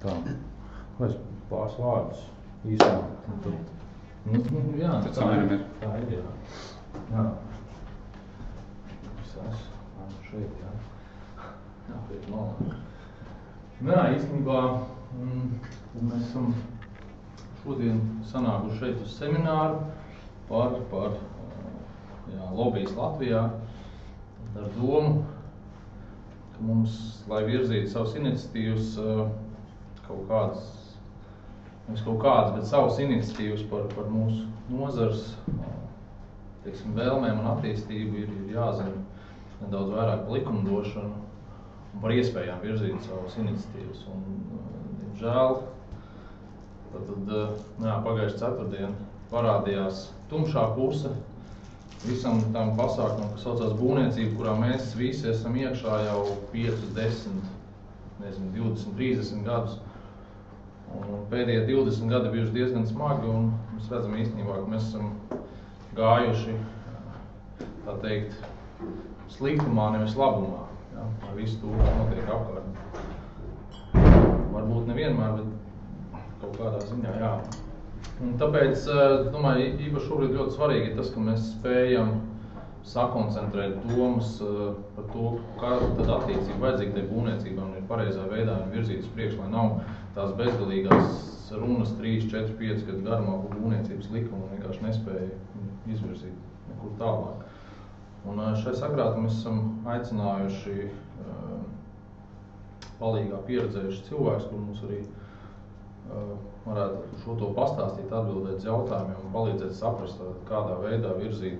Tā. Es pāris vārdus īstenībā. Jā, tā ir, jā. Jā. Es esmu šeit, jā. Jā, pēc malā. Jā, īstenībā mēs esam šodien sanākuši šeit uz semināru par lobbyis Latvijā ar domu, ka mums, lai virzītu savas iniciatīvas, bet savas iniciatīvas par mūsu nozars, vēlmēm un attīstību ir jāzina nedaudz vairāk par likumdošanu un par iespējām virzīt savas iniciatīvas. Un, diemžēl, pagājušajā ceturtdien parādījās tumšā puse visam tam pasākumam, kas saucās būvniecība, kurā mēs visi esam iekšā jau 5, 10, 20, 30 gadus. Un pēdējie 20 gadi bijuši diezgan smagi, un mēs redzam īstenībā, ka mēs esam gājuši, tā teikt, sliktumā, nevis labumā, ja, ar visu to, kas notiek apkārt. Varbūt nevienmēr, bet kaut kādā ziņā, jā. Un tāpēc, domāju, īpaši šobrīd ļoti svarīgi ir tas, ka mēs spējam sakoncentrēt domas par to, kā tad attiecība vajadzīga tai būvniecībām ir pareizā veidā un virzīt uz priekšu, lai nav tās bezgalīgās runas 3, 4, 5 gadu garumā par būvniecības likumu un vienkārši nespēja izvirzīt nekur tālāk. Un šai sakrā mēs esam aicinājuši palīgā pieredzējuši cilvēkus, kur mums arī varētu šo to pastāstīt, atbildēt uz jautājumiem un palīdzēt saprast, kādā veidā virzīt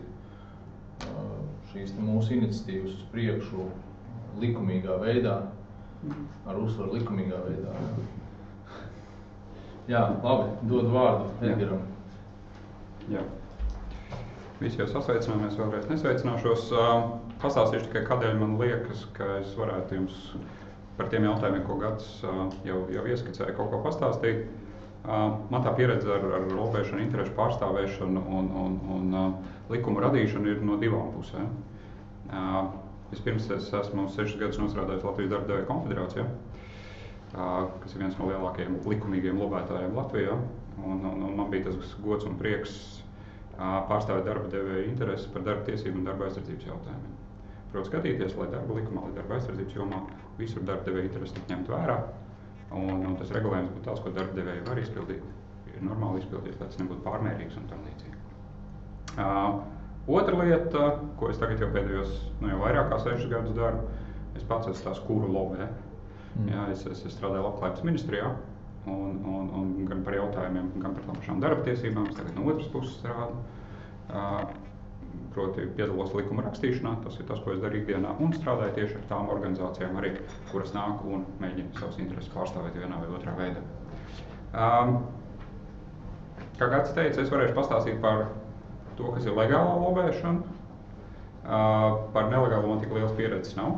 šīs mūsu iniciatīvas uz priekšu likumīgā veidā, ar uzsvaru likumīgā veidā. Jā, labi, dod vārdu Edgaram. Jā. Visi jau sasveicināmies, vēlreiz nesveicināšos. Pastāstīšu tikai, kādēļ man liekas, ka es varētu jums par tiem jautājumiem, ko Gads jau ieskicēja, kaut ko pastāstīt. Man tā pieredze ar lobēšanu, interešu pārstāvēšanu un likumu radīšanu ir no divām pusēm. Vispirms es esmu 6 gadus nostrādājis Latvijas darba devēju konfederācijā, kas ir viens no lielākajiem likumīgiem lobētājiem Latvijā. Un man bija tas gods un prieks pārstāvēt darba devēju intereses par darba tiesību un darba aizsardzības jautājumiem. Protams, skatīties, lai darba likumā, lai darba aizsardzības jomā visur darba devēja intereses tik ņemt vērā. Un tas regulējums būtu tāds, ko darba devēja var izpildīt, ir normāli izpildīt, lai tas nebūtu pārmērīgs un tam līdzīgi. Otra lieta, ko es tagad jau pēdējos, jau vairāk kā 6 gadus daru, es pats esmu tās kuru lobē. Jā, es strādāju Labklājības ministrijā un gan par jautājumiem, gan par pašām darba tiesībām, es tagad no otras puses strādu. Proti piedalos likuma rakstīšanā, tas ir tas, ko es daru ikdienā, un strādāju tieši ar tām organizācijām arī, kuras nāk un mēģina savas intereses pārstāvēt vienā vai otrā veidā. Kā Gads teica, es varēšu pastāstīt par to, kas ir legālā lobēšana. Par nelegālo man tik liels pieredzes nav.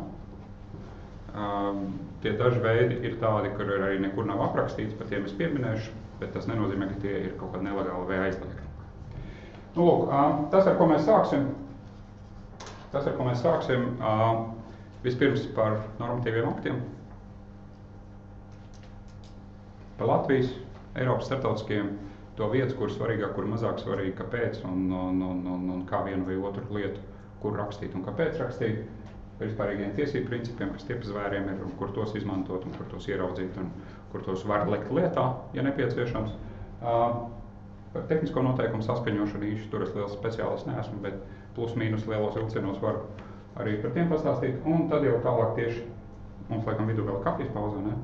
Tie daži veidi ir tādi, kur arī nekur nav aprakstīts, par tiem es pieminēšu, bet tas nenozīmē, ka tie ir kaut kādi nelegāli vai aizliegti. Nu, lūk, tas, ar ko mēs sāksim, vispirms par normatīviem aktiem, par Latvijas, Eiropas starptautiskiem, to vietas, kur svarīgāk, kur mazāk svarīgi, kāpēc un kā vienu vai otru lietu, kur rakstīt un kāpēc rakstīt, par vispārīgiem tiesību principiem, kas tie zvēriem ir, un kur tos izmantot, un kur tos ieraudzīt, un kur tos var likt lietā, ja nepieciešams. Par tehnisko noteikumu saskaņošanu īši tur es liels speciālists neesmu, bet plus mīnus lielos vilcienos varu arī par tiem pastāstīt. Un tad jau tālāk tieši, mums laikam vidū vēl kafijas pauze, ne?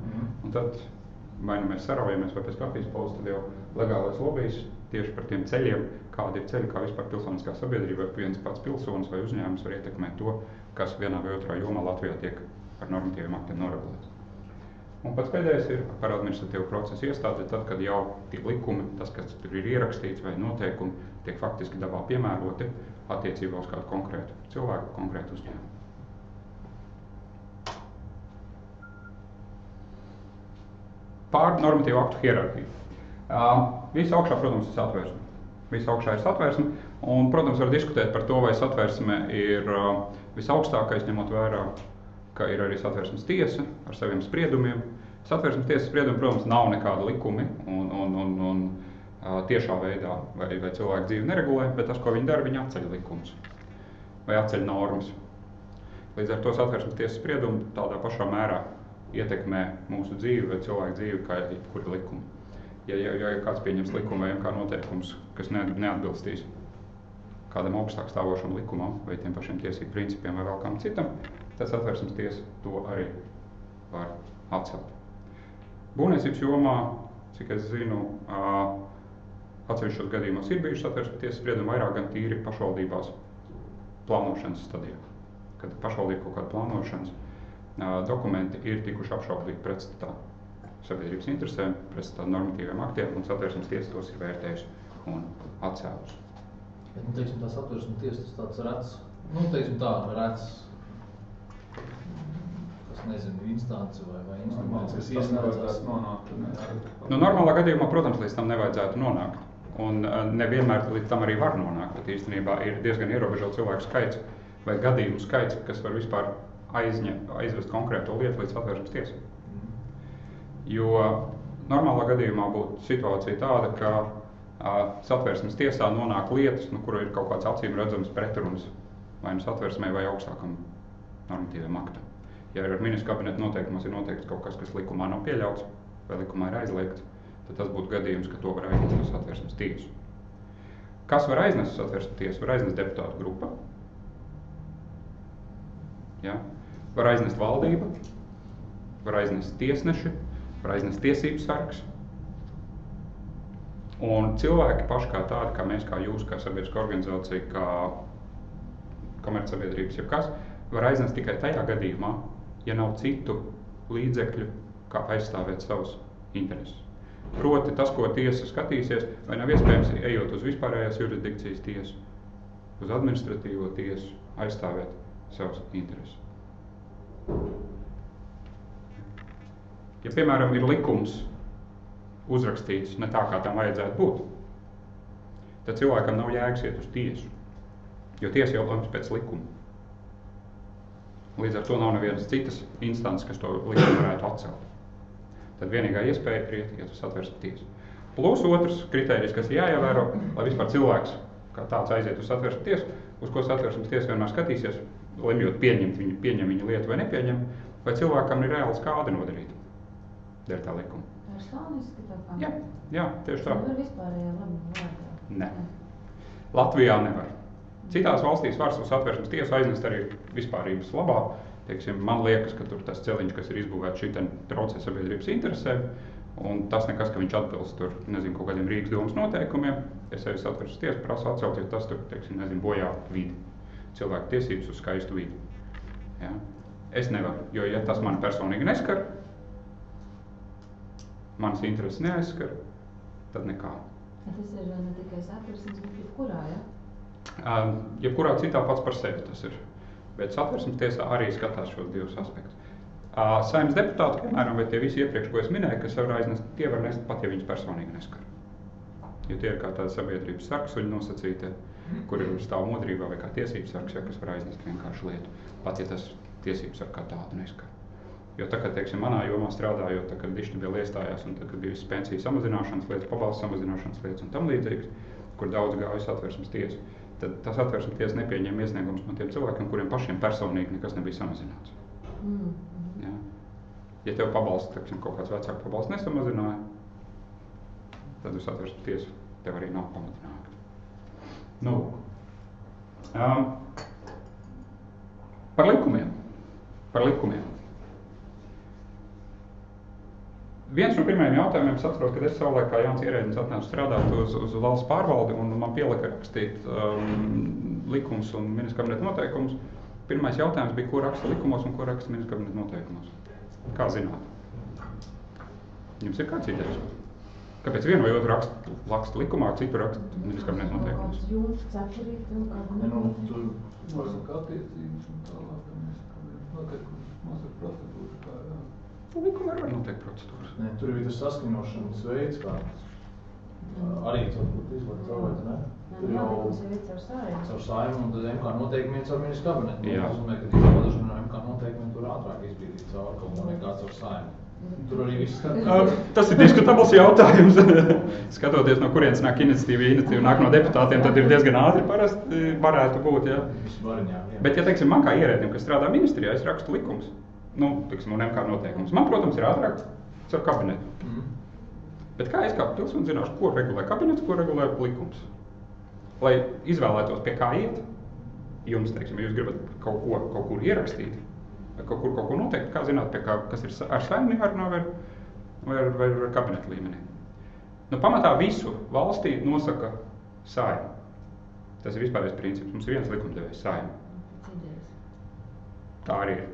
Un tad vai nu mēs saraujamies vai pēc kafijas pauzes, tad jau legālais lobijs tieši par tiem ceļiem, kādi ir ceļi, kā vispār pilsoniskā sabiedrība, viens pats pilsonis vai uzņēmums var ietekmēt to, kas vienā vai otrā jomā Latvijā tiek ar normatīviem aktiem noregulēts. Un pats pēdējais ir par administratīvu procesu iestādi, tad, kad jau tie likumi, tas, kas tur ir ierakstīts vai noteikumi, tiek faktiski dabā piemēroti attiecībā uz kādu konkrētu cilvēku, konkrētu uzņēmumu. Par normatīvu aktu hierarhiju. Visu augšā, protams, ir satversme. Visu augšā ir satversme, un, protams, var diskutēt par to, vai satversme ir visaugstākais, ņemot vērā, ka ir arī satversmes tiesa ar saviem spriedumiem, Satversmes tiesas spriedumi, protams, nav nekādi likumi un tiešā veidā vai cilvēku dzīvi neregulē, bet tas, ko viņi dara, viņi atceļ likumus vai atceļ normas. Līdz ar to Satversmes tiesas spriedumi tādā pašā mērā ietekmē mūsu dzīvi vai cilvēku dzīvi kā jebkuri likumi. Ja kāds pieņems likumu vai kā noteikums, kas neatbilstīs kādam augstāk stāvošam likumam vai tiem pašiem tiesību principiem vai vēl kam citam, tad Satversmes tiesa to arī var atcelt. Būvniecības jomā, cik es zinu, atsevišķos gadījumos ir bijuši Satversmes tiesas spriedumi vairāk gan tīri pašvaldībās plānošanas stadijā. Kad pašvaldība kaut kāda plānošanas dokumenti ir tikuši apšaubīti pretstatā sabiedrības interesēm, pretstatā normatīviem aktiem, un Satversmes tiesa tos ir vērtējusi un atcēlusi. Bet, teiksim, tā Satversmes tiesa tas tāds rets, rets, kas nezinu, instanci vai instruments, kas iesniedzās nonākt. Normālā gadījumā, protams, līdz tam nevajadzētu nonākt. Un nevienmēr līdz tam arī var nonākt, bet īstenībā ir diezgan ierobežots cilvēku skaits vai gadījumu skaits, kas var vispār aizvest konkrēto lietu līdz Satversmes tiesai. Jo normālā gadījumā būtu situācija tāda, ka Satversmes tiesā nonāk lietas, kuru ir kaut kāds acīm redzams pretruns vai nu Satversmē vai augstākam normatīviem aktam. Ja ar ministru kabineta noteikumos ir noteikts kaut kas, kas likumā nav pieļauts vai likumā ir aizliegts, tad tas būtu gadījums, ka to var aiznest uz Satversmes tiesu. Kas var aiznest uz Satversmes tiesu? Var aiznest deputātu grupa, ja? Var aiznest valdība, var aiznest tiesneši, var aiznest tiesības sargs. Un cilvēki paši kā tādi, kā mēs, kā jūs, kā sabiedriska organizācija, kā komercsabiedrības, jebkas, var aiznest tikai tajā gadījumā, ja nav citu līdzekļu, kā aizstāvēt savus intereses. Proti tas, ko tiesa skatīsies, vai nav iespējams, ejot uz vispārējās jurisdikcijas tiesu, uz administratīvo tiesu, aizstāvēt savus intereses. Ja, piemēram, ir likums uzrakstīts ne tā, kā tam vajadzētu būt, tad cilvēkam nav jēgas iet uz tiesu, jo tiesa jau lems pēc likuma. Līdz ar to nav nevienas citas instances, kas to likumu varētu atcelt. Tad vienīgā iespēja ir iet uz Satversmes tiesu. Plus otrs kritērijs, kas ir jāievēro, lai vispār cilvēks kā tāds aiziet uz Satversmes tiesu, uz ko Satversmes tiesa vienmēr skatīsies, lemjot pieņem viņa lietu vai nepieņem, vai cilvēkam ir reāli skāde nodarīta dēļ tā likuma. Personiski tā kā? Jā, tieši tā. Nevar vispārējā lemuma vārdā? Ne. Latvijā nevar. Citās valstīs var uz Satversmes tiesu aiznest arī vispārības labā. Teiksim, man liekas, ka tur tas celiņš, kas ir izbūvēts šitien traucē sabiedrības interesēm, un tas nekas, ka viņš atbilst tur, nezinu, kaut kādiem Rīgas domas noteikumiem. Es eju uz Satversmes tiesu, prasu atcelt, jo tas tur, teiksim, nezinu, bojā vidi. Cilvēku tiesības uz skaistu vidi. Ja? Es nevaru, jo ja tas mani personīgi neskar, manas intereses neaizskar, tad nekā. Tas ir ne tikai Satversmes, bet jebkurā, ja? Jebkurā citā pats par sevi tas ir. Bet Satversmes tiesā arī skatās šos divus aspektus. Saeimas deputāti, piemēram, vai tie visi iepriekš, ko es minēju, kas var aiznest, tie var nest pat, ja viņus personīgi neskar. Jo tie ir kā tāda sabiedrības sargs, viņi nosacītie, kuri stāv modrībā vai kā tiesības sargs, ja, kas var aiznest vienkārši lietu, pat ja tas tiesības sargs kā tādu neskar. Jo tā, kad, teiksim, manā jomā strādājot, tā, kad Dišņa vēl iestājās un tā, kad bija pensiju samazināšanas lietas, pabalstu samazināšanas lietas un tam līdzīgas, kur daudz gāja Satversmes tiesu, tad tas Satversmes tiesa nepieņem iesniegumus no tiem cilvēkiem, kuriem pašiem personīgi nekas nebija samazināts. Ja? Ja tev pabalsts, teiksim, kaut kāds vecāku pabalsts nesamazināja, tad uz Satversmes tiesu tev arī nav pamatinājums. Nu, par likumiem. Viens no pirmajiem jautājumiem, es atceros, kad es savulaik kā jauns ierēdnis atnācu strādāt uz valsts pārvaldi un man pielika rakstīt likums un ministra kabineta noteikumus. Pirmais jautājums bija, ko raksta likumos un ko raksta ministra kabineta noteikumos. Kā zināt? Jums ir kāds idejas? Kāpēc vienu vai otru raksta likumā, citu raksta ministra kabineta noteikumos? Jums cepurīt un kādu tur pasaka attiecības un tālāk, ka ministra kabineta noteikums nosaka procedūras, kā jā. Likuma var noteikt procedūras. Ne, tur ir tas saskaņošanas veids, kā arī varbūt izlaikt caur, ne? Tur jau caur Saeimu un tad MK noteikumiem caur ministra kabinetu. Tas nozīmē, ka daži no MK noteikumiem tur ātrāk izbīdīt caur kaut kā nekā caur Saeimu. Tur arī viss Tas ir diskutabls jautājums. Skatoties, no kurienes nāk iniciatīva nāk no deputātiem, tad ir diezgan ātri parasti varētu būt. Ja. Bet, ja teiksim, man kā ierēdnim, kas strādā ministrijā, es rakstu likumus, teiksim, un MK noteikumus. Man, protams, ir ātrāk caur kabinetu. Bet kā es kā pilsonis zināšu, ko regulē kabinets, ko regulē likums? Lai izvēlētos, pie kā iet, jums, teiksim, ja jūs gribat kaut kur ierakstīt, vai kaut ko noteikt, kā zināt, pie kā, kas ir ar Saeimu jārunā vai ar kabinetu līmenī. Pamatā visu valstī nosaka Saeima. Tas ir vispārējais princips. Mums ir viens likumdevējs Saeima. Tā arī ir.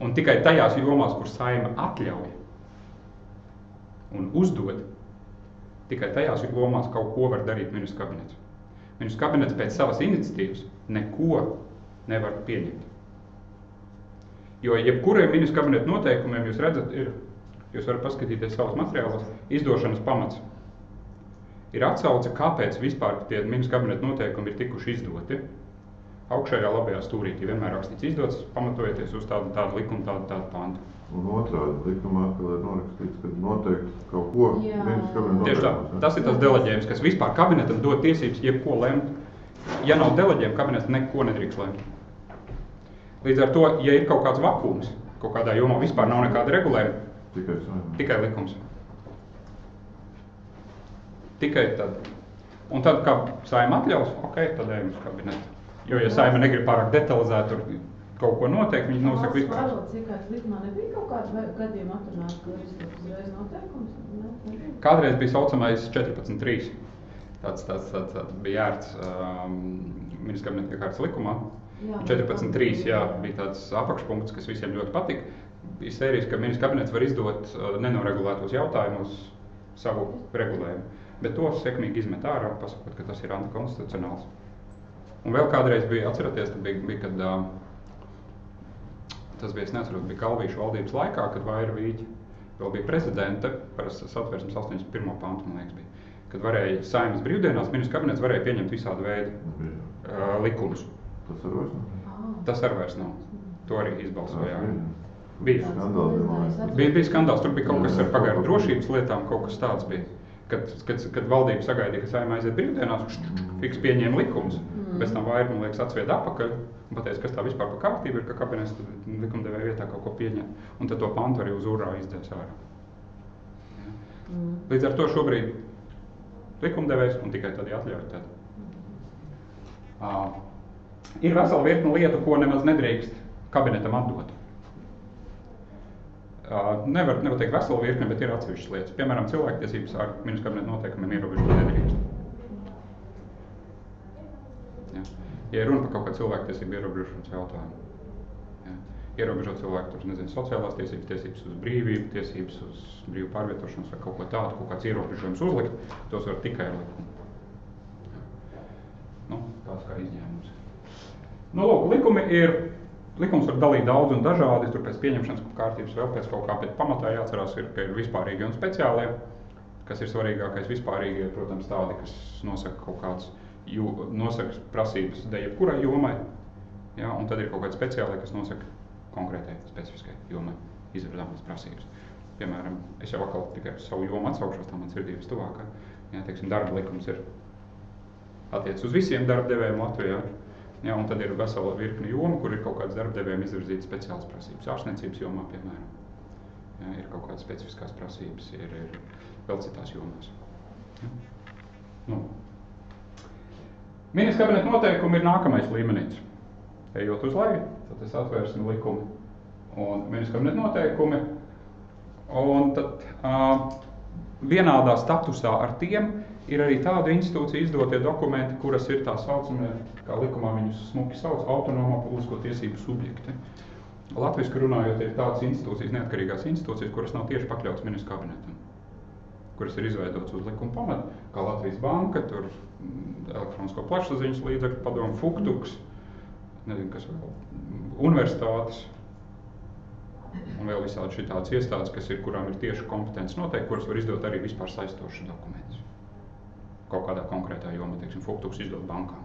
Un tikai tajās jomās, kur Saeima atļauj un uzdod, tikai tajās jomās kaut ko var darīt ministru kabinets. Ministru kabinets pēc savas iniciatīvas neko nevar pieņemt. Jo jebkuriem ministru kabineta noteikumiem, jūs redzat, jūs varat paskatīties savus materiālus, izdošanas pamats. Ir atsauce, kāpēc vispār tie ministru kabineta noteikumi ir tikuši izdoti. Augšējā labajā stūrītī vienmēr rakstīts izdots, pamatojoties uz tādu likumu, tādu pantu. Un otrādi likumā atkal ir norakstīts, ka noteikti kaut ko ministru kabineta tieši tā, tas ir tas deleģējums, kas vispār kabinetam dod tiesības jebko lemt. Ja nav deleģējuma, kabinets neko nedrīkst lemt. Līdz ar to, ja ir kaut kāds vakums, kaut kādā jomā vispār nav nekāda regulējuma, tikai likums. Tikai tad. Un tad, kā Saeima atļaus, tad ejam uz kabinetu. Jo, ja Saeima negrib pārāk detalizēt tur kaut ko noteikt, viņi nosaka vispār. Valsts iekārtas likumā nebija kaut kāda gadījuma atrunāt, ka ir uzreiz noteikums? Kādreiz bija saucamais 14.3. Tāds bija jārts ministru kabineta iekārtas likumā. 14.3, bija tāds apakšpunkts, kas visiem ļoti patika. Bija sērijas, ka ministru kabinets var izdot nenoregulētos jautājumus savu regulējumu. Bet to sekmīgi izmet ārā, pasakot, ka tas ir antikonstitucionāls. Un vēl kādreiz bija, atceraties, kad tas bija, es neatceros, bija Kalvīšu valdības laikā, kad Vaira Vīķa vēl bija prezidente, parasti Satversmes 81. pantu, man liekas, bija. Kad varēja Saeimas brīvdienās, ministru kabinets varēja pieņemt visādu veidu likumus. Tas arī vairs nav. To arī izbalsojām. Bija skandāls, tur bija kaut kas ar pagaidu drošības lietām, kaut kas tāds bija. Kad valdība sagaidīja, ka Saeima aiziet brīvdienās, fiks pieņēma likumus. Pēc tam Vaira, man liekas, atsvieda apakaļ un pateica, kas tā vispār par kārtību ir, ka kabinets likumdevēja vietā kaut ko pieņem. Un tad to pantu arī uz urā izdzēs ārā. Līdz ar to šobrīd likumdevējs un tikai tad atļauj. Ir vesela virkne lietu, ko nemaz nedrīkst kabinetam atdot. Nevar teikt vesela virkne, bet ir atsevišķas lietas. Piemēram, cilvēktiesības ar ministru kabineta noteikumiem ierobežot nedrīkst. Ja runa par kaut kādu cilvēktiesību ierobežošanas jautājumu. Ierobežot cilvēku, sociālās tiesības, tiesības uz brīvību, tiesības uz brīvu pārvietošanos vai kaut ko tādu, kaut kāds ierobežojums uzlikt, tos var tikai ar likumu. Tāds kā izņēmums. Likums var dalīt daudz un dažādi, tur pēc pieņemšanas kārtības vēl pēc kaut kā, bet pamatā jāatcerās, ka ir vispārīgi un speciālie, kas ir svarīgākais. Vispārīgi ir, protams, tādi, kas nosaka kaut kāds, nosaka prasības jebkurai jomai, un tad ir kaut kādi speciālie, kas nosaka konkrētai specifiskai jomai izvirzāmas prasības. Piemēram, es jau atkal tikai uz savu jomu atsaukšos, tā man sirdības tuvākā. Darba likums ir attiec uz visiem darbdevējiem Latvijā. Un tad ir vesela virkne joma, kur ir kaut kāds darbdevējiem izvirzītas speciālas prasības. Ārstniecības jomā, piemēram. Ir kaut kādas specifiskās prasības, ir vēl citās jomās. Ministru kabineta noteikumi ir nākamais līmenīts. Ejot uz leju, tad es atvērsim likumu un ministru kabineta noteikumi. Un tad vienādā statusā ar tiem ir arī tādu institūciju izdotie dokumenti, kuras ir tā saucamie, kā likumā viņus smuki sauc, autonomā publisko tiesību subjekti. Latviski runājot, ir tādas institūcijas, neatkarīgās institūcijas, kuras nav tieši pakļautas ministru kabinetam, kuras ir izveidotas uz likuma pamata, kā Latvijas banka, tur elektronisko plašsaziņas līdzekļu padomu, Fuktuks, nezinu, kas vēl, universitātes un vēl visādi šitādas iestādes, kurām ir tieši kompetences noteikti, kuras var izdot arī vispār saistošas dokumentus. Kaut kādā konkrētā jomā, teiksim, Fuktuks izdod bankām.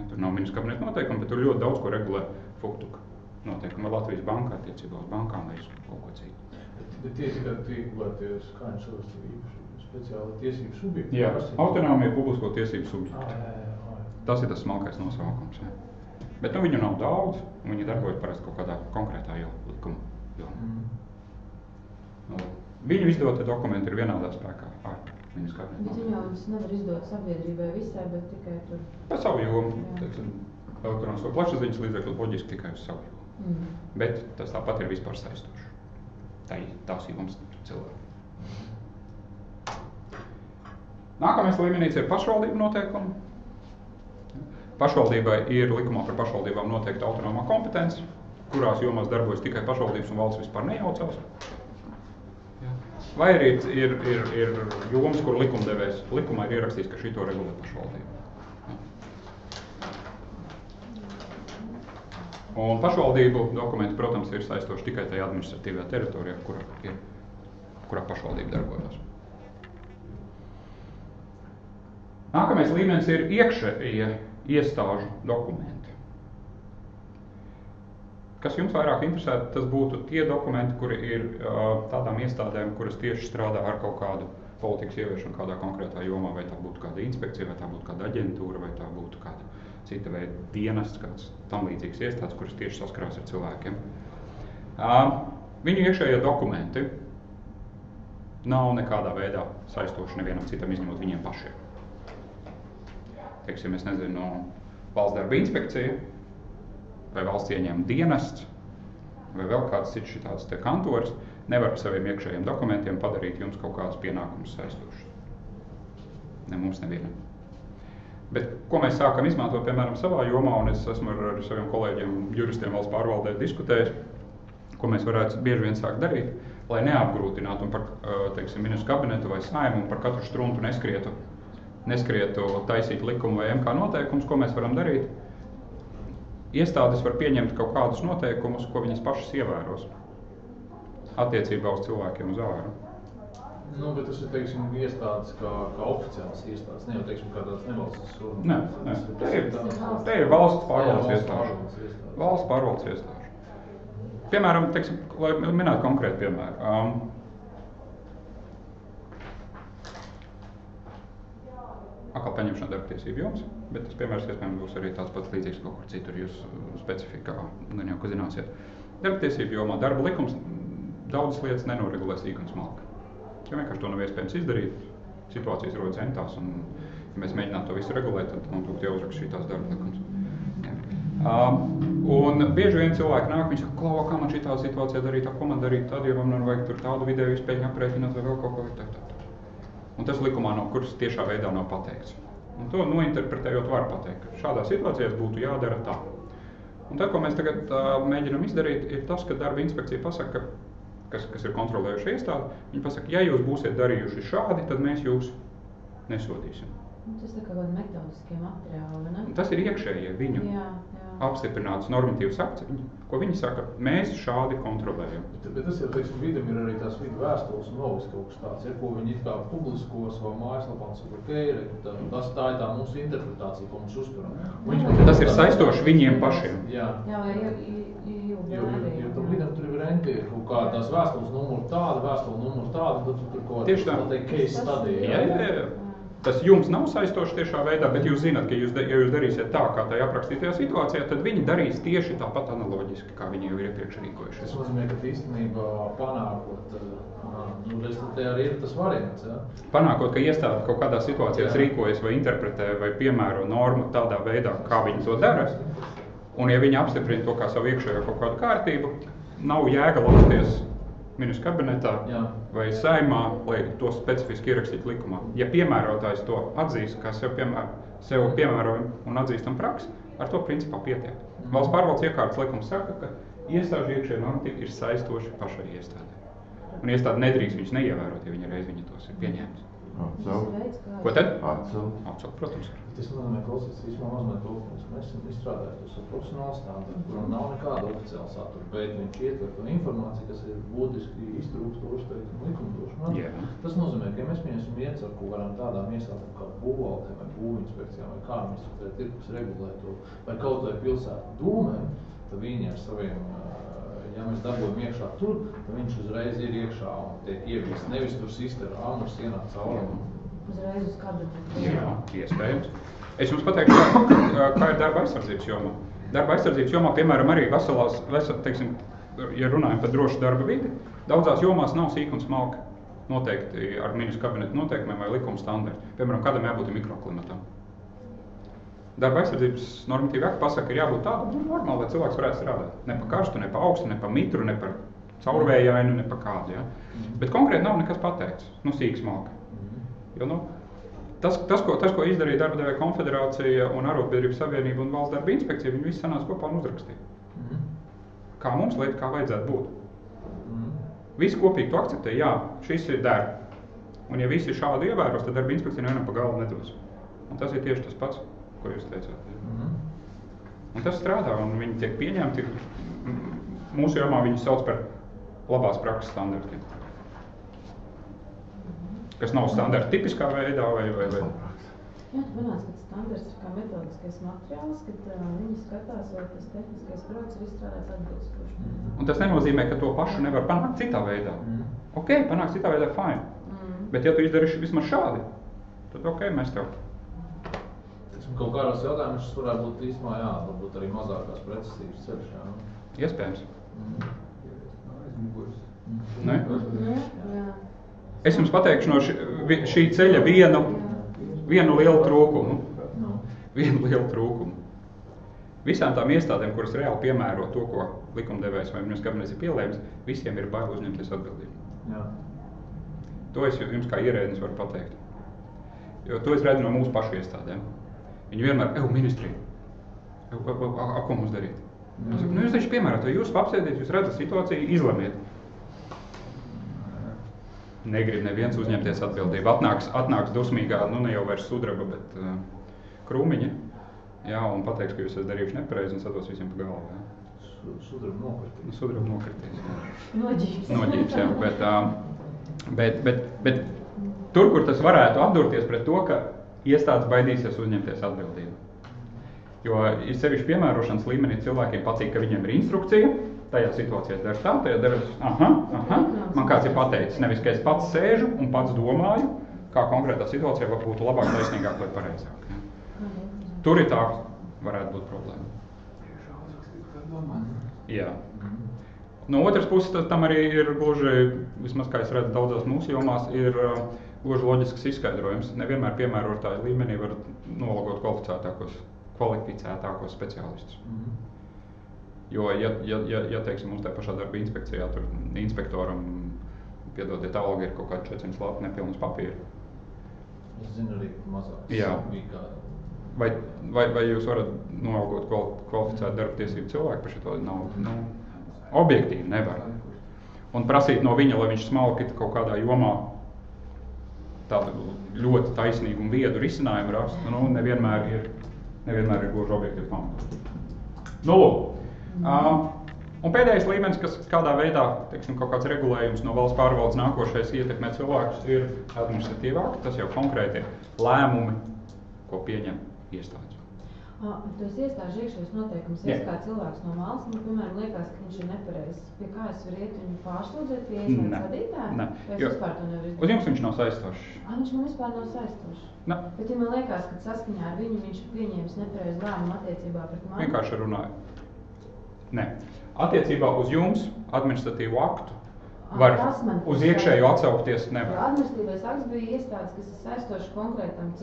Tur nav ministru kabineta noteikumi, bet tur ļoti daudz ko regulē Fuktuka noteikumi Latvijas bankā, attiecībā uz bankām vai uz kaut ko citu. Bet tie tikai tie skaņas speciāli tiesību subjekti. Jā, autonomija publisko tiesību subjekti. Jā. Tas ir tas smalkais nosaukums. Jā. Bet viņu nav daudz, un viņi darbojas parasti kaut kādā konkrētā likuma jomā. Viņu izdotie dokumenti ir vienādā spēkā ar viņas kabinetu. Bet ziņojums nevar izdot sabiedrībai visai, bet tikai tur. Par savu jomu. Elektronisko plašsaziņas līdzekļu loģiski tikai uz savu jomu. Bet tas tāpat ir vispār saistoši. Tās jomas cilvēki. Nākamais līmenīts ir pašvaldību noteikumi. Pašvaldībai ir likumā par pašvaldībām noteikta autonomā kompetence, kurās jomās darbojas tikai pašvaldības un valsts vispār nejaucās. Vai arī ir jomas, kur likumdevējs likumā ir ierakstīts, ka šito regulē pašvaldība. Un pašvaldību dokumenti, protams, ir saistoši tikai tajā administratīvajā teritorijā, kurā pašvaldība darbojas. Nākamais līmenis ir iekšējie iestāžu dokumenti. Kas jums vairāk interesē, tas būtu tie dokumenti, kuri ir tādām iestādēm, kuras tieši strādā ar kaut kādu politikas ieviešanu kādā konkrētā jomā, vai tā būtu kāda inspekcija, vai tā būtu kāda aģentūra, vai tā būtu kāda cita veida dienests, kāds tam līdzīgs iestādes, kuras tieši saskarās ar cilvēkiem. Viņu iekšējie dokumenti nav nekādā veidā saistoši nevienam citam, izņemot viņiem pašiem. Teiksim, es nezinu, valsts darba inspekcija, vai valsts ieņēmuma dienests, vai vēl kāds cits šitāds te kantors, nevar par saviem iekšējiem dokumentiem padarīt jums kaut kādus pienākumus saistošus. Ne mums nevienam. Bet ko mēs sākam izmantot, piemēram, savā jomā, un es esmu ar saviem kolēģiem, juristiem valsts pārvaldē diskutējis, ko mēs varētu bieži vien sākt darīt, lai neapgrūtinātu un par, teiksim, ministru kabinetu vai Saeimu un par katru struntu neskrietu taisīt likumu vai MK noteikumus, ko mēs varam darīt. Iestādes var pieņemt kaut kādus noteikumus, ko viņas pašas ievēros attiecībā uz cilvēkiem uz āru. Nu, bet tas ir, teiksim, iestādes kā oficiāls iestādes, ne jau, teiksim, kā tāds nevalstisks organizācijas. Nē. Te ir valsts pārvaldes iestāžu. Valsts pārvaldes iestāžu. Piemēram, teiksim, lai minētu konkrētu piemēru. Atkal paņemšana darba tiesību joms, bet tas piemērs iespējams būs arī tāds pats līdzīgs kaut kur citur jūs specifikā, gan jau, ko zināsiet. Darba tiesību jomā darba likums daudzas lietas nenoregulē sīk un smalki. Jo vienkārši to nav iespējams izdarīt, situācijas rodas entās, un ja mēs mēģinātu to visu regulēt, tad mums būtu jāuzraksta šī tās darba likums. Un bieži vien cilvēki nāk, viņi saka, klau, kā man šī tā situācija darīt, ko man darīt tad, jo man vajag tur tādu vidēju izpēļņu aprēķināt vai vēl kaut ko tā. Un tas likumā nav, kuras tiešā veidā nav pateikts. Un to nointerpretējot var pateikt, ka šādā situācijā būtu jādara tā. Un tad, ko mēs tagad mēģinam izdarīt, ir tas, ka darba inspekcija pasaka, kas ir kontrolējuši iestādi, viņi pasaka, ja jūs būsiet darījuši šādi, tad mēs jūs nesodīsim. Tas tā kā kādi metodiskie materiāli, ne? Tas ir iekšējie viņu apstiprināts normatīvs akts, ko viņi saka, mēs šādi kontrolējam. Bet tas ir, teiksim, vidam ir arī tās vidu vēstules un logas kaut kas tāds, ja, ko viņi it kā publisko savā mājaslapā un saka, tā ir tā mūsu interpretācija, ko mums uzturam. Tas ir saistoši viņiem pašiem. Jā, vai jo tam vidam tur ir renti, kā tās vēstules numuru tāda, vēstule numuru tāda, tad tur kaut kāda case study. Jā. Tas jums nav saistoši tiešā veidā, bet jūs zināt, ka ja jūs darīsiet tā, kā tajā aprakstītajā situācijā, tad viņi darīs tieši tāpat analoģiski, kā viņi jau ir iepriekš rīkojušies. Tas nozīmē, ka īstenībā panākot, te arī ir tas variants, ja? Panākot, ka iestāde kaut kādā situācijās rīkojas vai interpretē vai piemēro normu tādā veidā, kā viņi to dara, un ja viņi apstiprina to kā savu iekšējo kaut kādu kārtību, nav jēga lausties ministru kabinetā vai Saeimā, lai to specifiski ierakstītu likumā. Ja piemērotājs to atzīst, kā sev piemērojam un atzīstam praksi, ar to principā pietiek. Valsts pārvaldes iekārtas likums saka, ka iestāžu iekšējie normatīvi ir saistoši pašai iestādē. Un iestāde nedrīkst viņus neievērot, ja viņa reiz tos ir pieņēmis. Ko tad? Atcelt, protams. Tas nozīmē, to, ka mēs esam izstrādājuši to profesionālu standartu, kuram nav nekāda oficiāla satura, bet viņš ietver to informāciju, kas ir būtiski iztrūkstoši, teiksim, likumdošanā. Tas nozīmē, ka ja mēs pieņemsim iet ar kaut kādām tādām iestādēm kā būvvaldēm vai būvinspekcijām vai kā mēs tur tirkus regulē to, vai kaut vai pilsētu dūmēm, tad viņi ar saviem ja mēs dabūjam iekšā tur, tad viņš uzreiz ir iekšā un tiek ieviest. Nevis tur sistēra āmurs ienāk cauri. Uzreiz uz kabinetu. Jā, iespējams. Es jums pateikšu, kā ir darba aizsardzības jomā. Darba aizsardzības jomā, piemēram, arī teiksim, ja runājam par drošu darba vidi, daudzās jomās nav sīk un smalki noteikti ar ministru kabinetu noteikumiem vai likuma standarti. Piemēram, kādam jābūt mikroklimatam. Darba aizsardzības normatīva akta pasaka, ir jābūt tādam normāli, lai cilvēks varētu strādāt. Ne pa karstu, ne pa augstu, ne pa mitru, ne pa caurvējainu, ne pa kādu. Ja? Bet konkrēti nav nekas pateikts, sīk smalki. Jo, tas, ko izdarīja Darba devēja konfederācija un Arotbiedrības savienība un Valsts darba inspekcija, viņi visi sanāca kopā un uzrakstīja. Kā mums lieta, kā vajadzētu būt. Visi kopīgi to akceptē, jā, šis ir der. Un ja visi šādu ievēros, tad darba inspekcija nevienam pa galvu nedos. Un tas ir tieši tas pats, ko jūs teicāt. Un tas strādā, un viņi tiek pieņemti. Mūsu jomā viņi sauc par labās prakses standartiem. Kas nav standarta tipiskā veidā vai. Jā, tu panāc, ka standarts ir kā metodiskais materiāls, kad viņi skatās, vai tas tehniskais projekts ir izstrādāts atbilstoši. Un tas nenozīmē, ka to pašu nevar panākt citā veidā. Ok, panākt citā veidā, fine. Bet ja tu izdarīši vismaz šādi, tad ok, mēs tev. Kaut kādos jautājumos šis varētu būt īstumā, jā, varbūt arī mazākās precizības ceļš, jā. Iespējams. Jā. Es jums pateikšu no šī ceļa vienu lielu trūkumu. Vienu lielu trūkumu. Visām tām iestādēm, kuras reāli piemēro to, ko likumdevējs vai ministrs kabinets ir pielēmis, visiem ir bail uzņemties atbildību. Jā. To es jums kā ierēdnis varu pateikt. Jo to es redzu no mūsu pašu iestādēm. Viņi vienmēr, ministrija, ko mums darīt? Es saku, jūs taču piemērot, vai jūs apsēdiet, jūs redzat situāciju, izlemiet. Negrib neviens uzņemties atbildību. Atnāks dusmīgā, ne jau vairs sudraba, bet krūmiņa. Jā, un pateiks, ka jūs esat darījuši nepareizi un sados visiem pa galvu. Sudraba nokritīs. Sudraba nokritīs, jā. Noģības, jā. Bet tur, kur tas varētu atdurties pret to, ka iestādes baidīsies uzņemties atbildību. Jo ir sevišķi piemērošanas līmenī cilvēkiem patīk, ka viņiem ir instrukcija, tajā situācijā dara tā, tajā dara man kāds ir pateicis, nevis, ka es pats sēžu un pats domāju, kā konkrētā situācijā būtu labāk, taisnīgāk vai pareizāk. Ja. Tur ir tā, varētu būt problēma. Jā. No otras puses, tam arī ir gluži, vismaz kā es redzu daudzās mūsu jomās, ir gluži loģisks izskaidrojums. Nevienmēr piemērotāju līmenī var nolūgot kvalificētākos speciālistus. Jo, ja teiksim, mums tā pašā darba inspekcijā, tur inspektoram, piedodiet, alga ir kaut kāda 400 lapu nepilnas papīra. Es zinu arī mazāk. Jā. Vai jūs varat nolūgot kvalificētu darba tiesību cilvēku par šito? Nav, objektīvi nevar. Un prasīt no viņa, lai viņš smalki kaut kādā jomā tādu ļoti taisnīgu un viedu risinājumu rakstu, nevienmēr ir gluži objektīvi pamatot. Lūk. Un pēdējais līmenis, kas kādā veidā, teiksim, kaut kāds regulējums no valsts pārvaldes nākošais ietekmē cilvēkus, ir administratīvā akti, tas jau konkrēti lēmumi, ko pieņem iestādes. Tu esi iestāžu iekšējos noteikums, ja kā cilvēks no valsts, piemēram, liekas, ka viņš ir nepareizs. Pie kā es varu iet viņu pārsūdzēt pie iestādes vadītāja? Vai es vispār to nevaru izdarīt? Uz jums viņš nav saistošs. Viņš man vispār nav saistošs. Bet ja man liekas, ka saskaņā ar viņu viņš ir pieņēmis nepareizu lēmumu attiecībā pret mani. Vienkārši runāju. Nē. Attiecībā uz jums administratīvu aktu var uz iekšēju atsaukties nevar. Administratīvais akts bija iestādes, kas ir saistošs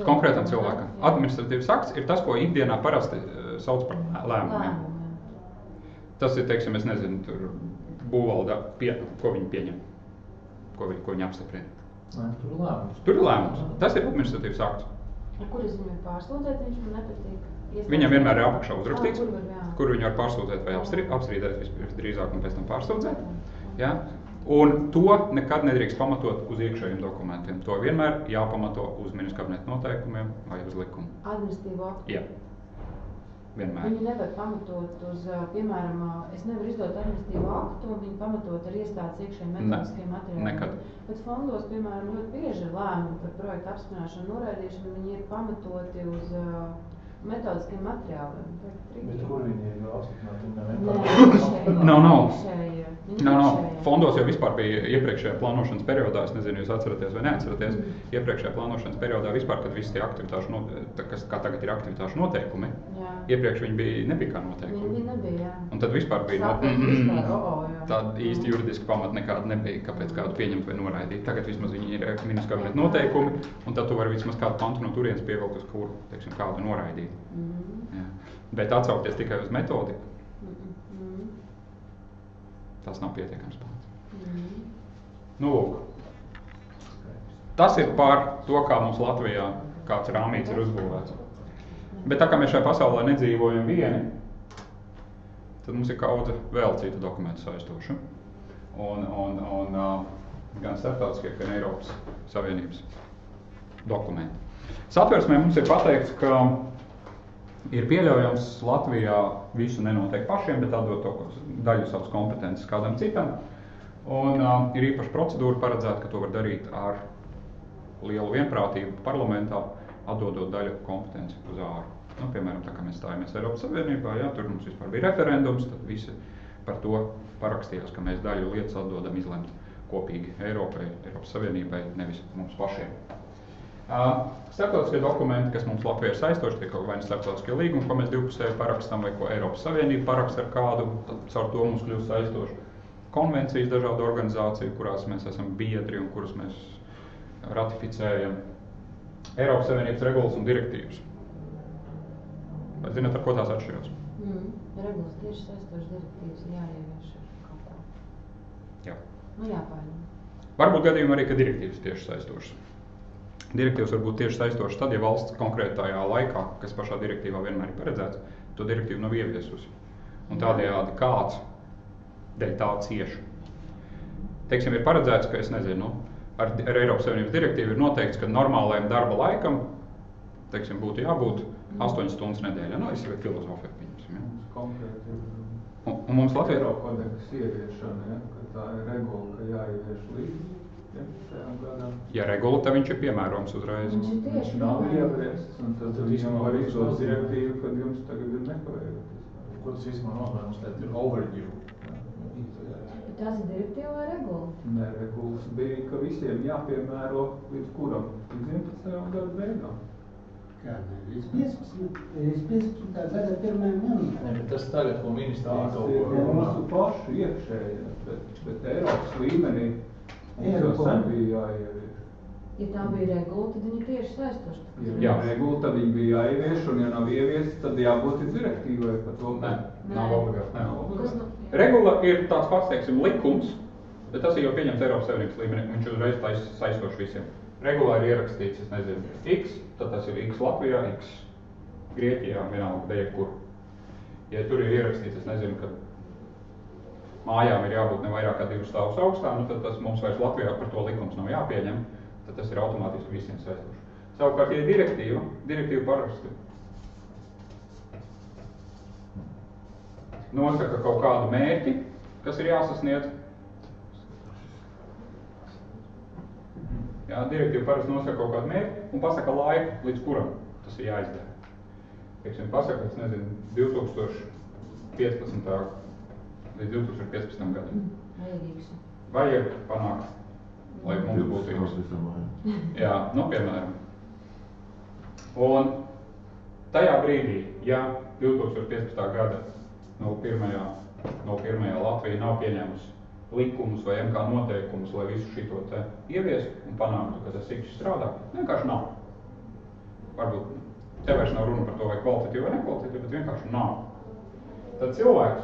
konkrētam cilvēkam. Administratīvs akts ir tas, ko ikdienā parasti sauc par lēmumiem. Tas ir, teiksim, es nezinu, tur būvvaldā, ko viņi pieņem, ko viņi apstiprina. Tur ir lēmums. Tur ir lēmums. Tas ir administratīvs akts. Kur es viņu pārsūdzēt, viņš man nepatīk? Viņam vienmēr ir apakšā uzrakstīts, kur viņu var pārsūdzēt vai apstrīdēt visdrīzāk un pēc tam pārsūdzēt. Ja? Un to nekad nedrīkst pamatot uz iekšējiem dokumentiem. To vienmēr jāpamato uz ministra kabineta noteikumiem vai uz likumu. Administratīvo aktu? Jā. Vienmēr. Viņu nevar pamatot uz, piemēram, es nevaru izdot administratīvo aktu, un viņu pamatot ar iestādes iekšējiem metodiskiem materiāliem. Nekad. Bet fondos, piemēram, ļoti bieži lēmumi par projektu apstiprināšanu un noraidīšanu, viņi ir pamatoti uz metodiskiem materiāliem. Bet kur viņi ir apstiprināti? Nav. Fondos jau vispār bija iepriekšējā plānošanas periodā, es nezinu, jūs atceraties vai neatceraties, iepriekšējā plānošanas periodā vispār, kad visi tie aktivitāšu, kas kā tagad ir aktivitāšu noteikumi, iepriekš viņi nebija kā noteikumi. Viņi nebija, jā. Un tad vispār bija tāda īsti juridiski pamata nekāda nebija, kāpēc kādu pieņemt vai noraidīt. Tagad vismaz viņi ir ministrs kabineta noteikumi, un tad tu vari vismaz kādu pantu no turienes pievilkt, uz kuru, teiksim, kādu noraidīt. Bet atsaukties tikai uz metodiku, tas nav pietiekams pamats. Nu, lūk. Tas ir par to, kā mums Latvijā kāds rāmīts ir uzbūvēts. Bet tā kā mēs šajā pasaulē nedzīvojam vieni, tad mums ir kaudze vēl citu dokumentu saistošu. Un gan starptautiskie, gan Eiropas Savienības dokumenti. Satversmē mums ir pateikts, ka ir pieļaujams Latvijā visu nenoteikt pašiem, bet atdot to daļu savas kompetences kādam citam. Un ir īpaša procedūra paredzēta, ka to var darīt ar lielu vienprātību parlamentā, atdodot daļu kompetenci uz āru. Nu, piemēram, tā kā mēs stājāmies Eiropas Savienībā, tur mums vispār bija referendums, tad visi par to parakstījās, ka mēs daļu lietas atdodam izlemt kopīgi Eiropai, Eiropas Savienībai, nevis mums pašiem. Starptautiskie dokumenti, kas mums Latvijā ir saistoši, tie kaut vai starptautiskie līgumi, ko mēs divpusēji parakstam, vai ko Eiropas Savienība paraksta ar kādu, tad caur to mums kļūst saistoši. Konvencijas dažādu organizāciju, kurās mēs esam biedri un kuras mēs ratificējam. Eiropas Savienības regulas un direktīvas. Vai zināt, ar ko tās atšķiras? Regulas tieši saistošas direktīvas jāievieš kaut ko. Jā. Nu jāpārņem. Varbūt gadījumi arī, ka direktīvas tieši saistošas. Direktīvas var būt tieši saistošas tad, ja valsts konkrētajā laikā, kas pašā direktīvā vienmēr ir paredzēts, to direktīvu nav ieviesusi. Un tādējādi kāds dēļ tā cieši. Teiksim, ir paredzēts, ka, es nezinu, ar Eiropas Savienības direktīvu ir noteikts, ka normālajam darba laikam, teiksim, būtu jābūt 8 stundas nedēļā. Nu, es jau filozofiju pieņemsim, ja? Konkrēti. Un mums Latvijā... Eiropa kodeksa ieviešana, ja? Ka tā ir regula, ka jāievieš līdz 11. gadam. Ja regula, tad viņš ir piemērojams uzreiz. Viņš nav ieviests, un tad viņam var izdot direktīvu, kad jums tagad ir nekavējoties. Ko tas īstenībā nozīmē? Mums tēt ir overdue. Tas ir direktīva vai regula? Nē, regulas bija, ka visiem jāpiemēro līdz kuram? Līdz 11. gada beigām. Kāda? Līdz 15. gada 1. janvārim. Nē, bet tas tagad, ko ministrija kaut ko runā. Tas ir mūsu pašu iekšēja, bet Eiropas līmenī mums jau sen bija jāievieš. Ja tā bija regula, tad viņa tieši saistoša. Ja regula, tad viņa bija jāievieš, un ja nav ieviests, tad jābūt direktīvai par to. Nē, nav obligāti. Regula ir tāds pats, teiksim, likums, bet tas ir jau pieņemts Eiropas Savienības līmenī, viņš uzreiz saistoši visiem. Regulā ir ierakstīts, es nezinu, X, tad tas ir X Latvijā, X Grieķijā, vienalga dejebkur. Ja tur ir ierakstīts, es nezinu, ka mājām ir jābūt ne vairāk kā 2 stāvus augstā, nu tad tas mums vairs Latvijā par to likums nav jāpieņem, tad tas ir automātiski visiem saistoši. Savukārt, ja ir direktīva paraksti nosaka kaut kādu mērķi, kas ir jāsasniedz. Jā, direktīva parasti nosaka kaut kādu mērķi un pasaka laiku, līdz kuram tas ir jāizdara. Teiksim, pasaka, es nezinu, 2015. līdz 2015. gadam. Vajag panākt, lai mums būtu jums. Jā, nu, piemēram. Un tajā brīdī, ja 2015. gada 01. Latvija nav pieņēmusi likumus vai MK noteikumus, lai visu šito te ieviestu un panāktu, ka tas sikši strādā, vienkārši nav. Varbūt te vairs nav runa par to, vai kvalitatīvi vai nekvalitatīvi, bet vienkārši nav. Tad cilvēks,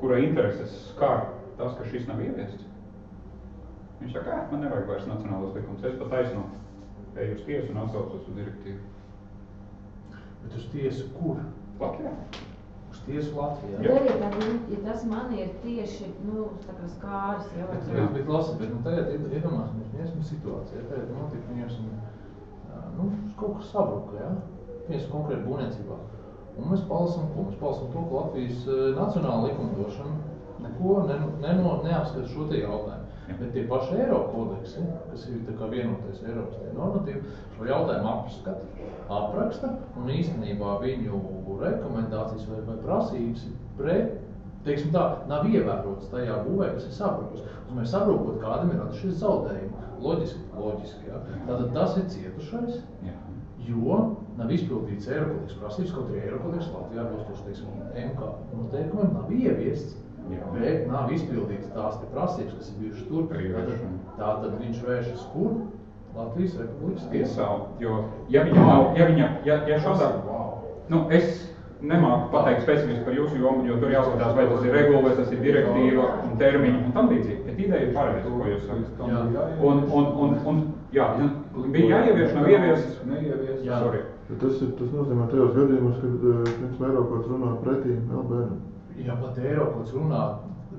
kura intereses skar tas, ka šis nav ieviests, viņš saka, man nevajag vairs nacionālos likumus, es pat taisnu eju uz tiesu un atsaucos uz direktīvu. Bet uz tiesu kur? Latvijā. Uz tiesu Latvijā? Jā. Ja tas man ir tieši, tā kā skāris, jau var Bet lasi, bet tagad iedomāsimies, mēs esam situācijā, tagad notika, viņam kaut kas sabruka, ja? Mēs konkrēti būvniecībā. Un mēs palasam ko? Mēs palasam to, ka Latvijas nacionāla likumdošana neko neapskata šo te jautājumu. Bet tie paši Eiropas kodeksi, kas ir tā kā vienotais Eiropas normatīvi, šo jautājumu apraksta un īstenībā viņu rekomendācijas vai prasības pret, teiksim tā, nav ievērotas tajā būvē, kas ir sabrukus. Mēs saprūkot, kādam ir radušies zaudējumi. Loģiski, jā. Tātad tas ir cietušais, jo nav izpildīts Eirokodeks prasības, kaut arī Eirokodeks Latvijā atbilstoši, teiksim, MK noteikumiem nav ieviests. Bet nav izpildīts tās te prasības, kas ir bijušas tur. Tātad viņš vēršas kur? Latvijas Republikas tiesā. Jo, ja viņa nav, ja šādā, es nemāku pateikt specifiski par jūsu jomu, jo tur jāskatās, vai tas ir regula, vai tas ir direktīva un termiņi un tam līdzīgi. Bet ideja ir pareiza, ko jūs sakat. Bija jāievieš, nav ieviests. Sorry. Tas nozīmē tajos gadījumos, kad Eirokods runā pretī LBN. Jā, pat Eirokods runā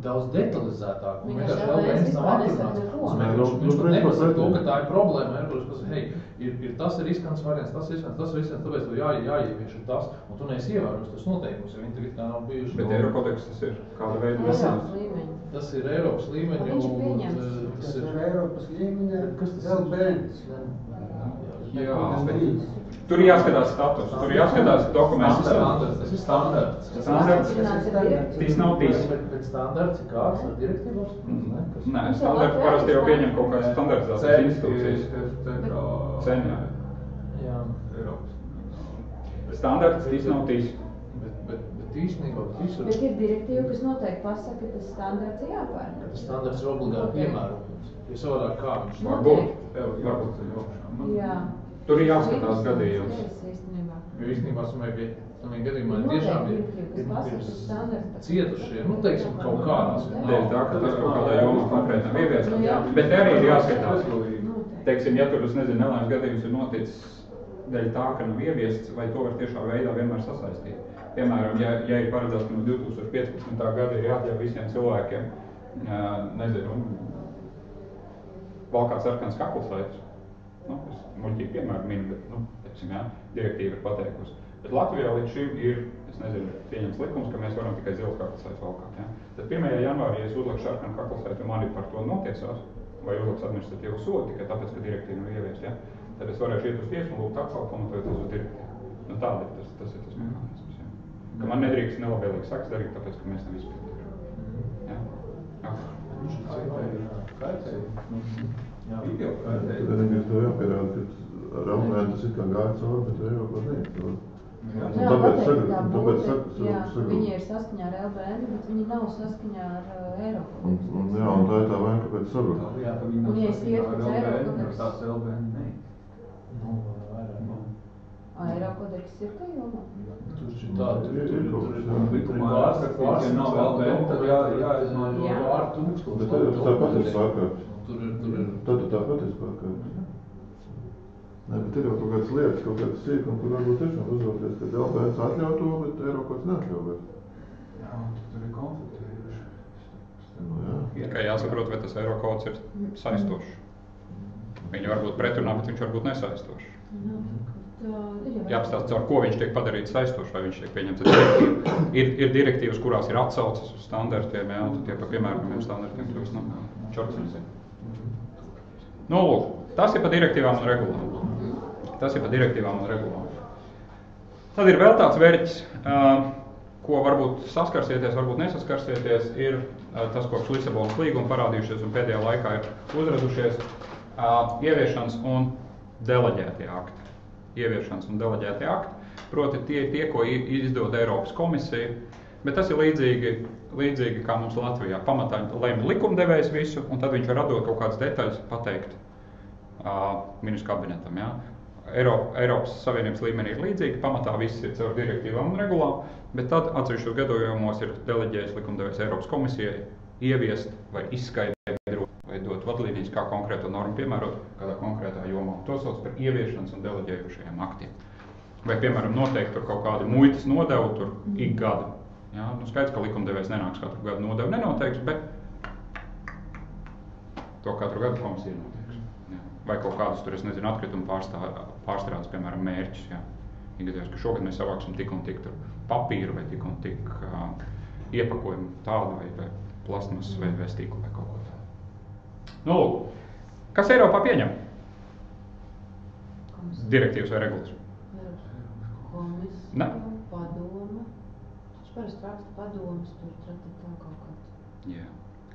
daudz detalizētāk, un vienkārši LBN nav atrunāts. Viņš pat nepasaka to, ka tā ir problēma. Eirokods pasaka, hei, ir tas ir riskants variants, tas ir riskants, tāpēc to jāievieš ir tas, un tu neesi ievērus tas noteikums, jo viņi tagad tā nav bijuši. Bet Eirokodeks tas ir kāda veida Eiropas līmeņa. Tas ir Eiropas līmeņa. Viņš ir pieņemts. Tas ir Eiropas līmeņa, LBN. Jā, bet tur ir jāskatās status, tur ir jāskatās dokuments. Tas ir standarts. Tas nav tīs. Bet standarts ir kāds ar direktīvos? Nē, standarts parasti jau pieņem kaut kādas standartizācijas institūcijas. Ceņā. Jā. Standarts tīs nav tīs. Bet īstenībā visur... Bet ir direktīva, kas noteikti pasaka, ka tas standarts ir jāpārņem. Tas standarts ir obligāti piemērojams. Jo savādāk kā viņš Varbūt. Jā. Tur ir jāskatās gadījums. Jo īstenībā samīgi gadījumā tiešām ir cietušie, teiksim, kaut kādās. Dēļ tā, ka tas kaut kādā jomā konkrēti nav ieviesams. Bet arī ir jāskatās. Teiksim, ja tur, nelaimes gadījums ir noticis dēļ tā, ka nav ieviests, vai to var tiešā veidā vienmēr sasaistīt. Piemēram, ja ir paredzēts, ka no 2015. gada ir jāatļauj visiem cilvēkiem, valkāt sarkanas kaklaslētas. Es muļķīgi piemēru minu, bet, direktīva ir pateikusi. Bet Latvijā līdz šim ir, pieņems likums, ka mēs varam tikai zilas kaklaslētas valkāt. Tad 1. janvārī, ja es uzlikšu sarkanu kaklaslētu, un mani par to notiesās, vai uzliks administratīvu sodu tikai tāpēc, ka direktīva nav ieviesta, tad es varēšu iet uz tiesu un lūgt atkal pamatojoties uz direktīvu. Tāda ir tas mehānisms. Ka man nedrīkst nelabvēlīgi saks darīt, tāpēc, ka mēs nav izpildījuši. Tad es to jāpierāda, ka ar LBN tas ir kā gāja cauri, bet Eiropā neiet. Tāpēc viņi ir saskaņā ar LBN, bet viņi nav saskaņā ar Eiropas. Jā, un tā ir tā vēna, kāpēc sabruk. Un ja es ietu pēc Eiropas, tās LBN nē. Eirokodeks ir tā jomā? Tur ir likumā rakstīts, ja nav LBN, tad jāizmanto pār 1000. Bet tad jau tāpat ir pārkāpts. Tad tāpat ir pārkāpts. Nē, bet ir jau kaut kādas lietas, kaut kādas sīkumi, kur varbūt tiešām uzvēlties, ka LBN atļauj to, bet Eirokods neatļauj. Jā, tur ir konflikti. Tikai jāsaprot, vai tas Eirokods ir saistošs. Viņi var būt pretrunā, bet viņš var būt nesaistošs. Jāapstāsta, ar ko viņš tiek padarīts saistošs, vai viņš tiek pieņemts direktīva. Ir direktīvas, kurās ir atsauces uz standartiem, tad tie pa piemērojumiem standartiem kļūst no čorts. Lūk, tas ir pa direktīvām un regulām. Tad ir vēl tāds vērķis, ko varbūt saskarsieties, varbūt nesaskarsieties, ir tas, kopš Lisabonas līguma parādījušies un pēdējā laikā ir uzradušies ieviešanas un deleģētie akti. Proti tie, ko izdod Eiropas komisija, bet tas ir līdzīgi kā mums Latvijā. Pamatā lemj likumdevējs visu, un tad viņš var atdot kaut kādas detaļas pateikt ministru kabinetam. Ja? Eiropas Savienības līmenī ir līdzīgi, pamatā viss ir caur direktīvām un regulām, bet tad atsevišķos gadījumos ir deleģējis likumdevējs Eiropas komisijai ieviest vai izskaidrot vai dot vadlīnijas, kā konkrēto normu piemērot kādā konkrētā jomā. To sauc par ieviešanas un deleģējušajiem aktiem. Vai, piemēram, noteikti tur kaut kādi muitas nodevu tur ik gadu. Ja? Skaidrs, ka likumdevējs nenāks katru gadu nodevu nenoteiks, bet to katru gadu komisija noteiks. Ja? Vai kaut kādus tur, atkritumu pārstrādes, piemēram, mērķus. Ja? Ikgadījos, ka šogad mēs savāksim tik un tik papīru vai tik un tik iepakojumu tādu vai plastmasas vai stīklu vai kaut ko tādu. Nu, lūk, kas Eiropā pieņem? Direktīvas vai regulas? Komisija, padome. Viņš parasti raksta padomas, tur tā kaut kā. Jā.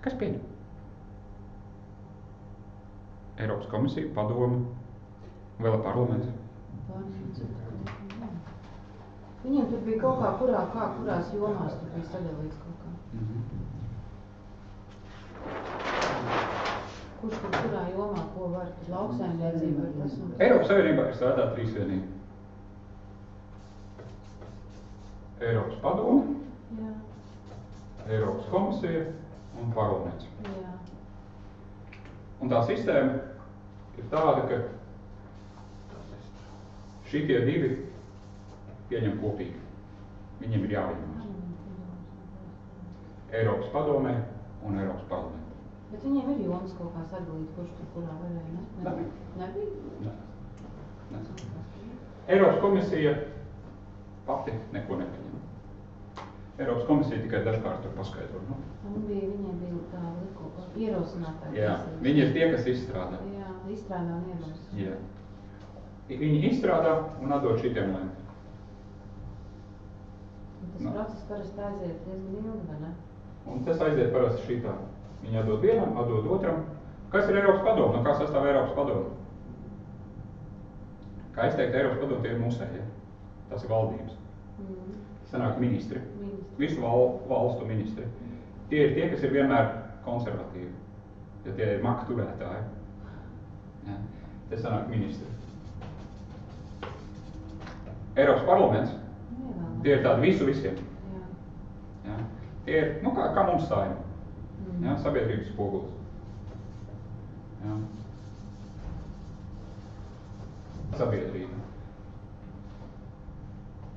Kas pieņem? Eiropas komisija, padome, vēl parlaments? Viņiem tur bija kaut kā, kurās jomās tur bija sadalīts kaut kā. Kurš tur kurā jomā, ko var, tur lauksaimniecība var tas un... Eiropas Savienībā ir strādā 3 vienīgi. Eiropas padome, Jā. Eiropas komisija un parlaments. Jā. Un tā sistēma ir tāda, ka šitie 2 pieņem kopīgi. Viņiem ir jāvienojās. Eiropas padomē un Eiropas parlamentā. Bet viņiem ir jomas kaut kā sadalīt, kurš tur kurā varēja, ne? Nebija? Nē. Eiropas komisija pati neko nepieņem. Eiropas komisija tikai dažkārt tur paskaidro. Nu? Viņiem bija tā ierosinātā. Jā, viņi ir tie, kas izstrādā. Jā, izstrādā un ierosina. Jā. Viņi izstrādā un atdod šitiem lēmumiem. Tas process parasti aiziet diezgan ilgi, vai ne? Un tas aiziet parasti šitā. Viņi atdod vienam, atdod otram. Kas ir Eiropas padome? No kā sastāv Eiropas padome? Kā es teiktu, Eiropas padome tie ir mūsēji. Tas ir valdības. Sanāk ministri. Visu valstu ministri. Tie ir tie, kas ir vienmēr konservatīvi. Ja tie ir maka turētāji. Ja. Tie sanāk ministri. Eiropas parlaments. Tie ir tādi visiem. Ja. Tie ir, kā mums Saeima. Ja, sabiedrības spogulis. Ja. Sabiedrība.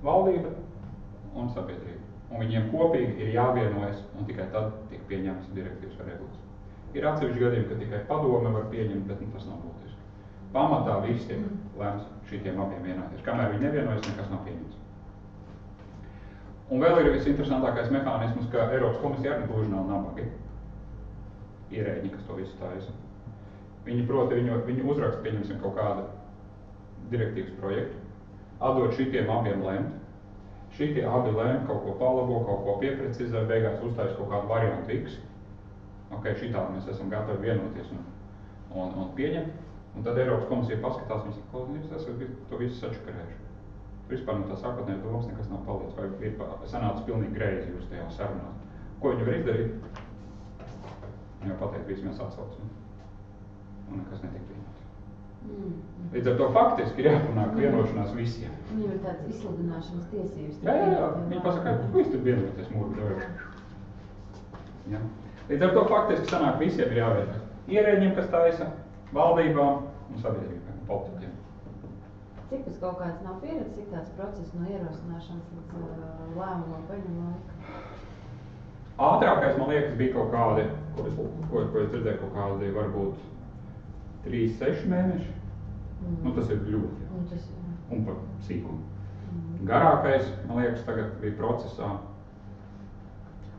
Valdība un sabiedrība. Un viņiem kopīgi ir jāvienojas un tikai tad tiek pieņemts direktīvas vai regulas. Ir atsevišķi gadījumi, ka tikai padome var pieņemt, bet tas nav būtiski. Pamatā visi tiek lēmts šitiem abiem vienoties. Kamēr viņi nevienojas, nekas nav pieņemts. Un vēl ir visinteresantākais mehānisms, ka Eiropas komisija arī gluži nav nabagi. Ierēģi, kas to visu taisa. Viņi uzraksta, pieņemsim, kaut kādu direktīvas projektu, atdod šitiem abiem lemt. Šitie abi lēm kaut ko palabo, kaut ko pieprecizē, beigās uztais kaut kādu variantu X. Ok, šitādi mēs esam gatavi vienoties un pieņemt. Un tad Eiropas komisija paskatās, viņi saka, jūs esat to visu sačakarējuši. Vispār no tā sākotnējā domas nekas nav palicis, vai ir sanācis pilnīgi greizi jūs tajā sarunās. Ko viņi var izdarīt? Viņi jau pateikt, visi mēs atsaucam. Un nekas netiek pieņemts. Līdz ar to faktiski ir jāpanāk vienošanās visiem. Viņiem ir tāds izsludināšanas tiesības. Jā. Viņi pasaka, ka jūs tur vienoties mūru devēju. Ja. Līdz ar to faktiski sanāk visiem ir jāvienojas. Ierēģiem, kas taisa, valdībām un sabiedrībām, politiķiem. Cik tas kaut kāds nav pieredze, cik tāds process no ierosināšanas līdz lēmumam paņem laiku? Ātrākais, man liekas, bija kaut kādi, ko es redzēju, kaut kādi varbūt 3-6 mēneši. Nu, tas ir ļoti. Un par sīkumu. Garākais, man liekas, tagad bija procesā.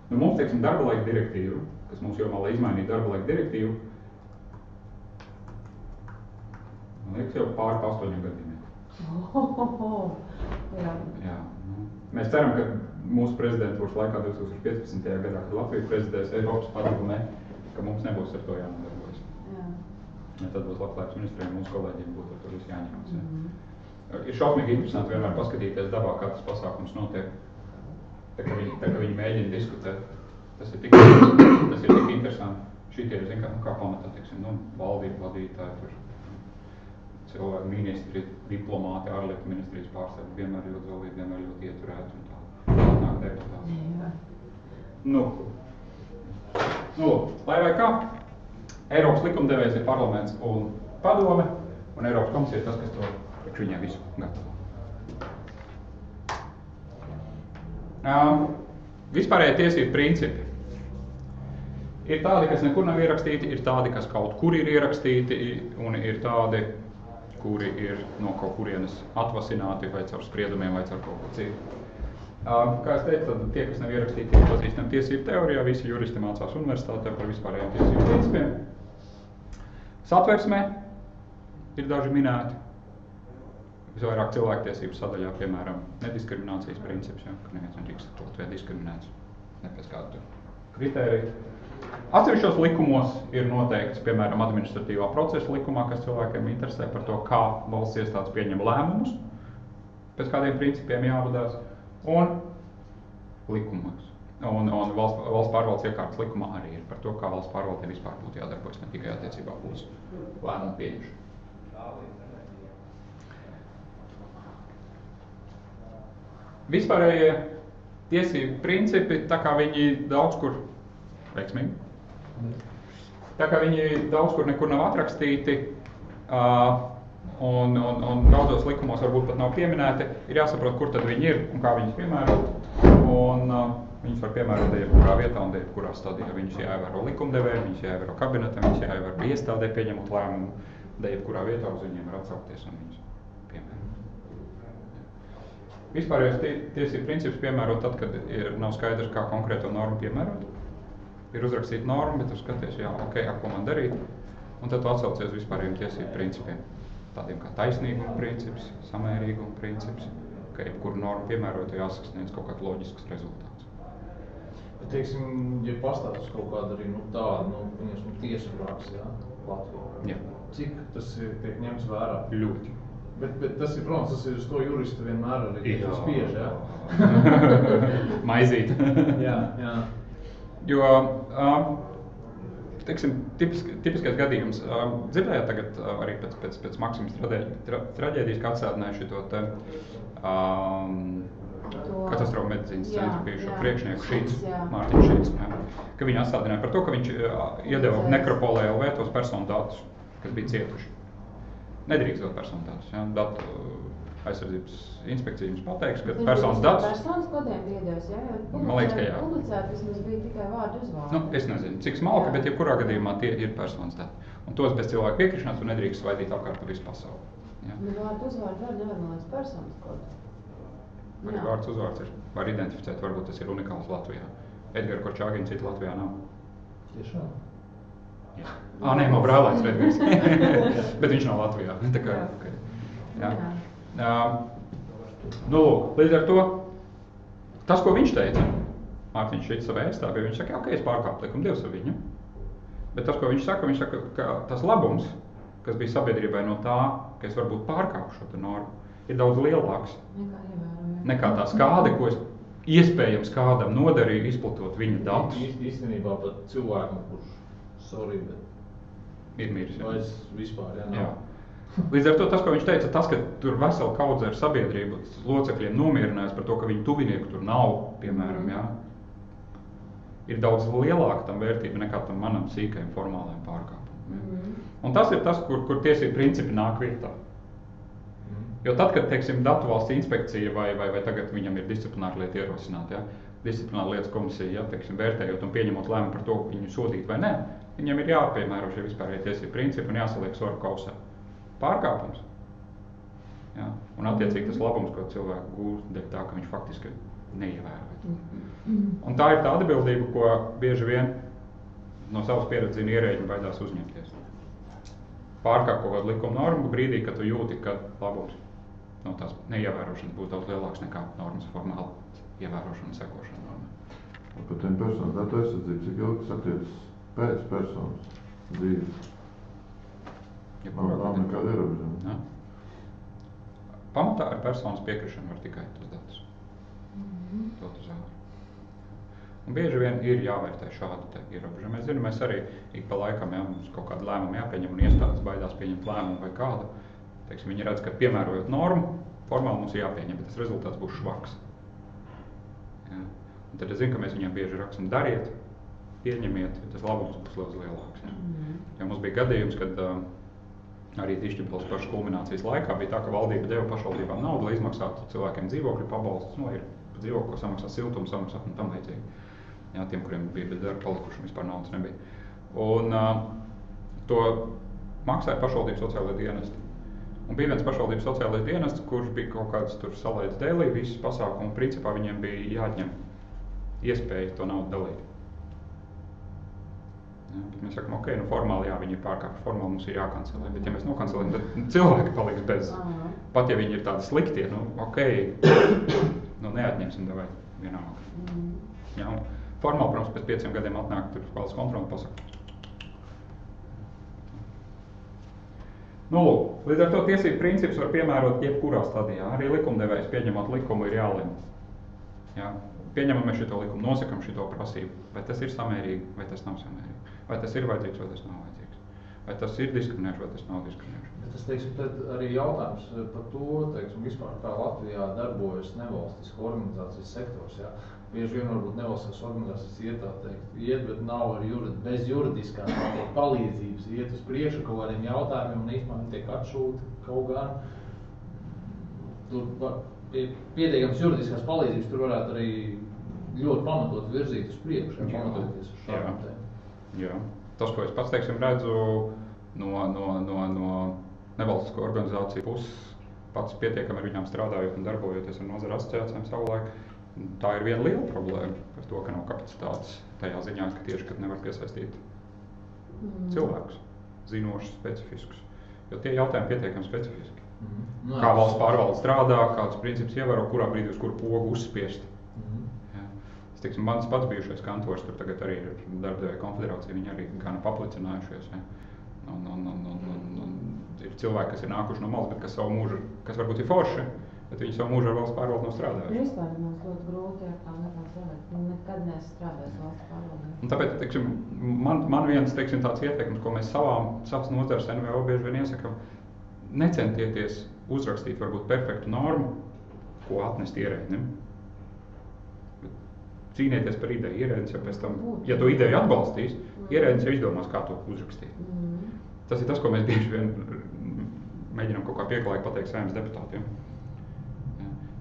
Nu, mums, teiksim, darba laika direktīva, kas mums jomā, lai izmainītu darba laika direktīvu, man liekas, jau pāri 8 gadiem. Jā. Mēs ceram, ka mūsu prezidentūras laikā 2015. gadā, kad Latvija prezidēs Eiropas padomē, ka mums nebūs ar to jānodarbojas. Ja tad būs labklājības ministriem, mūsu kolēģiem būtu ar to visu jāņemās. Ir šausmīgi interesanti vienmēr paskatīties dabā, kā tas pasākums notiek. Tā, ka viņi mēģina diskutēt. Tas ir tik interesanti. Šitie, kā pamatā, teiksim, valdību vadītāji, tur cilvēki, ministri, diplomāti, ārlietu ministrijas pārstāvji, vienmēr ļoti zolīti, vienmēr ļoti ieturēti un tā. Nāk deputāti. Nu, lai vai kā, Eiropas likumdevējs ir parlaments un padome, un Eiropas komisija ir tas, kas to priekš viņiem visu gatavo. Vispārējie tiesību principi. Ir tādi, kas nekur nav ierakstīti, ir tādi, kas kaut kur ir ierakstīti, un ir tādi, kuri ir no kaut kurienes atvasināti vai caur spriedumiem vai caur kaut ko citu. Kā es teicu, tad tie, kas nav ierakstīti, ir pazīstami tiesību teorijā, visi juristi mācās universitātē par vispārējiem tiesību principiem. Satversmē ir daži minēti. Visvairāk cilvēktiesību sadaļā, piemēram, nediskriminācijas princips, ja, ka neviens nedrīkst Latvijā diskriminēts, ne pēc kādu kritēriju. Atsevišķos likumos ir noteikts, piemēram, administratīvā procesa likumā, kas cilvēkiem interesē par to, kā valsts iestādes pieņem lēmumus, pēc kādiem principiem jāvadās, un likumos. Un valsts pārvaldes iekārtas likumā arī ir par to, kā valsts pārvaldē vispār būtu jādarbojas, ne tikai attiecībā uz lēmumu pieņemšanu. Vispārējie tiesību principi, tā kā viņi daudz kur veiksmīgi. Tā kā viņi daudz kur nekur nav atrakstīti un daudzos likumos varbūt pat nav pieminēti, ir jāsaprot, kur tad viņi ir un kā viņus piemērot. Un viņus var piemērot jebkurā vietā un jebkurā stadijā. Viņus jāievēro likumdevēji, viņus jāievēro kabinetam, viņus jāievēro iestādē pieņemot lēmumu, jebkurā vietā uz viņiem var atsaukties un viņus piemērot. Vispārējais tiesību princips piemērot tad, kad nav skaidrs, kā konkrēto normu piemērot. Ir uzrakstīta norma, bet tu skaties, jā, ok, ko man darīt, un tad tu atsaucies vispārējiem tiesību principiem. Tādiem kā taisnīguma princips, samērīguma princips, ka jebkuru normu piemērot, jāsasniedz kaut kāds loģisks rezultāts. Bet, teiksim, ja pastāstus kaut kāda arī tāda, tiesu praksa, jā, Latvijā. Jā. Cik tas tiek ņemts vērā? Ļoti. Bet tas ir, protams, tas ir uz to juristu vienmēr arī spiež, jā? Maizīt. Jā. Jo, teiksim, tipiskais gadījums, dzirdējāt tagad arī pēc Maksimas traģēdijas, kā atstādināja šito te katastrofu medicīnas centru bijušo priekšnieku Šīts, Mārtiņš Šīts, ka viņi atstādināja par to, ka viņš iedeva Nekropolē LV tos personu datus, kas bija cietuši. Nedrīkst dot personu datus, ja? Datu aizsardzības inspekcija jums pateiks, ka personas datus... Personas kodiem iedevis, jā? Man liekas, ka jā. Publicēt vismaz bija tikai vārdu uzvārdu. Es nezinu, cik smalki, bet jebkurā gadījumā tie ir personas dati. Un tos bez cilvēka piekrišanās tu nedrīkst svaidīt apkārt par visu pasauli. Ja? Vārdu uzvārdu nevar nolēst personas kodu. Arī vārds uzvārds ir, var identificēt, varbūt tas ir unikāls Latvijā. Edgara Korčāgina cita Latvijā nav. Tiešām? Jā. Nē, man brālēs Edgars. Bet viņš nav Latvijā. Tā kā, okay. Jā. Līdz ar to, tas, ko viņš teica, Mārtiņš Šīts savā ēstāpī, viņš saka, ok, es pārkāpu likumu, Dievs ar viņu. Bet tas, ko viņš saka, ka tas labums, kas bija sabiedrībai no tā, ka es varbūt pārkāpu šo normu, ir daudz lielāks nekā tā skāde, ko es iespējams kādam nodarīju, izplatot viņa datus. Īstenībā pat cilvēkam, kurš bet ir miris. Vai es vispār, jā. Līdz ar to tas, ko viņš teica, tas, ka tur vesela kaudze ar sabiedrību locekļiem nomierinājās par to, ka viņu tuvinieku tur nav, piemēram, jā, ir daudz lielāka tam vērtība nekā tam manam sīkajam formālajam pārkāpumam. Un tas ir tas, kur tiesību principi nāk vietā. Jo tad, kad, teiksim, datu valsts inspekcija vai tagad viņam ir disciplināra lieta ierosināta, ja, disciplināra lietas komisija, ja, teiksim, vērtējot un pieņemot lēmumu par to, viņu sodīt vai nē, viņam ir jāpiemēro šie vispārējie tiesību principi un jāsaliek svaru kausā. Pārkāpums. Ja, un attiecīgi tas labums, ko cilvēku gūst, dēļ tā, ka viņš faktiski neievēro. Un tā ir tā atbildība, ko bieži vien no savas pieredzes ierēģi baidās uzņemties. Pārkāp kaut kādu likuma normu brīdī, kad tu jūti, ka labums no tās neievērošanas būtu daudz lielāks nekā normas formāla ievērošana, sekošana normai. Par tiem personas datu aizsardzību, cik ilgi attiecas pēc personas dzīves? Nav nekāda ierobežojuma. Pamatā ar personas piekrišanu var tikai tos datus. Dot uz ārā. Un bieži vien ir jāvērtē šādi ierobežojumi. Mēs zinām, mēs arī ik pa laikam, ja mums kaut kādu lēmumu jāpieņem un iestādes baidās pieņemt lēmumu vai kādu. Teiksim, viņi redz, ka piemērojot normu, formāli mums ir jāpieņem, bet tas rezultāts būs švaks. Ja? Un tad es zinu, ka mēs viņiem bieži rakstam dariet, pieņemiet, tas labums būs daudz lielāks. Ja? Jo mums bija gadījums, kad arī Dišķipalas pašas kulminācijas laikā bija tā, ka valdība deva pašvaldībām naudu, lai izmaksātu cilvēkiem dzīvokļu pabalstus, ir dzīvokļu, ko samaksā siltumu, samaksā un tam līdzīgi. Jā, tiem, kuriem bija bez darba palikuši, vispār naudas nebija. Un to maksāja pašvaldības sociālajie dienesti. Un bija viens pašvaldības sociālais dienests, kurš bija kaut kāds tur salaids dēlī, visas pasākumu, un principā viņiem bija jāatņem iespēja to naudu dalīt. Ja, bet mēs sakam, ok, nu formāli jā, viņi ir pārkāpti, formāli mums ir jākancelē, bet ja mēs nokancelējam, tad cilvēki paliks bez. Pat ja viņi ir tādi sliktie, nu ok, nu neatņemsim davai vienalga. Jā, un formāli, protams, pēc 5 gadiem atnāk tur valsts kontroli un pasaka. Nu, lūk, līdz ar to tiesību principus var piemērot jebkurā stadijā. Arī likumdevējs pieņemot likumu ir jālem. Jā, pieņemam mēs šito likumu, nosakam šito prasību. Vai tas ir samērīgi, vai tas nav samērīgi. Vai tas ir vajadzīgs, vai tas nav vajadzīgs. Vai tas ir diskriminējoši, vai tas nav diskriminējoši. Bet tas, teiksim, tad arī jautājums par to, teiksim, vispār kā Latvijā darbojas nevalstisku organizācijas sektors, jā. Bieži vien varbūt nevalstiskas organizācijas iet, bet nav ar bez juridiskā palīdzības iet uz priekšu kaut kādiem jautājumiem un īstenībā viņi tiek atšūti kaut gan. Tur pietiekams juridiskās palīdzības tur varētu arī ļoti pamatot virzīt uz priekšu, pamatoties uz šādām tēmām. Jā. Tas, ko es pats, teiksim, redzu no nevalstisko organizāciju puses, pats pietiekami ar viņām strādājot un darbojoties ar nozara asociācijām savulaik, tā ir viena liela problēma par to, ka nav kapacitātes tajā ziņā, ka tieši, kad nevar piesaistīt cilvēkus, zinošus, specifiskus. Jo tie jautājumi pietiekami specifiski. Kā valsts pārvalde strādā, kādus principus ievēro, kurā brīdī uz kuru pogu uzspiest. Jā. Es teiksim, mans pats bijušais kantors, tur tagad arī ir darbdevēja konfederācija, viņi arī gana paplicinājušies. Ja. Un ir cilvēki, kas ir nākuši no malas, bet kas savu mūžu, kas varbūt ir forši, bet viņi savu mūžu ar valsts pārvaldu nav strādājuši. Vispār mums ļoti grūti ar tām cilvēkiem. Nekad neesmu strādājis valsts pārvaldē. Un tāpēc, teiksim, man viens, teiksim, tāds ieteikums, ko mēs savas nozares NVO bieži vien iesakam, necentieties uzrakstīt varbūt perfektu normu, ko atnest ierēdnim. Cīnieties par ideju. Ierēdnis jau pēc tam, ja tu ideju atbalstīs, ierēdnis jau izdomās, kā to uzrakstīt. Tas ir tas, ko mēs bieži vien mēģinām kaut kā pieklājīgi pateikt Saeimas deputātiem.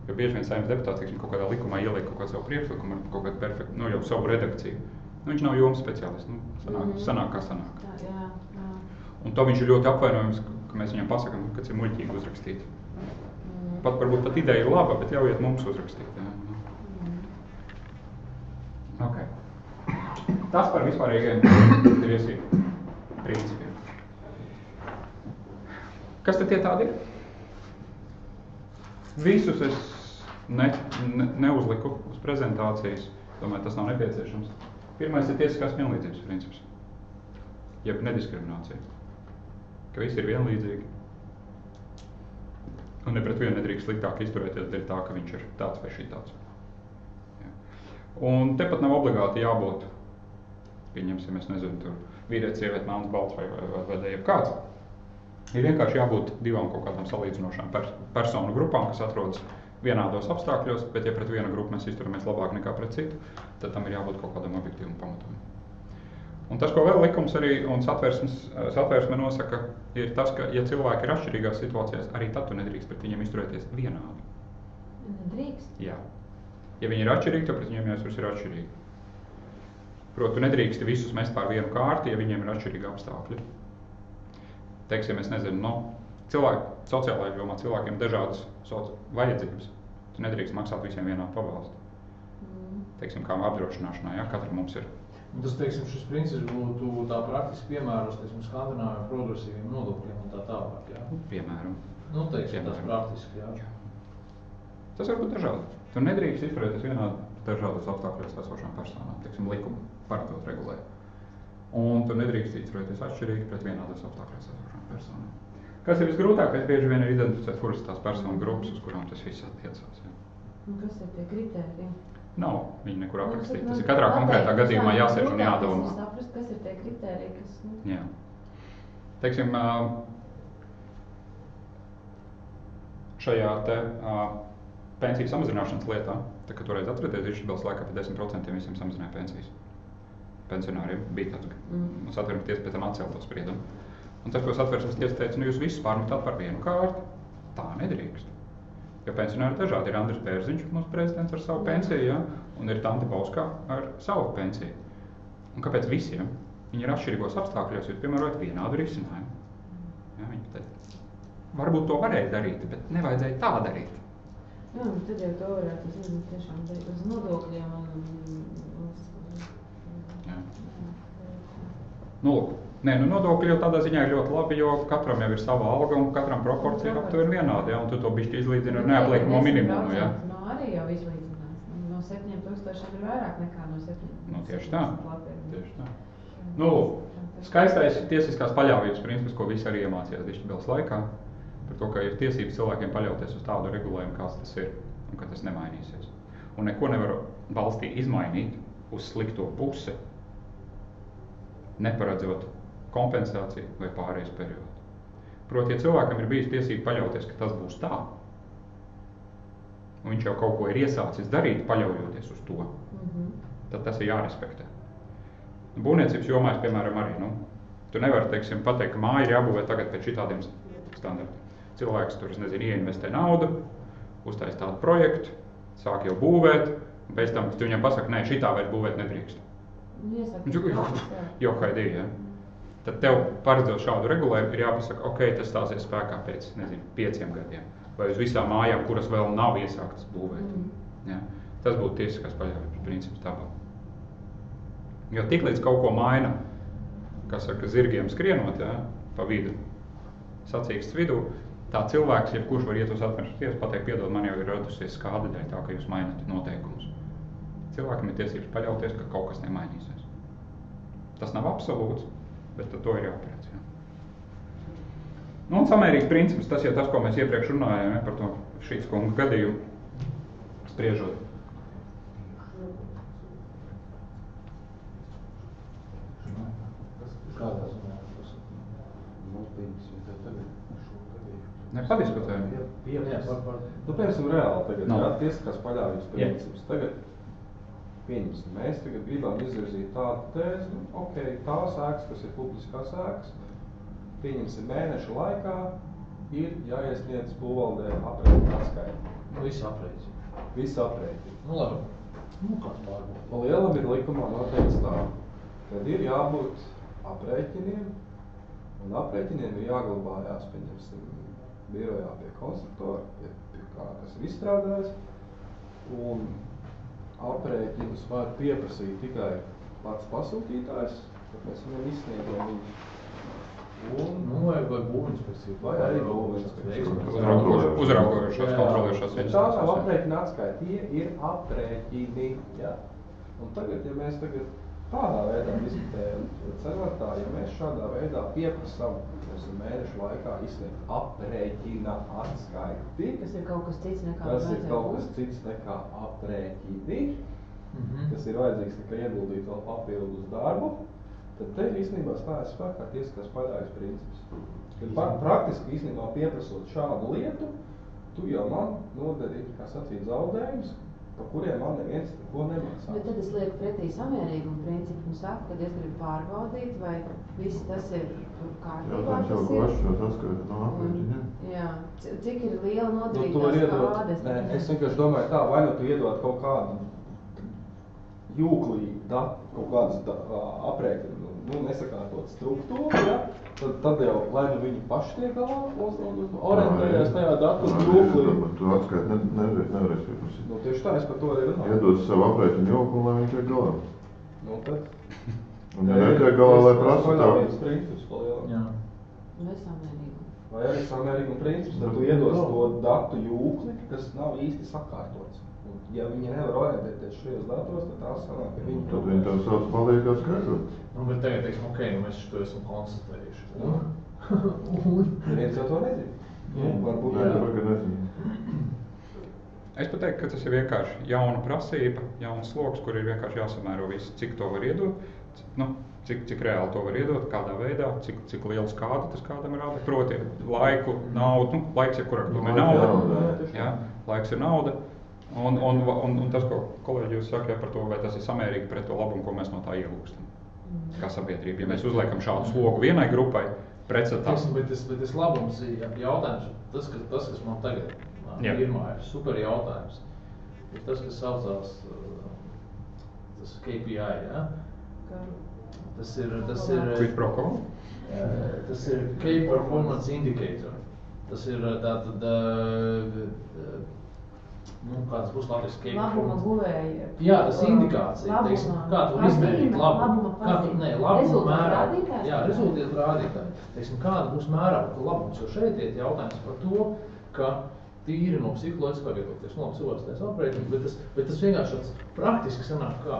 Jo bieži vien Saeimas deputāts, teiksim, kaut kādā likumā ieliek kaut kādu savu priekšlikumu, kaut kādu perfektu, jau savu redakciju. Viņš nav jomas speciālists, sanāk kā sanāk. Jā. Un to viņš ir ļoti apvainojams, ka mēs viņam pasakām, ka tas ir muļķīgi uzrakstīt. Varbūt pat ideja ir laba, bet ļaujiet mums uzrakstīt. Jā. Okay. Tas par vispārīgiem tiesību principiem. Kas tad tie tādi ir? Visus es neuzliku uz prezentācijas, domāju, tas nav nepieciešams. Pirmais ir tiesiskās vienlīdzības princips, jeb nediskriminācija, ka visi ir vienlīdzīgi un ne pret vienu nedrīkst sliktāk izturēties dēļ tā, ka viņš ir tāds vai šitāds. Un tepat nav obligāti jābūt, pieņemsim, es nezinu, tur vīrietis, sieviete, melns, balts vai jebkāds. Ir vienkārši jābūt divām kaut kādām salīdzinošām personu grupām, kas atrodas vienādos apstākļos, bet ja pret vienu grupu mēs izturamies labāk nekā pret citu, tad tam ir jābūt kaut kādam objektīvam pamatojumam. Un tas, ko vēl likums arī un satversme nosaka, ir tas, ka, ja cilvēki ir atšķirīgās situācijās, arī tad tu nedrīkst pret viņiem izturēties vienādi. Nedrīkst? Jā. Ja viņi ir atšķirīgi, tad pret viņiem jāsurs ir atšķirīgi. Proti, tu nedrīksti visus mest pār vienu kārti, ja viņiem ir atšķirīgi apstākļi. Teiksim, es nezinu, sociālajā jomā cilvēkiem dažādas vajadzības. Tu nedrīkst maksāt visiem vienādu pabalstu. Teiksim, kā apdrošināšanā, ja, katra mums ir. Un tas, teiksim, šis princips būtu tā praktiski piemēros, teiksim, skandināviem progresīviem nodokļiem un tā tālāk, jā? Piemēram. Teiksim, tas praktiski, jā. Tas var būt dažādi. Tu nedrīkst izturēties vienādi dažādos apstākļos esošām personām, teiksim, likumu paredzot regulē. Un tu nedrīkst izturēties atšķirīgi pret vienādos apstākļos esošām personām. Kas ir visgrūtākais, bieži vien ir identificēt, kuras tās personu grupas, uz kurām tas viss attiecās. Ja? Un kas ir tie kritēriji? Nav viņi nekur aprakstīti. Tas ir katrā konkrētā gadījumā jāsēž un jādomā. Saprast, kas ir tie kritēriji, kas... Jā. Teiksim, šajā te pensiju samazināšanas lietā, tā kā toreiz atcerieties, Rišķibels laikā par 10% visiem samazināja pensijas. Pensionāriem bija tāds, satversmes tiesa pēc tam atcēla to spriedumu. Un tas, ko satversmes tiesa teica, jūs visus pārmetāt par vienu kārti. Tā nedrīkst. Jo pensionāri dažādi. Ir Andris Bērziņš, mūsu prezidents ar savu pensiju, ja? Un ir Tante Bauskā ar savu pensiju. Un kāpēc visiem? Viņi ir atšķirīgos apstākļos, jūs piemērojat vienādu risinājumu. Ja, viņi teica, varbūt to varēja darīt, bet nevajadzēja tā darīt. Jā, un tad jau to varētu tiešām darīt uz nodokļiem un... Nu, lūk. Nē, nu nodokļi jau tādā ziņā ir ļoti labi, jo katram jau ir sava alga un katram proporcija ir aptuveni vienāda, ja, un tu to bišķi izlīdzini ar neapliekamo minimumu, ja. No arī jau izlīdzinās. No 7,000 ir vairāk nekā no 7,000. Nu, tieši tā. Tieši tā. Nu, skaistais tiesiskās paļāvības princips, ko visi arī iemācījās Dišķibels laikā, par to, ka ir tiesības cilvēkiem paļauties uz tādu regulējumu, kāds tas ir, un ka tas nemainīsies. Un neko nevar valstī izmainīt uz slikto pusi, neparedzot kompensāciju vai pārējais periodu. Proti, ja cilvēkam ir bijis tiesība paļauties, ka tas būs tā, un viņš jau kaut ko ir iesācis darīt, paļaujoties uz to, tad tas ir jārespektē. Būvniecības jomā, piemēram, arī, tu nevari, teiksim, pateikt, ka māja ir jābūvē tagad pēc šitādiem standartiem. Cilvēks tur, es nezinu, ieinvestē naudu, uztais tādu projektu, sāk jau būvēt, un pēc tam, kad tu viņam pasaka, nē, šitā vairs būvēt nedrīkst. Jo haidī, ja? Tad tev paredzot šādu regulējumu ir jāpasaka, ok, tas stāsies spēkā pēc, 5 gadiem, vai uz visām mājām, kuras vēl nav iesāktas būvēt. Ja? Tas būtu tiesiskās paļāvības princips tāpēc. Jo tiklīdz kaut ko maina, kas saka, zirgiem skrienot, ja, pa vidu, sacīksts vidū, tā cilvēks, jebkurš var iet uz atvešanas tiesu, pateikt, piedod, man jau ir radusies skāde dēļ tā, ka jūs mainat noteikumus. Cilvēkam ir tiesības paļauties, ka kaut kas nemainīsies. Tas nav absolūts, bet to ir jāpēc. Ja. Nu, un samērīgs princips, tas jau tas, ko mēs iepriekš runājām, ja, par to Šītas kunga gadījumu spriežot. Kādā ziņā tas mūsdīgs, ja tev tagad šo gadījumu? Ne, padiskutējam. Piemēram, reāli tagad, jā, tiesiskās paļāvības princips. Tagad, pieņemsim, mēs tagad gribam izvirzīt tādu tēzi, ok, tās ēkas, kas ir publiskās ēkas, pieņemsim mēneša laikā, ir jāiesniedz būvvaldē aprēķina atskaita. Visi aprēķini. Visi aprēķini. Nu, labi. Kāds pārbūt? Pa lielam ir likumā noteikts tā, kad ir jābūt aprēķiniem, un aprēķiniem ir jāglabājās, pieņemsim, birojā pie konstruktora, pie kā, kas ir izstrādājis, un aprēķinus var pieprasīt tikai pats pasūtītājs, tad mēs viņam izsniedzam viņus. Vai būvinspekcija? Vai arī būvinspekcija. Uzraugojušās, kontrolējušās viņas. Tā nav aprēķina atskaita, tie ir aprēķini. Ja? Un tagad, ja mēs tādā veidā diskutējam, ceļotā, ja mēs šādā veidā pieprasām mēnešu laikā izsniegt aprēķina atskaiti, kas ir kaut kas cits nekā aprēķini, kas ir vajadzīgs tikai ieguldīt vēl papildus darbu, tad te īstenībā stājas spēkā tiesiskās paļāvības princips. Praktiski īstenībā pieprasot šādu lietu, tu jau man nodari, kā sacīt, zaudējumus, par kuriem man neviens neko nemaksā. Bet tad es lieku pretī samērīgumu principu un saku, kad es gribu pārbaudīt, vai viss tas ir kārtībā, Jā, cik ir liela nodarītās kādes? Nē, es vienkārši domāju tā, vai nu tu iedod kaut kādu jūklī kaut kādas aprēķinu, nesakārtot struktūru, ja? Tad jau, lai nu viņi paši tiek galā, orientējās tajā datu jūklī. Tu atskait nevarēs pieprasīt. Nu, tieši tā, es par to arī runāju. Iedod sev aprēķinu jūklu, lai viņi tiek galā. Nu, tad. Un ja netiek galā, lai prasa tev. Princips palielam. Jā. Vai samērīgumu. Vai arī samērīguma princips, tad tu iedos to datu jūkli, kas nav īsti sakārtots. Ja viņi nevar orientēties šajos datos, tad tās sanāk, ka viņi... Tad viņi tev sauc palīgā skaidrot. Nu, bet tagad teiksim, ok, mēs šo esam konstatējuši. Neviens jau to nezina. Varbūt nezinu. Es pat teiktu, ka tas ir vienkārši jauna prasība, jauns sloks, kur ir vienkārši jāsamēro visu, cik to var iedot, cik reāli to var iedot, kādā veidā, cik liels kāda tas kādam rāda, proti laiku, naudu, laiks ir kurā tomēr nauda, jā, laiks ir nauda. Un tas, ko kolēģi jūs saka par to, vai tas ir samērīgi pret to labumu, ko mēs no tā iegūstam. Kā sabiedrība, ja mēs uzliekam šādu slogu vienai grupai, pretstatā. Bet tas labums ir jautājums, tas, kas man tagad pirmā ir super jautājums, ir tas, kas saucās tas KPI, ja? Tas ir Quid pro quo? Tas ir Key Performance Indicator. Tas ir tātad kāds būs latviski? Labuma guvēja. Jā, tas indikācija, teiksim, kā tu izmērīt labumu. Labuma mērā. Jā, rezultātu rādītāji. Teiksim, kāda būs mērā labums, jo šeit iet jautājums par to, ka tīri no psiholoģiskā viedokļa, no cilvēks taisa aprēķinu, bet tas vienkārši tāds praktiski sanāk kā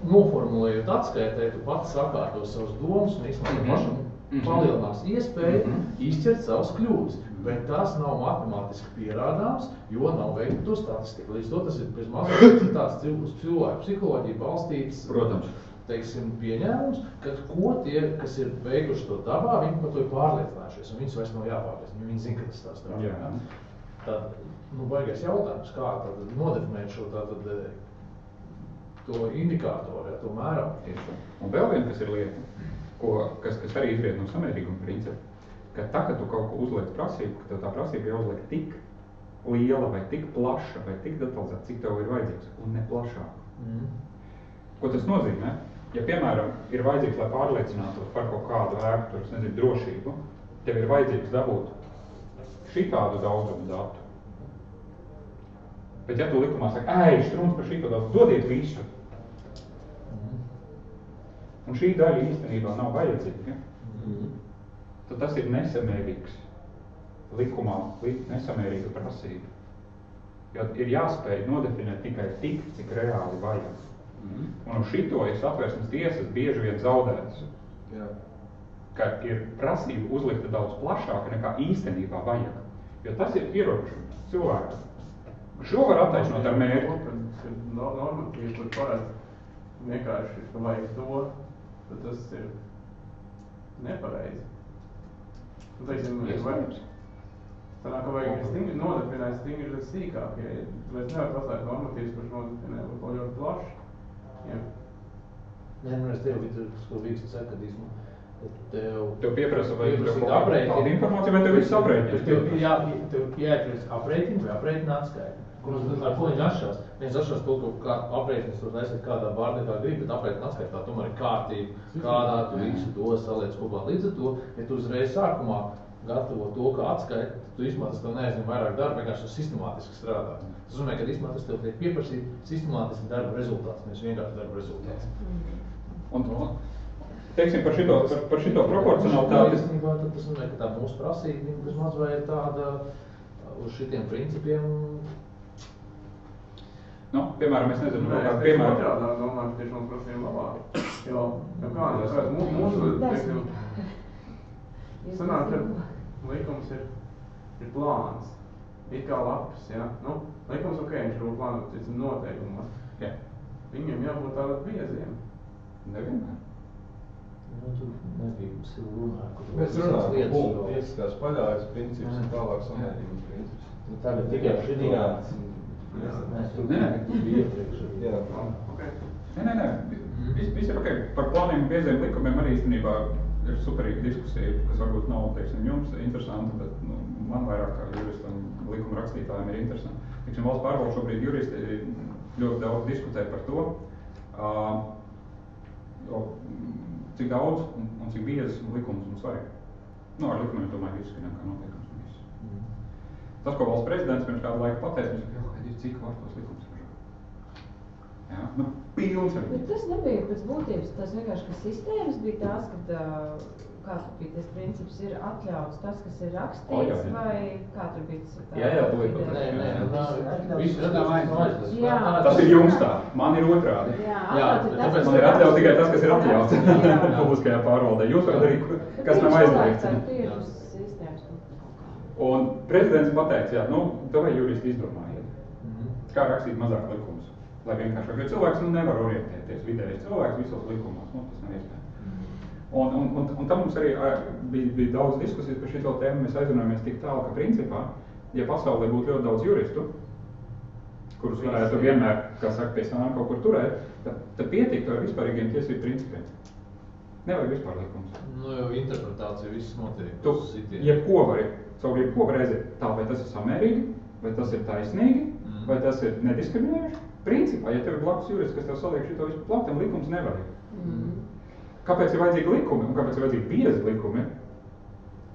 noformulējot atskaitē, tu pats sakārto savus domas un īstenībā pašam palielinās iespēju izķert savas kļūdas. Bet tas nav matemātiski pierādāms, jo nav veikta to statistiku. Līdz to tas ir bez mazliet tāds cilvēku psiholoģija balstīts, protams, teiksim, pieņēmums, ka ko tie, kas ir veikuši to dabā, viņi par to ir pārliecinājušies, un viņus vairs nav jāpārliecina, viņi zina, ka tas tā strādā. Tad, baigais jautājums, kā tad nodefinēt šo tātad to indikātoru, to mēramu. Un vēl viena, kas ir lieta, kas arī izriet no samērīguma principa, ka tā, kad tu kaut ko uzliek prasību, ka tev tā prasība jāuzliek tik liela vai tik plaša vai tik detalizēta, cik tev ir vajadzīgs, un ne plašāk. Ko tas nozīmē? Ja, piemēram, ir vajadzīgs, lai pārliecinātos par kaut kādu ēku, drošību, tev ir vajadzīgs dabūt šitādu daudzumu datu. Bet ja tu likumā saka, strums par šito daudzumu, dodiet visu. Un šī daļa īstenībā nav vajadzīga, tad tas ir nesamērīgs likumā, nesamērīga prasība. Jo ir jāspēj nodefinēt tikai tik, cik reāli vajag. Un uz šito ir Satversmes tiesas bieži vien zaudētas. Ka ir prasība uzlikta daudz plašāka nekā īstenībā vajag. Jo tas ir ierobežojums cilvēku. Šo var attaisnot ar mērķi. Normatīvi, kur parasti vienkārši, ka vajag to, tad tas ir nepareizi. Nu, teiksim, sanāk, ka vajag stingri nodefinēt, stingri sīkāk, ja mēs nevar pastāvēt normatīvas, kurš nodefinē kaut ļoti plaši. Nē, es tev ko Vīks saka, tev pieprasa vai tāda informācija, vai tev viss aprēķina? Tev jāatrast aprēķinu vai aprēķina atskaiti. Ar ko viņš atšķirās? Viņš atšķirās to, ka aprēķins tur nesat kādā vārdā grib, bet aprēķina atskaitā tomēr ir kārtība, kādā tu visu to saliec kopā. Līdz ar to, ja tu uzreiz sākumā gatavo to, kā atskaiti, tu īstenībā tas tev neaizņem vairāk darba, vienkārši sistemātiski strādā. Tas nozīmē, ka īstenībā tas tev tiek pieprasīt sistemātiski darba rezultāts, nevis vienkārši darba rezultāts. Un teiksim par šito proporcionalitāti. Īstenībā tad tas nozīmē, ka tā mūsu prasība vismaz vai ir tāda uz šitiem principiem. Piemēram, es nezinu, piemēram. Otrādā domāju, ka tieši mums prasība labāk. Jo kā, mūsu, teiksim, sanāk, ka likums ir plāns. It kā lapas, ja? Likums viņš ir plānot, teiksim, noteikumos. Viņiem jābūt tādām bieziem. Nevienmēr. Tur nebija runā, mēs runājam, ka punktu tiesiskās paļājas princips un tālāk samērīgums princips. Tagad tikai šitā. Nē. Viss ir ok. Par plāniem un bieziem likumiem arī īstenībā ir superīga diskusija, kas varbūt nav, teiksim, jums interesanta, bet man vairāk kā juristam, likuma rakstītājiem ir interesanti. Teiksim, valsts pārvalde šobrīd juristi ļoti daudz diskutē par to, cik daudz un cik biezs likums mums vajag. Ar likumiem, domāju, izskanē kā noteikums un viss. Tas, ko valsts prezidents pirms kādu laiku pateica, viņš cik var tos likums ražot. Pilns ar. Bet tas nebija pēc būtības, tas vienkārši, ka sistēmas bija tās, kad kāds bija tas princips, ir atļauts tas, kas ir rakstīts, vai kā tur bija tas? Jā, Nē, tas ir jums tā, man ir otrādi. Tāpēc man ir atļauts tikai tas, kas ir atļauts publiskajā pārvaldē. Jūs varat darīt, kas nav aizliegts. Un prezidents pateica, tev vai juristi izdomājiet, kā rakstīt mazāk likumus, lai vienkāršāk, jo cilvēks nevar orientēties, vidējais cilvēks visos likumos, tas nav iespējams. Un tam mums arī bija daudz diskusijas par šito tēmu, mēs aizrunājamies tik tālu, ka principā, ja pasaulē būtu ļoti daudz juristu, kurus varētu vienmēr, kā saka, pie sāna kaut kur turēt, tad pietiktu ar vispārīgiem tiesību principiem. Nevajag vispār likums. Jo interpretācija viss notiek. Tu jebko vari, caur jebko var aiziet tā, vai tas ir samērīgi, vai tas ir taisnīgi, vai tas ir nediskriminējuši. Principā, ja tev ir blakus jurists, kas tev saliek šito visu plaktam, likums nevajag. Kāpēc ir vajadzīgi likumi un kāpēc ir vajadzīgi biezi likumi?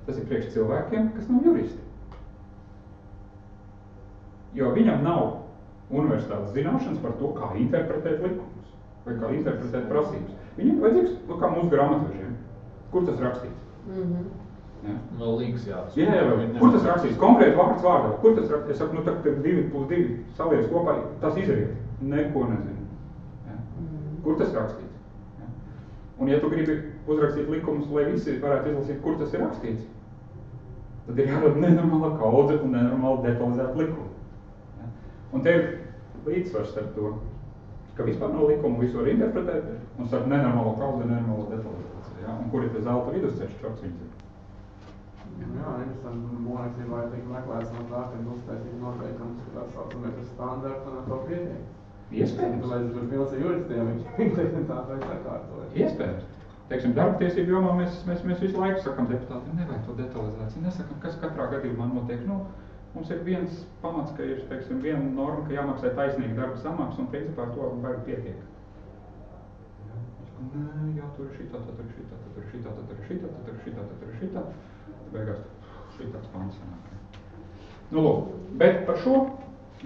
Tas ir priekš cilvēkiem, kas nav juristi. Jo viņam nav universitātes zināšanas par to, kā interpretēt likumus vai kā interpretēt prasības. Viņiem vajadzīgs, kā mūsu grāmatvežiem. Kur tas rakstīts? Ja? Vēl links jāatspēj. Jā, kur tas rakstīts? Konkrēti vārds vārdā. Kur tas rakstīts? Es saku, tā 2+2 saliec kopā, tas izriet. Neko nezinu. Ja? Kur tas rakstīts? Ja? Un ja tu gribi uzrakstīt likumus, lai visi varētu izlasīt, kur tas ir rakstīts, tad ir jārada nenormāla kaudze un nenormāla detalizēta likuma. Ja? Un te ir līdzsvars starp to, ka vispār nav likumu, visu var interpretēt, un starp nenormālo kaudzi un nenormālo detalizāciju. Ja? Un kur ir te zelta vidusceļš, čoks viņas ir? Jā, interesanti. Būvniecībā ir tik meklēts no tā, ka uztaisīt noteikumus, ka tā saucamie tas standarts un ar to pietiek. Iespējams. Tāpēc tur pilns ar juristiem, viņi teiksim tā vai sakārtoja. Iespējams. Teiksim, darba tiesību jomā mēs visu laiku sakam deputātiem, nevajag to detalizāciju. Nesakam, kas katrā gadījumā notiek. Nu, mums ir viens pamats, ka ir, teiksim, viena norma, ka jāmaksā taisnīgi darba samaksa, un principā ar to vajag pietiek. Jā, tur ir šitā, tur ir šitā, tur ir šitā, tur ir šitā, tur ir šitā, tur ir šitā. Beigās šitāds pants sanāk. Nu, lūk, bet par šo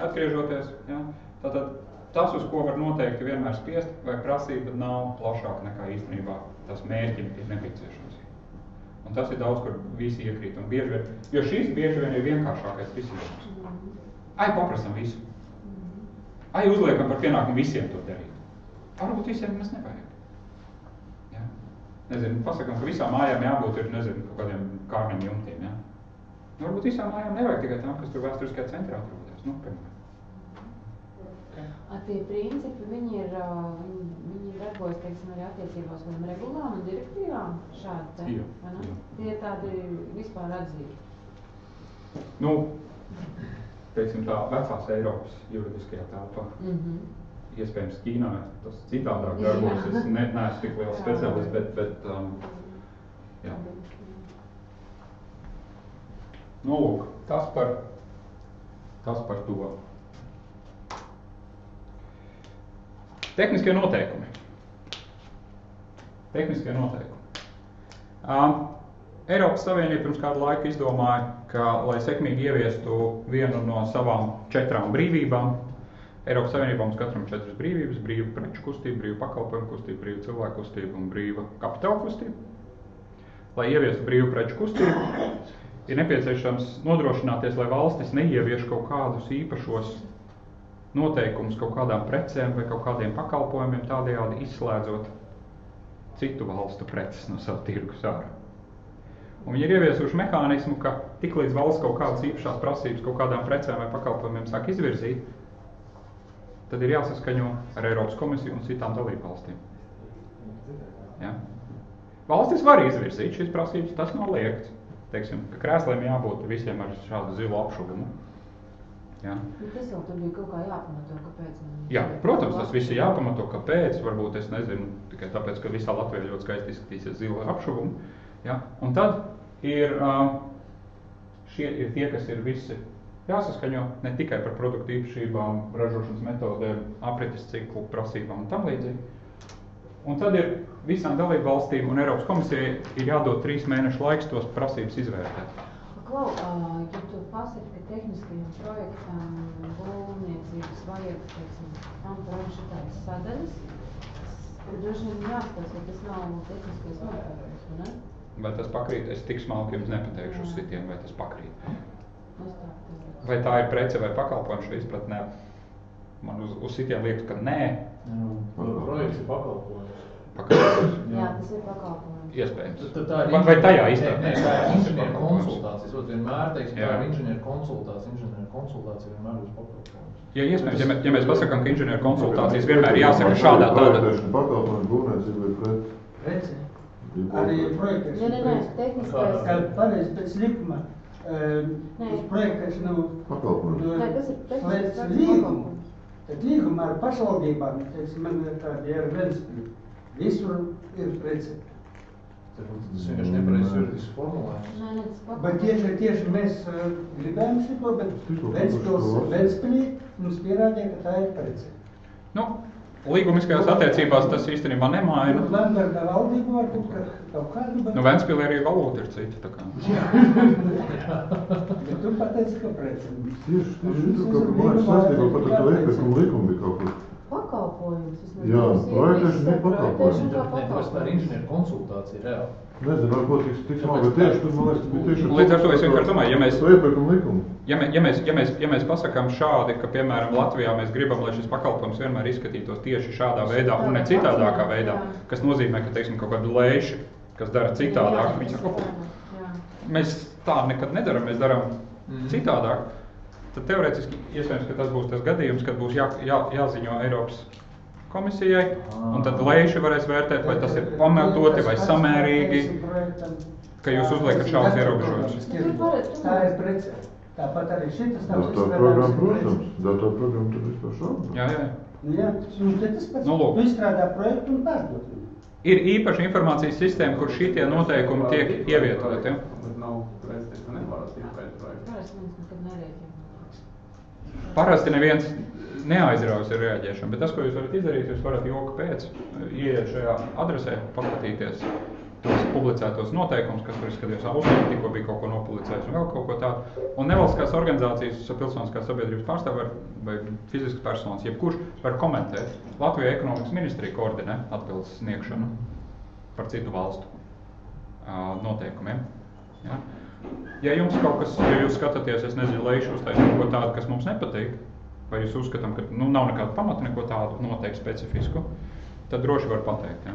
atgriežoties, ja, tātad tas, uz ko var noteikti vienmēr spiest, vai prasība nav plašāka nekā īstenībā tas mērķim ir nepieciešams. Un tas ir daudz, kur visi iekrīt un bieži vien, jo šis bieži vien ir vienkāršākais risinājums. Ai, paprasam visu. Ai, uzliekam par pienākumu visiem to darīt. Varbūt visiem mēs nevajag. Ja? Nezinu, pasakam, ka visām mājām jābūt ir, nezinu, kaut kādiem kārniem jumtiem, ja? Nu, varbūt visām mājām nevajag tikai tam, kas tur vēsturiskajā centrā atrodas, nu, piemēram. Tie principi, viņi darbojas, teiksim, arī attiecībās kādam regulām un direktīvām šādi te, vai ne? Tie tādi vispār atzīti. Nu, teiksim tā, vecās Eiropas juridiskajā telpā. Iespējams, Ķīnā tas citādāk darbojas, es neesmu tik liels speciālists, bet jā. Nu, lūk, tas par to. Tehniskie noteikumi. Eiropas Savienība pirms kādu laiku izdomāja, ka, lai sekmīgi ieviestu vienu no savām 4 brīvībām, Eiropas Savienībā mums katram 4 brīvības - brīva preču kustība, brīva pakalpojumu kustība, brīva cilvēku kustība un brīva kapitāla kustība. Lai ieviestu brīvu preču kustību, ir nepieciešams nodrošināties, lai valstis neievieš kaut kādus īpašos noteikumus kaut kādām precēm vai kaut kādiem pakalpojumiem, tādējādi izslēdzot citu valstu preces no savu tirgus ārā. Un viņi ir ieviesuši mehānismu, ka tiklīdz valsts kaut kādas īpašās prasības kaut kādām precēm vai pakalpojumiem sāk izvirzīt, tad ir jāsaskaņo ar Eiropas komisiju un citām dalībvalstīm. Ja? Valstis var izvirzīt šīs prasības, tas nav liekts. Teiksim, ka krēsliem jābūt visiem ar šādu zilu apšugumu. Ja? Tas jau tur bija kaut kā jāpamato, kāpēc. Jā, protams, tas viss ir jāpamato, kāpēc. Varbūt es nezinu, tikai tāpēc, ka visā Latvijā ļoti skaisti izskatīsies zila apšugumu. Ja? Un tad ir, šie ir tie, kas ir visi jāsaskaņo ne tikai par produktu īpašībām, ražošanas metodēm, aprites ciklu prasībām un tam līdzīgi. Un tad ir visām dalību valstīm un Eiropas komisijai ir jādod 3 mēnešu laiks tos prasības izvērtēt. Klau, ja tu pasaki, ka tehniskajiem projektām būvniecības vajag, teiksim, tam šitais sadaļas, tad droši vien jāskatās, ka tas nav tehniskais noteikums, ne? Vai tas pakrīt? Es tik smalki jums nepateikšu uz citiem, vai tas pakrīt. Vai tā ir prece vai pakalpojums šajā izpratnē? Man uz citiem liekas, ka nē. Projekts ir pakalpojums. Jā, tas ir pakalpojums. Iespējams. Vai tajā izpratnē? Nē, tā ir inženieru konsultācijas. Vienmēr, teiksim, tā ir inženieru konsultācija vienmēr būs pakalpojums. Ja iespējams, ja mēs pasakām, ka inženieru konsultācijas vienmēr jāsaka šādā tādā. Pakalpojums būvniecība vai preci? Arī projektēšana. Nē, tehniskais. Kā pareizi pēc likuma, uz projektēšanu slēdz līgumu. Tad līguma ar pašvaldībām, teiksim, man ir tādi ar Ventspili. Visur ir preci. Tas vienkārši nepareizs juridisks formulējums. Bet tieši mēs gribējām šito, bet Ventspilī mums pierādīja, ka tā ir preci. Nu, līgumiskajās attiecībās tas īstenībā nemaina. Lemberga valdība varbūt kaut kādu, bet... Nu, Ventspilī arī valūta ir cita, tā kā. tu pateici, ka precēm. Tieši tur kaut kā man saistībā par to iepirkumu likumu bija kaut kur. Pakalpojums. Jā, projektēšana ir pakalpojums. Tas tā ir inženieru konsultācija reāli. Nezinu, varbūt tik smalki, bet tieši tur, man liekas, bija tieši... Līdz ar to es vienkārši domāju, iepirkumu likumu. Ja mēs pasakām šādi, ka, piemēram, Latvijā mēs gribam, lai šis pakalpojums vienmēr izskatītos tieši šādā veidā un ne citādākā veidā, kas nozīmē, ka, teiksim, kaut kādu leiši, kas dara citādāk, viņi saka, mēs tā nekad nedaram, mēs daram citādāk, tad teorētiski iespējams, ka tas būs tas gadījums, kad būs jāziņo Eiropas komisijai, un tad leiši varēs vērtēt, vai tas ir pamatoti vai samērīgi, ka jūs uzliekat šādus ierobežojumus. Tā ir prece. Tāpat arī šitas nav Datorprogramma, protams. Datorprogramma tur vispār šaubu. Jā. Jā, un te tas pats. Tu izstrādā projektu un pārdot viņu. Ir īpaša informācijas sistēma, kur šitie noteikumi tiek ievietoti. Ja? Bet nav prece, ka nepārās izpēt projektu. Parasti mums nekad nerēķina. Parasti neviens neaizraujas ar reaģēšanu, bet tas, ko jūs varat izdarīt, jūs varat joka pēc ieiet šajā adresē, paskatīties tos publicētos noteikumus, kas tur izskatījās Austrija, tikko bija kaut ko nopublicējis un vēl kaut ko tādu. Un nevalstiskās organizācijas, pilsoniskās sabiedrības pārstāvi vai fiziskas personas, jebkurš var komentēt. Latvijā ekonomikas ministrija koordinē atbildes sniegšanu par citu valstu noteikumiem. Ja? Ja jums kaut kas, ja jūs skatāties, es nezinu, leišu uztaisīt ko tādu, kas mums nepatīk, vai jūs uzskatām, ka nav nekāda pamata neko tādu noteikti specifisku, tad droši var pateikt. Ja?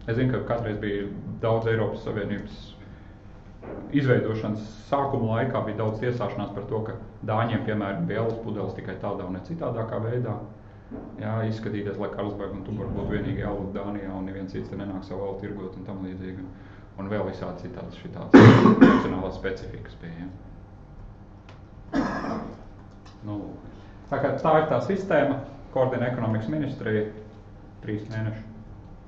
Es zinu, ka katreiz bija daudz Eiropas Savienības izveidošanas sākuma laikā bija daudz tiesāšanās par to, ka Dāņiem, piemēram, bija elas pudeles tikai tādā un ne citādākā veidā. Jā, izskatīties, lai Karlsberg un Tuborg būtu vienīgi elu Dānijā un neviens cits te nenāk savu elu tirgot un tam līdzīgi. Un vēl visādi citādas šitādas nacionālās specifikas bija. Ja? Nu, tā ir tā sistēma, koordina ekonomikas ministrija, 3 mēnešu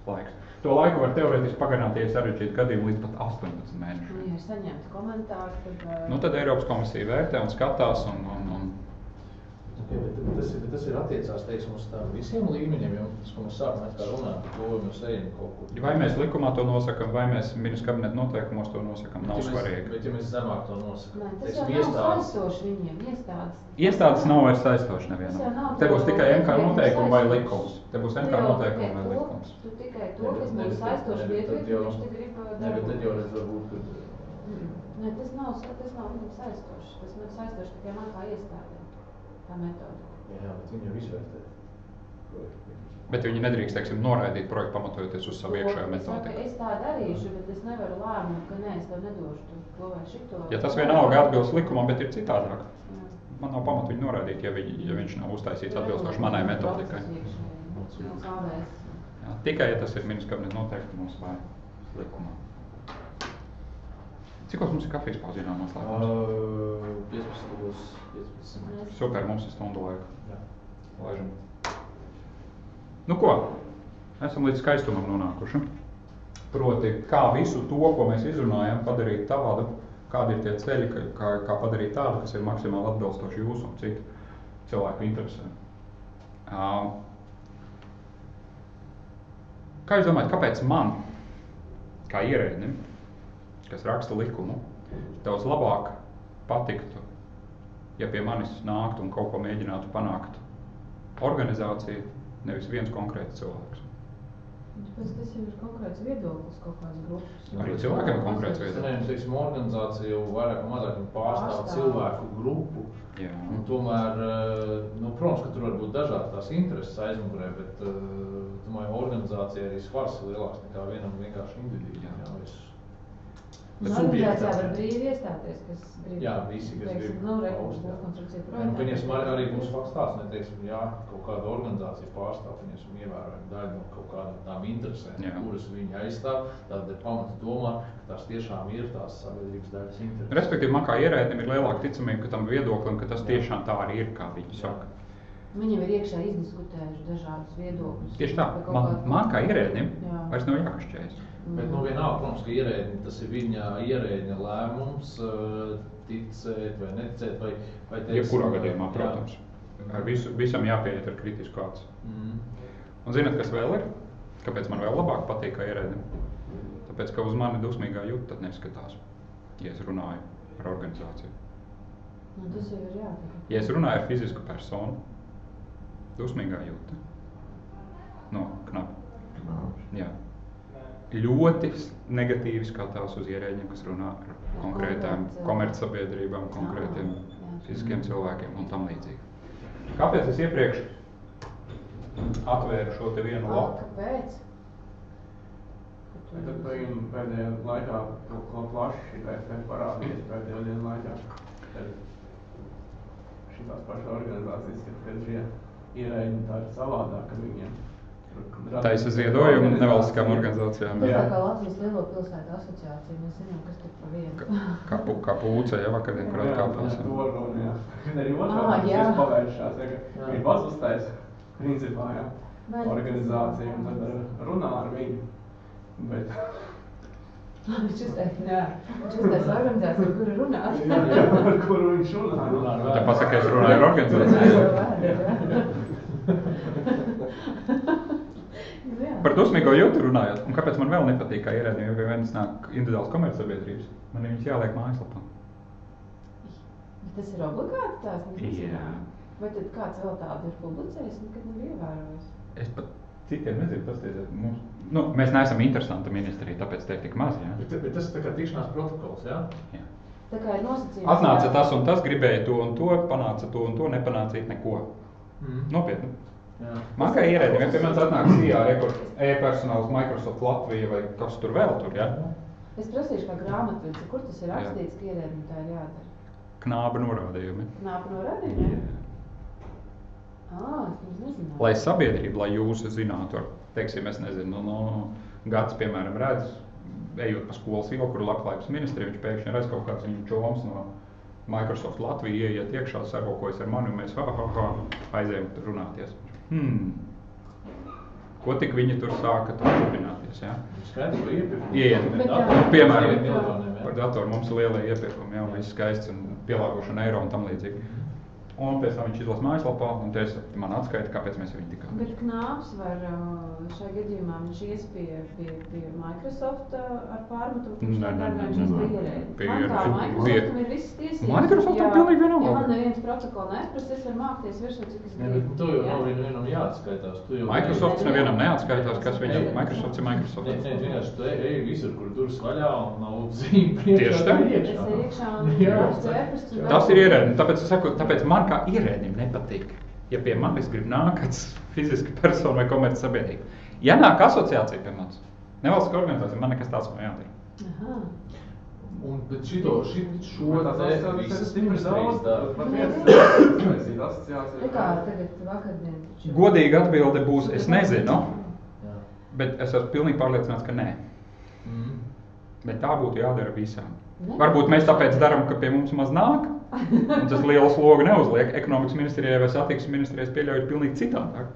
laiks. To laiku var teorētiski pagarināt, ja sarežģīt gadījumu līdz pat 18 mēnešiem. Ja ir saņemti komentāri, tad... Nu, tad Eiropas komisija vērtē un skatās un... Okay, bet tas ir attiecās, teiksim, uz tām visiem līmeņiem, jo tas, ko mēs sākam atkal runāt, par to, vai mēs ejam kaut kur. Vai mēs likumā to nosakam, vai mēs ministru kabineta noteikumos to nosakam, nav svarīgi. Bet ja mēs zemāk to nosakam, Nē, tas jau nav saistoši viņiem, iestādes. Iestādes nav vairs saistoši nevienam. Te būs tikai MK noteikumi vai likums. Te būs MK noteikumi vai likums. Tu tikai to, kas būs saistoši vietvieti, viņš te grib darbu. Ne, bet tad jau redz varbūt, ka... Nē, tas nav viņam saistoši. Tas nav saistoši tikai man kā iestādē. Tā metode. Jā, bet viņi jau izvērtē. Bet viņi nedrīkst, teiksim, noraidīt projektu pamatojoties uz savu iekšējo metodiku. Es tā darīšu, bet es nevaru lēmumu, ka nē, es tev nedošu to vai šito. Ja tas vienalga atbilst likumam, bet ir citādāk. Man nav pamata viņu noraidīt, ja viņš nav uztaisīts atbilstoši manai metodikai. Jā, tikai, ja tas ir ministru kabineta noteikumos vai likumā. Cikos mums ir kafijas pauzīnā noslēgums? 15. Super, mums ir stundu laika. Jā. Laižam. Nu ko? Esam līdz skaistumam nonākuši. Proti, kā visu to, ko mēs izrunājam, padarīt tādu, kādi ir tie ceļi, kā padarīt tādu, kas ir maksimāli atbilstoši jūsu un citu cilvēku interesēm. Kā jūs domājat, kāpēc man, kā ierēdnim, kas raksta likumu, daudz labāk patiktu, ja pie manis nāktu un kaut ko mēģinātu panākt organizācija, nevis viens konkrēts cilvēks? Tāpēc tas jau ir konkrēts viedoklis, kaut kāds grupas. Arī cilvēkiem ir konkrēts viedoklis. Teiksim, organizācija jau vairāk un mazāk pārstāv cilvēku grupu. Jā. Un tomēr, protams, ka tur var būt dažādi tās intereses aizmugurē, bet tomēr organizācija arī svars ir lielāks nekā vienam vienkārši individam. Organizācijā var brīvi iestāties, kas grib. Jā, visi, kas grib. Rekonstrukcija projektā. Pieņemsim, arī būs fakts tāds, neteiksim, jā, kaut kāda organizācija pārstāv, pieņemsim, ievērojami daļu no kaut kādām tām interesēm, kuras viņi aizstāv, tad ir pamats domāt, ka tās tiešām ir tās sabiedrības daļas intereses. Respektīvi, man kā ierēdnim ir lielāka ticamība, ka tam viedoklim, ka tas tiešām tā arī ir, kā viņi saka. Viņi ir iekšā izdiskutējuši dažādus viedokļus. Tieši tā, man kā ierēdnim vairs nav jākašķējas. Bet vienalga, protams, ka ierēdņi, tas ir viņa ierēdņa lēmums, ticēt vai neticēt, vai teiksim... Jebkurā gadījumā, protams. Ar visam jāpieiet ar kritisku acu. Un zināt, kas vēl ir? Kāpēc man vēl labāk patīk kā ierēdnim? Tāpēc, ka uz mani dusmīgā jutta tad neskatās, ja es runāju ar organizāciju. Nu, tas jau ir Ja es runāju ar fizisku personu, dusmīgā jūta. Knapi. Jā. Ļoti negatīvi skatās uz ierēģiem, kas runā ar konkrētām komercsabiedrībām, konkrētiem fiziskiem cilvēkiem un tam līdzīgi. Kāpēc es iepriekš atvēru šo te vienu lapu? Kāpēc? Tad pēdējā laikā, ko plaši šitais parādījies pēdējo dienu laikā, tad šitās pašas organizācijas, kad šie ierēģi tā ir savādāk, ka viņiem taisa ziedojumu nevalstiskām organizācijām. Tas tā kā Latvijas Lielo pilsētu asociācija, mēs zinām, kas tur pa vienu. Kā pūce, ja vakardien, kur atkāpās. Jā. Kad arī otrā pavēršās, ka ir bazustais principā, organizācija, un tad runā ar viņu. Bet... Viņš uztais organizācija, kuru runā. Jā, ar kuru viņš runā. Tā pasaka, es runāju ar organizāciju. Par dusmīgo jūtu runājot, un kāpēc man vēl nepatīk, kā ierēdiem, ja pie vienas nāk individuāls komercsabiedrības, man viņas jāliek mājaslapā. Tas ir obligāti tās? Jā. Vai tad kāds vēl tādu ir publicējis, nekad nav ievērojis? Es pat citiem nezinu, tas mums... mēs neesam interesanta ministrija, tāpēc te ir tik maz, jā? Bet tas tā kā tikšanās protokols, jā? Jā. Tā kā ir nosacījums... Atnāca tas un tas, gribēja to un to, panāca to un to, nepanāca neko. Nopietni. Man kā ierēdim, ja piemēram atnāk CR, e-personāls Microsoft Latvija vai kas tur vēl tur, ja? Es prasīšu kā grāmatvedis, kur tas ir rakstīts, ka ierēdim tā ir jādara? Knāba norādījumi. Knāba norādījumi, jā? Es nezināju. Lai sabiedrība, lai jūs zinātu, teiksim, es nezinu, gads, piemēram, redz, ejot pa skolas ielu, kur labklājības ministrija, viņš pēkšņi redz kaut kāds viņu čoms no Microsoft Latvija, ieiet iekšā, sarvokojas ar mani, un mēs aizējam runāties. Ko tik viņi tur sāka turpināties, jā? Skaidrs, ko iepirkumi. Ieiet, piemēram, par datoru mums ir lielie iepirkumi, jā, viss skaists un pielāgošana eiro un tam līdzīgi. Un pēc tam viņš izlasa mājaslapā, un te man atskaita, kāpēc mēs viņu tikām. Bet Knāps var šajā gadījumā viņš ies pie Microsoft ar pārmetumu, viņš viņš pie ierēdi. Man kā Microsoftam ir visas tiesības. Microsoftam pilnīgi vienalga. Ja man neviens protokola neatprast, es varu mākties virsū, cik es gribu. Bet tu jau nav vienam jāatskaitās. Microsofts nevienam neatskaitās, kas viņam Microsofts ir Microsoft. Nē, vienkārši tu ej visur, kur durvis vaļā un nav zīme priekšā. Tas ir ierēdni, tāpēc es saku, tāpēc man kā ierēdim nepatīk, ja pie manis grib nākats fiziska persona vai komerces sabiedrība. Ja nāk asociācija pie manis, nevalstiskā organizācija, man nekas tāds nav jādara. Aha. Bet šo te visas ministrijas dara. Kā tagad vakardien? Godīga atbilde būs, es nezinu, bet es esmu pilnīgi pārliecināts, ka nē. Bet tā būtu jādara visām. Varbūt mēs tāpēc darām, ka pie mums maz nāk, un tas lielu slogu neuzliek. Ekonomikas ministrijai vai satiksmes ministrijai pieļauj pilnīgi citādāk.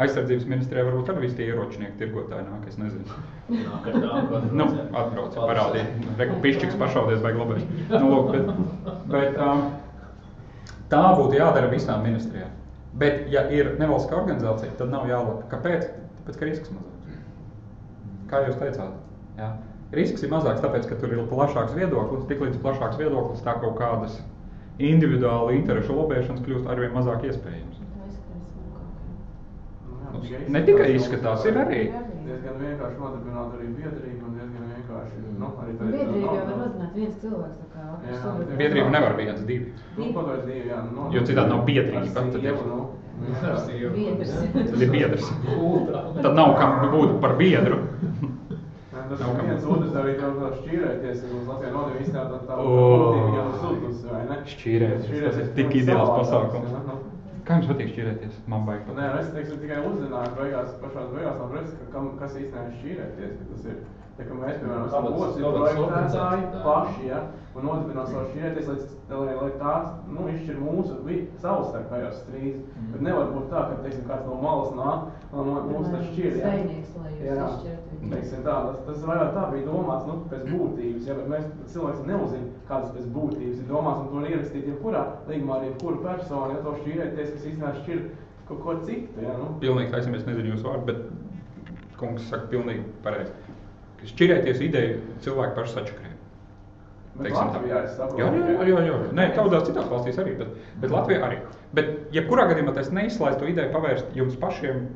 Aizsardzības ministrijai varbūt arī visi tie ieročinieki tirgotāji nāk, es nezinu. Nāk ar tām, atbrauc, parādīt, reku pišķiks pašaudies vai globēs. Bet tā būtu jādara visām ministrijām. Bet, ja ir nevalstiskā organizācija, tad nav jālaka. Kāpēc? Tāpēc, ka risks mazāks. Kā jūs teicāt? Jā. Risks ir mazāks, tāpēc, ka tur ir plašāks viedoklis, tik līdz plašāks viedoklis, tā kaut kādas individuāli interešu lobēšanas kļūst arvien mazāk iespējams. Ne tikai izskatās, ir arī. Diezgan vienkārši nodibināt arī biedrību un diezgan vienkārši, arī tā. Biedrību jau var nodibināt viens cilvēks, tā kā. Biedrību nevar viens, divi. Divi, jā. Jo citādi nav biedrība. Tad ir biedrs. Tad nav kam būt par biedru. Tas ir viens otrs arī jau šķīrēties, un uz Latvijā nodeva izstrādāt tā būtību viņam sūtus, vai ne? Šķīrēties, tas ir tik ideāls pasākums. Kā jums patīk šķīrēties? Man baigi patīk. Nē, es teiksim tikai uzzināju pašās beigās nav redz, kas īstenībā ir šķīrēties, ka tas ir, tā kā mēs, piemēram, esam postību projektētāji paši, ja, un nodibināt savu šķīrēties, lai tās, izšķir mūsu savstarpējās strīdus, bet nevar būt tā, ka, teiksim, kāds no malas nāk, mūsu tā šķir, ja. Zvejnieks, lai jūs izšķirat. Teiksim tā, tas vairāk tā bija domāts, pēc būtības, ja, bet mēs cilvēks neuzina, kādas pēc būtības ir domāts, un to ierakstīt jebkurā līgumā ar jebkuru personu, ja to šķīrēties, kas īstenībā šķir kaut ko citu, ja, Pilnīgi taisam, es nezinu jūsu vārdu, bet kungs saka pilnīgi pareizi. Šķirēties ideju cilvēki paši sačakrē. Bet Latvijā es saprotu. Jā. Nē, daudzās citās valstīs arī, bet Latvijā arī. Bet, jebkurā gadījumā tas neizslēdz to ideju pavērst jums pašiem,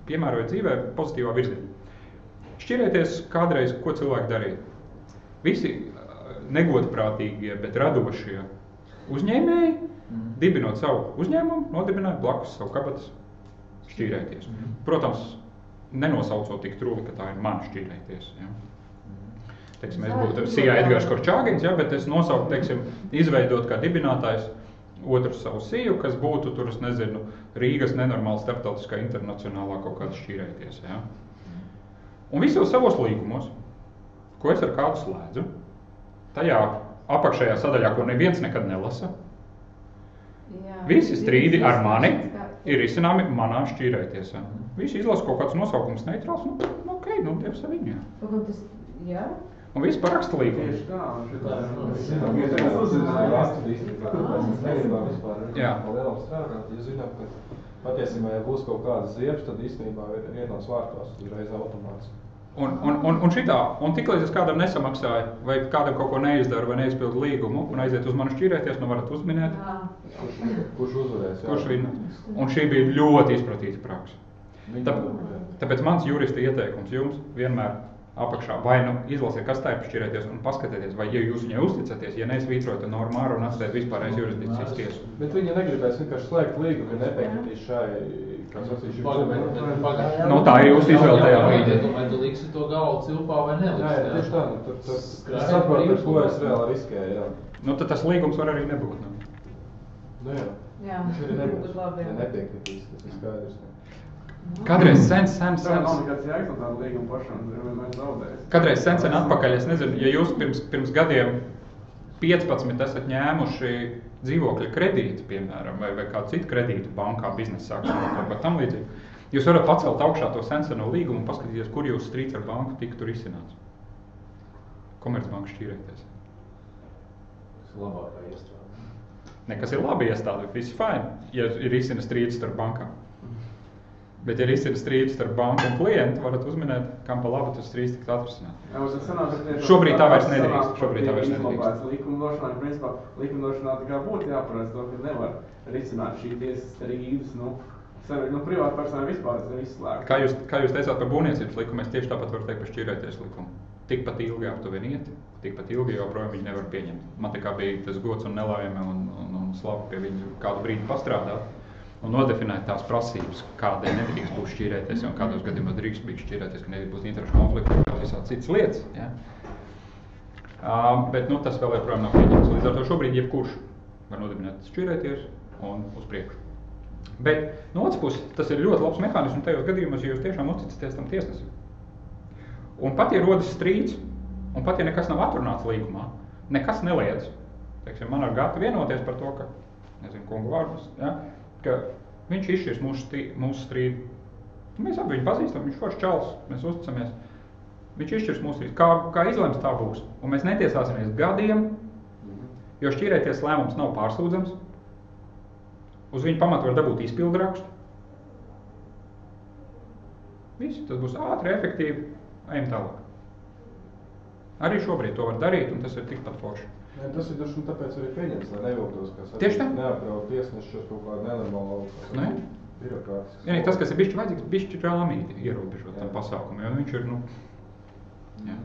piemērojot dzīvē, pozitīvā virzienā. Šķirēties kādreiz, ko cilvēki darīja. Visi negodprātīgie, bet radošie uzņēmēji, dibinot savu uzņēmumu, nodibināja blakus savu kabatas šķīrēties. Protams, nenosaucot tik truli, ka tā ir mana šķīrēties. Ja? Teiksim, es būtu Sijā Edgars Korčāgins, ja, bet es nosauku, teiksim, izveidot kā dibinātājs otru savu Siju, kas būtu tur, es nezinu, Rīgas nenormāla starptautiskā internacionālā kaut kāda šķīrēties. Ja. Un visos savos līgumos, ko es ar kādu slēdzu, tajā apakšējā sadaļā, ko neviens nekad nelasa, visi strīdi ar mani ir izcināmi manā šķīrēties. Ja. Visi izlasa kaut kāds nosaukums neitrāls, Dievs ar viņu. Jā. Un viss paraksta līgumu. Tieši tā, un šitā. Jā. Lielam strādāt, ja zinām, ka patiesībā, ja būs kaut kādas ziepes, tad īstenībā ir ienos vārtos uzreiz automāts. Un tiklīdz es kādam nesamaksāju, vai kādam kaut ko neizdaru, vai neizpildu līgumu, un aiziet uz manu šķīrēties, varat uzminēt. Kurš uzvarēs? Kurš vina. Un šī bija ļoti izpratīta praksa. Tāpēc mans jurista ieteikums jums vienmēr apakšā vai izlasiet, kas tā ir šķirēties un paskatieties, vai ja jūs viņai uzticaties, ja neizvītrojat normu āru un atstājat vispārējais jurisdikcijas tiesu. Bet viņi negribēs vienkārši slēgt līgumu, ja nepiekritīs šai, kā sacīšu, tā ir jūsu izvēle tajā brīdī. Vai tu liksi to galvu cilpā vai neliksi? Jā, tieši tā, tas saprot, ar ko es reāli riskēju, jā. Tad tas līgums var arī nebūt. Jā, viņš arī nebūs, labi. Ja nepiekritīs, tas ir skaidrs. Kādreiz sen. Tā nav nekāds jēgas no tāda līguma pašam, ir vienmēr zaudējis. Kādreiz sen atpakaļ, es nezinu, ja jūs pirms gadiem 15 esat ņēmuši dzīvokļa kredītu, piemēram, vai kādu citu kredītu bankā, biznesa sākšanā, vai tam līdzīgi, jūs varat pacelt augšā to senseno līgumu un paskatīties, kur jūs strīds ar banku tiktu risināts. Komercbanka šķīrēties. Tas ir labākā iestāde. Nekas ir labi iestāde, viss fine, ja ir risina strīds starp bankām. Bet, ja risina strīdus starp banku un klientu, varat uzminēt, kam pa labu tas strīds tiks atrisināt. Šobrīd tā vairs nedrīkst. Likumdošanā, principā, likumdošanā tā kā būtu jāparedz to, ka nevar risināt šī tiesas strīdus, privāta persona vispār tas ir izslēgts. Kā jūs teicāt par būvniecības likumu, es tieši tāpat varu teikt par šķirēties likumu. Tikpat ilgi aptuveni iet, tikpat ilgi joprojām viņi nevar pieņemt. Man tikai bija tas gods un nelaime un slava pie viņu kādu brīdi pastrādāt. Un nodefinēt tās prasības, kādēļ nedrīkst būt šķīrēties, un kādos gadījumos drīkst būt šķīrēties, ka nedrīkst būt interešu konflikti un visādi citas lietas. Ja? Bet tas vēl joprojām nav pieņemts. Līdz ar to šobrīd jebkurš var nodibināt šķīrēties un uz priekšu. Bet no otras puses, tas ir ļoti labs mehānisms tajos gadījumos, ja jūs tiešām uzticaties tam tiesnesim. Un pat ja rodas strīds, un pat ja nekas nav atrunāts līgumā, nekas neliedz. Teiksim, man ar Gatu vienoties par to, ka, nezinu, kungu vārdus, ja? Ka viņš izšķirs mūsu strīdu. Mēs abi viņu pazīstam, viņš foršs čals, mēs uzticamies. Viņš izšķirs mūsu strīdu. Kā izlems, tā būs. Un mēs netiesāsimies gadiem, jo šķīrēties lēmums nav pārsūdzams. Uz viņu pamatu var dabūt izpildu rakstu. Visi, tas būs ātri, efektīvi, ejam tālāk. Arī šobrīd to var darīt, un tas ir tikpat forši. Tas ir droši tāpēc arī pieņems, lai neviltos, kas neapdraud tiesnešos kaut kādu nenormālu birokrātisku. Jā, tas, kas ir bišķi vajadzīgs, bišķi rāmīgi ierobežot tam pasākumu, jo viņš ir, jā.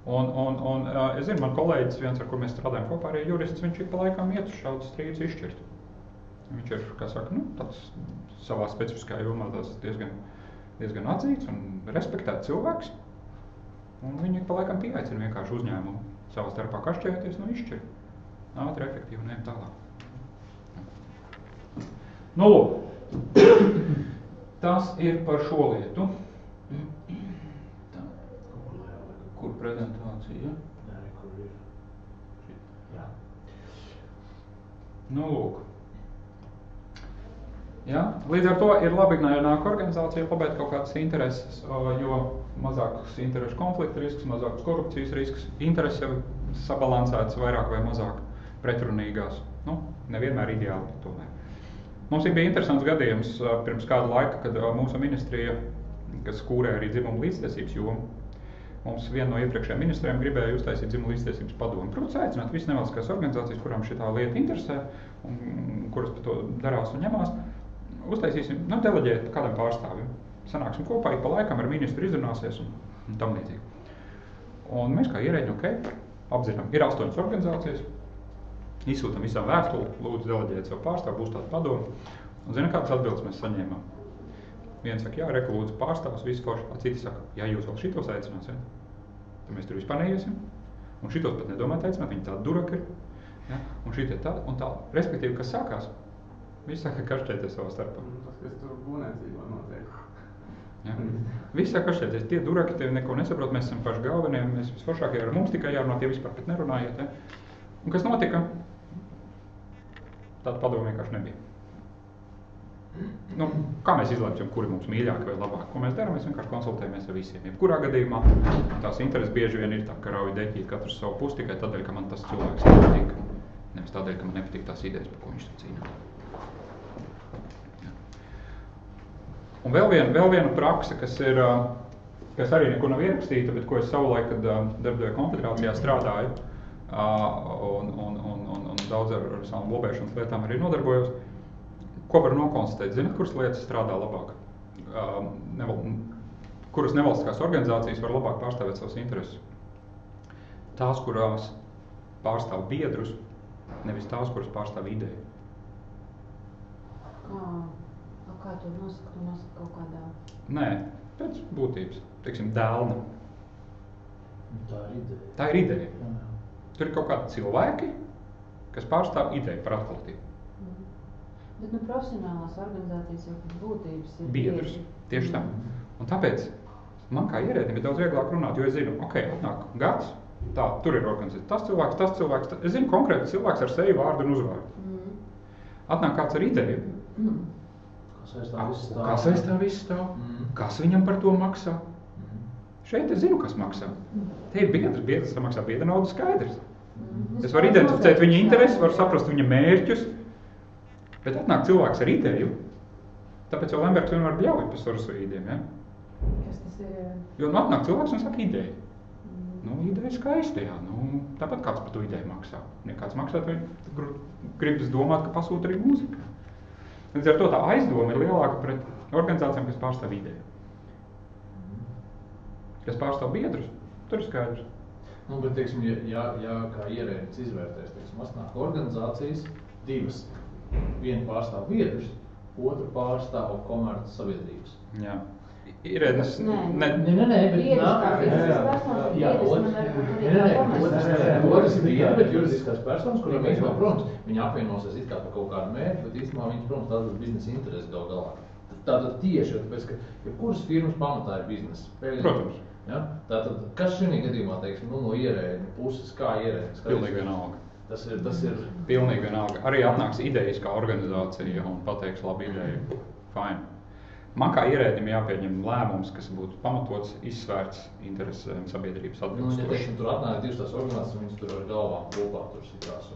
Un es zinu, man kolēģis viens, ar kur mēs strādājam kopā, arī jurists, viņš ir pa laikam iet uz šādus strīdus izšķirt. Viņš ir, kā saka, tāds savā specifiskā jomā tāds diezgan atzīts un respektēts cilvēks. Un viņi pa laikam pieaicina vienkārši uzņēmumu. Savā starpā kašķējoties, izšķir. Ātri, efektīvi un ejam tālāk. Lūk. Tas ir par šo lietu. Tā. Kur prezentācija? Kur ir? Jā. Lūk. Ja? Līdz ar to ir labi, ja nāk organizācija pabeigt kaut kādas intereses, jo mazāks interešu konflikta risks, mazāks korupcijas risks, intereses jau sabalansētas vairāk vai mazāk pretrunīgās. Nevienmēr ideāli tomēr. Mums bija interesants gadījums pirms kāda laika, kad mūsu ministrija, kas kūrē arī dzimumu līdztiesības jomu, Mums viena no iepriekšējiem ministriem gribēja uztaisīt dzimumu līdztiesības padomu. Protams, aicināt visas nevalstiskās organizācijas, kurām šī lieta interesē un kuras par to darās un ņemās. Uztaisīsim, deleģēt kādam pārstāvim. Sanāksim kopā, ik pa laikam ar ministru izrunāsies un tam līdzīgi. Un mēs kā ierēģi, apzinām, ir 8 organizācijas, izsūtam visām vēstuli, lūdzu deleģēt savu pārstāvu, būs tāda padoma. Un zina, kādas atbildes mēs saņēmām? Viens saka, jā, reku lūdzu pārstāvs, visi forši, citi saka, ja jūs vēl šitos aicināsiet, tad mēs tur vispār neiesim. Un šitos pat nedomājat aicināt, viņi tādi duraki ir. Ja? Un šitie tādi un tādi. Respektīvi, kas sākās? Visi saka kašķēties savā starpā. Tas, kas tur būvniecībā notiek. Ja? Visi saka kašķēties, tie duraki, tie neko nesaprot, mēs esam paši galvenie, mēs visforšākie ar mums tikai jārunā, tie vispār pat nerunājiet. Ja? Un kas notika? Tāda padoma vienkārši nebija. Kā mēs izlemsim, kuri mums mīļāki vai labāki? Ko mēs darām? Mēs vienkārši konsultējamies ar visiem. Jebkurā gadījumā tās intereses bieži vien ir tā, ka rauj deķīt katrs savu pusi tikai tādēļ, ka man tas cilvēks nepatīk. Nevis tādēļ, ka man nepatīk tās idejas, par ko viņš tur cīnās. Ja. Un vēl viena prakse, kas arī neko nav ierakstīta, bet ko es savulaik, kad Darbadevēju konfederācijā strādāju un daudz ar savām lobēšanas lietām arī nodarbojos. Ko var nokonstatēt? Zināt, kuras lietas strādā labāk? Kuras nevalstiskās organizācijas var labāk pārstāvēt savas intereses? Tās, kurās pārstāv biedrus, nevis tās, kuras pārstāv ideju. Kā to nosaka? Tu nosaka kaut kādā? Nē, pēc būtības. Teiksim, dēlna. Tā ir ideja. Tā ir ideja. Tur ir kaut kādi cilvēki, kas pārstāv ideju par atklātību. Bet profesionālās organizācijas jau pēc būtības ir biedrus. Tieši tā. Un tāpēc man kā ierēdim ir daudz vieglāk runāt, jo es zinu, atnāk gads, tā, tur ir organizēts tas cilvēks. Es zinu konkrēti cilvēks ar seju, vārdu un uzvārdu. Atnāk kāds ar ideju. Kas aiz tā viss stāv? Kas viņam par to maksā? Šeit es zinu, kas maksā. Te ir biedrs maksā biedra naudu skaidrs. Es varu identificēt viņa intereses, varu saprast viņa mērķus. Bet atnāk cilvēks ar ideju, tāpēc jau Lembergs vienmēr bļauj par sorosojīdiem, ja? Kas tas ir? Jo atnāk cilvēks un saka ideju. Ideja skaisti, jā. Tāpat kāds par to ideju maksā. Ja kāds maksā, tad gribas domāt, ka pasūta arī mūzika. Līdz ar to tā aizdoma ir lielāka pret organizācijām, kas pārstāv ideju. Kas pārstāv biedrus, tur ir skaidrs. Bet, teiksim, ja kā ierēdnis izvērtēs, teiksim, atnāk organizācijas, divas. Viena pārstāv biedrus, otru pārstāv komerces sabiedrības. Jā. Ierēdnis... Nē, otrs ir biedri, bet juridiskās personas, kuriem īstenībā, protams, viņi apvienosies it kā par kaut kādu mērķi, bet īstenībā viņas, protams, tādas biznesa intereses gal galā. Tātad tieši, tāpēc, ka jebkuras firmas pamatā ir biznesa. Protams. Ja? Tātad, kas šī gadījumā, teiksim, no ierēdņu puses, kā ierēdnis? Pilnīgi vienalga. Tas ir pilnīgi vienalga. Arī atnāks idejas kā organizācija un pateiks labu ideju. Fine. Man kā ierēdim jāpieņem lēmums, kas būtu pamatots, izsvērts interesēm sabiedrības atbilstoši. Ja teiksim, tur atnāk divas tās organizācijas, viņas tur ar galvām kopā tur sitās.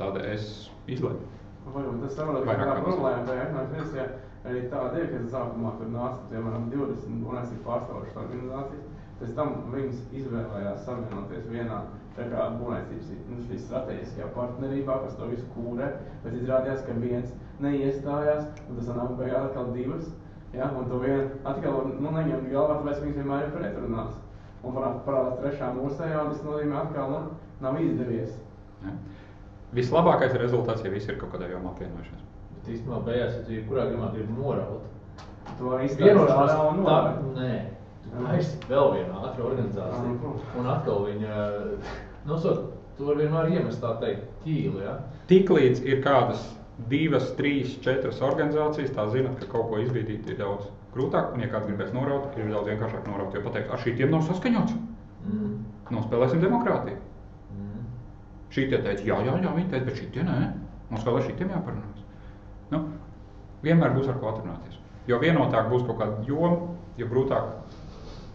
Tāda es izlēmu. Varbūt tas saprot, ka tā problēma tajā ekonomiskajā arī tāda ir, ka sākumā tur nāca, piemēram, 20 un es ir pārstāvošas organizācijas. Pēc tam viņas izvēlējās savienoties vienā būvniecības strateģiskajā partnerībā, kas to visu kūrē, bet izrādījās, ka viens neiestājās, un tas nāk beigās atkal divas, ja, un to vienu atkal neņemt galvā, tāpēc viņas vienmēr ir pretrunās. Un parādās trešā mūsējā, un tas nozīmē atkal, nav izdevies. Ja. Vislabākais rezultāts, ja visi ir kaut kādā jomā apvienojušies. Bet īstenībā beigās, ja tu jebkurā gadījumā gribi noraut, to izstāstās un noraut. Nē. Aizsit vēl viena ātra organizācija, un atkal viņa, tu var vienmēr iemest tā teikt ķīli, ja? Tiklīdz ir kādas 2, 3, 4 organizācijas, tā zinat, ka kaut ko izbīdīt ir daudz grūtāk, un ja kāds gribēs noraut, ir daudz vienkāršāk noraut, jo pateikt, ar šītiem nav saskaņots. Nospēlēsim demokrātiju. Šītie teica, jā, viņi teica, bet šītie nē, mums vēl ar šītiem jāparunās. Vienmēr būs ar ko atrunāties, jo vienotāk būs kaut kāda joma, jo grūtāk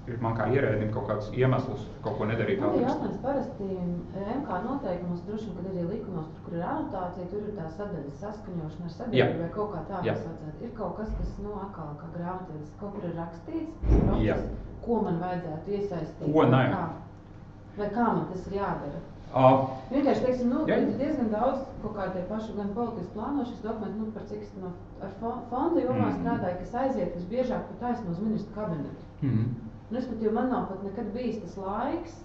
ir man kā ierēdim kaut kāds iemesls kaut ko nedarīt. Man ir jautājums, parasti MK vispār noteikumos, droši vien, kad arī likumos, kur ir anotācija, tur ir tā sadaļas saskaņošana ar sabiedrību vai kaut kā tā pasaucēt. Ir kaut kas, kas, atkal kā grāmatvedis, kaut kur ir rakstīts, process, ko man vajadzētu iesaistīt, vai kā man tas ir jādara. Vienkārši, teiksim, ir diezgan daudz kaut kā tie paši gan politiski plānošanas dokumenti, par cik es ar fonda jomā strādāju, kas aiziet visbiežāk pat taisno uz ministru kabinetu. Respektīvi, man nav pat nekad bijis tas laiks,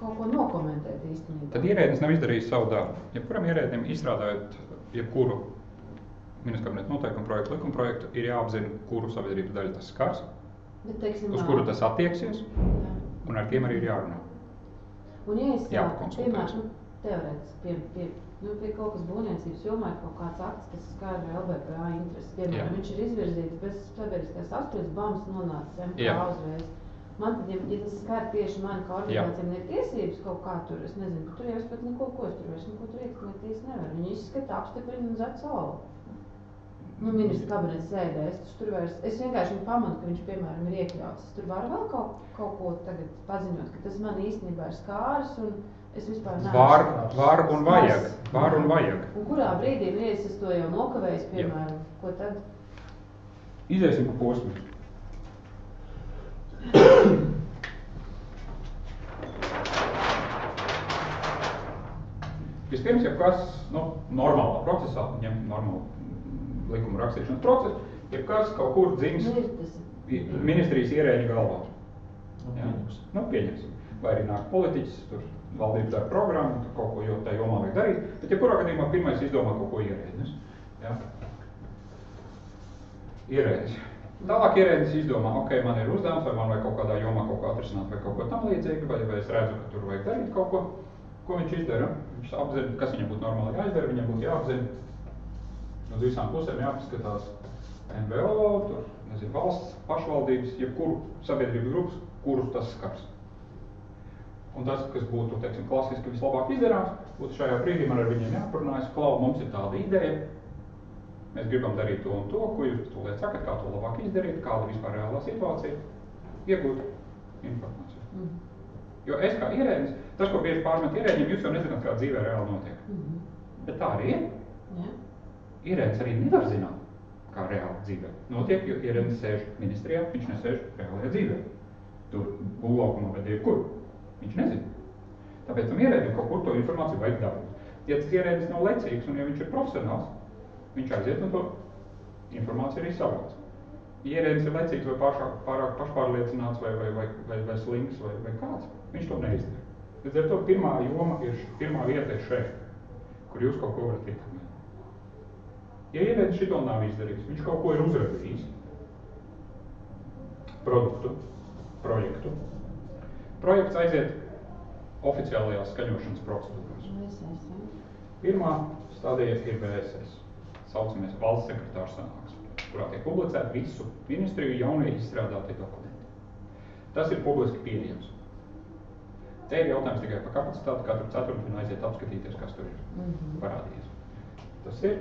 kaut ko nokomentēt īstenībā. Tad ierēdnis nav izdarījis savu darbu. Jebkuram ierēdnim izstrādājot jebkuru ministru kabineta noteikumu projektu, likuma projektu, ir jāapzina, kuru sabiedrības daļu tas skars, bet, teiksim, uz kuru tas attieksies, un ar tiem arī ir jārunā. Un ja es, piemēram, teorētiski pie kaut kas būvniecības jomā ir kaut kāds akts, kas skar LBPA intereses, piemēram, viņš ir izvirzīts bez sabiedriskās apspriedzes, bams nonācis MK uzreiz. Man tad, ja tas skar tieši mani kā organizācijām, ir tiesības kaut kā tur, es nezinu, tur jau es pat neko, ko es tur vairs neko tur ietekmēt īsti nevaru. Viņi izskata, apstiprina un zec savu. Ministra kabineta sēdē, es vienkārši viņu pamanu, ka viņš, piemēram, ir iekļauts. Es tur varu vēl kaut ko tagad paziņot, ka tas man īstenībā ir skāris un es vispār neesmu. Var un vajag. Un kurā brīdī, ja es to jau nokavējis, piemēram, ko tad? Iziesim pa posmiem. Vispirms, ja kas, normālā procesā, ņem normālu likuma rakstīšanas procesu, ja kas kaut kur dzims ministrijas ierēģi galvā. Pieņemsim. Vai arī nāk politiķis, tur valdības dara programmu, tur kaut ko tā jomā vajag darīt, bet ja kurā gadījumā pirmais izdomā kaut ko ierēdnis. Ierēdnis. Tālāk ierēdnis izdomā, man ir uzdevums, vai man vajag kaut kādā jomā kaut ko atrisināt, vai kaut ko tam līdzīgi, vai es redzu, ka tur vajag darīt kaut ko, ko viņš izdara. Viņš apzina, kas viņam būtu normāli jāizdara, viņam būtu jāapzina. Uz visām pusēm jāpaskatās NVO, tur, valsts, pašvaldības, jebkuru sabiedrības grupas, kurus tas skars. Un tas, kas būtu, teiksim, klasiski vislabāk izdarāms, būtu šajā brīdī man ar viņiem jāparunājas, klau, mums ir tāda ideja, mēs gribam darīt to un to, ko jūs tūlīt sakat, kā to labāk izdarīt, kāda vispār reālā situācija, iegūt informāciju. Jo es kā ierēdnis, tas, ko bieži pārmet ierēdņiem, jūs jau nezināt, kā dzīvē reāli notiek. Bet tā arī ir. Ierēdnis arī nevar zināt, kā reāli dzīvē notiek, jo ierēdnis sēž ministrijā, viņš nesēž reālajā dzīvē. Tur būvlaukumā vai jebkur. Viņš nezina. Tāpēc tam ierēdnim kaut kur to informāciju vajag dabūt. Ja tas ierēdnis nav lecīgs un ja viņš ir profesionāls, viņš aiziet un to informāciju arī savāc. Ja ierēdnis ir lecīgs vai pārāk pašpārliecināts vai slinks vai kāds, viņš to neizdara. Līdz ar to pirmā vieta ir šeit, kur jūs kaut ko varat ietekmēt. Ja ierēdnis šito nav izdarījis, viņš kaut ko ir uzrakstījis, produktu, projektu. Projekts aiziet oficiālajās skaņošanas procedūrās. Pirmā stadija ir VSS, saucamies valsts sekretāra sanāksme, kurā tiek publicēti visu ministriju jaunie izstrādātie dokumenti. Tas ir publiski pieejams. Te ir jautājums tikai par kapacitāti, katru ceturtdienu aiziet apskatīties, kas tur ir parādījies. Tas ir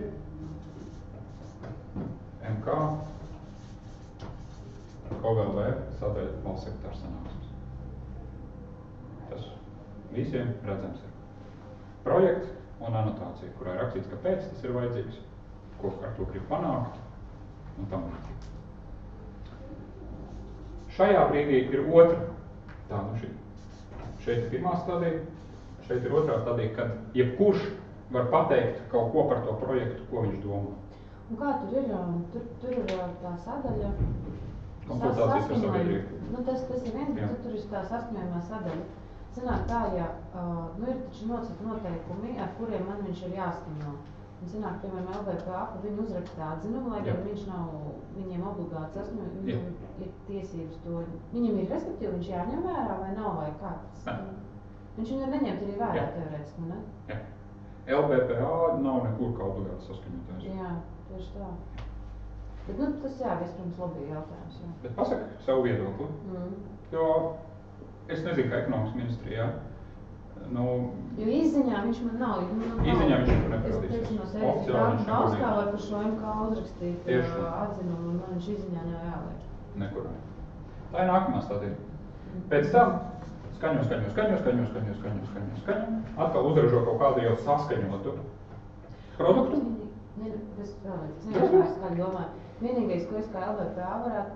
MK, OVLV sadaļa valsts sekretāra sanāksmes. Tas visiem redzams ir. Projekts un anotācija, kurā ir rakstīts, kāpēc tas ir vajadzīgs, ko ar to grib panākt un tam līdzīgi. Šajā brīdī ir otra. Šeit ir pirmā stadija, šeit ir otrā stadija, kad jebkurš var pateikt kaut ko par to projektu, ko viņš domā. Un kā tur ir? Tur ir tā sadaļa. Konsultācijas ar sabiedrību. Tas ir viens, bet tur ir tā saskaņojumā sadaļa. Sanāk tā, ja ir taču noteikumi, ar kuriem man viņš ir jāskaņo. Un sanāk, piemēram, LBPA, ka viņi uzraksta atzinumu, lai gan viņš nav viņiem obligāti saskaņot, viņiem ir tiesības to. Viņam ir, respektīvi, viņš jāņem vērā vai nav, vai kā tas? Viņš viņu neņemt arī vērā teorētiski, ne? Jā. LBPA nav nekur kā obligāti saskaņotājs. Jā, tieši tā. Bet, tas vispirms lobby jautājums, jā. Bet pasaka savu viedokli, jo es nezinu, kā ekonomikas ministrijā. Jo izziņā viņš man nav. Izziņā viņš nekur neparādīsies. Es teicu no sevis, Bauskā vai par šo MK uzrakstīt atzinumu, un man viņš izziņā nav jāliek. Nekur. Tā ir nākamā stadija. Pēc tam skaņo. Atkal uzražo kaut kādu jau saskaņotu produktu. Es nesaprotu, kā domāju. Vienīgais, ko es kā LVPA varētu,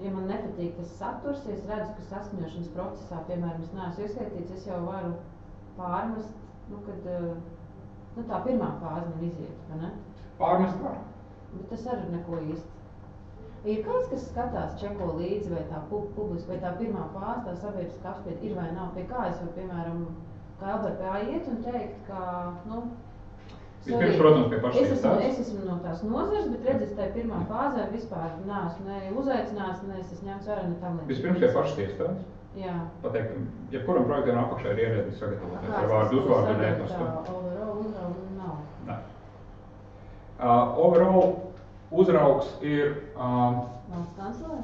ja man nepatīk tas saturs, ja es redzu, ka saskaņošanas procesā, piemēram, es neesmu ieskaitīts, es jau varu pārmest, kad tā pirmā fāze man iziet, vai ne? Pārmest var. Bet tas arī neko īsti. Ir kāds, kas skatās, čeko līdzi, vai tā publiski, vai tā pirmā fāze, tā sabiedriska apspriede ir vai nav, pie kā es varu, piemēram, kā LVPA iet un teikt, ka, Vispirms, protams, pie pašas iestādes. Es esmu no tās nozares, bet redzes, tajā pirmā fāzē vispār neesmu ne uzaicināts, ne es ņemts vērā, ne tam līdzīgi. Vispirms pie pašas iestādes. Jā. Pateikt, jebkuram projektam apakšā ir ierēdnis sagatavoties ar vārdu uzvārdu un ētnostu. Overall uzraugu nav. Nē. Overall uzraugs ir Valsts kanclere?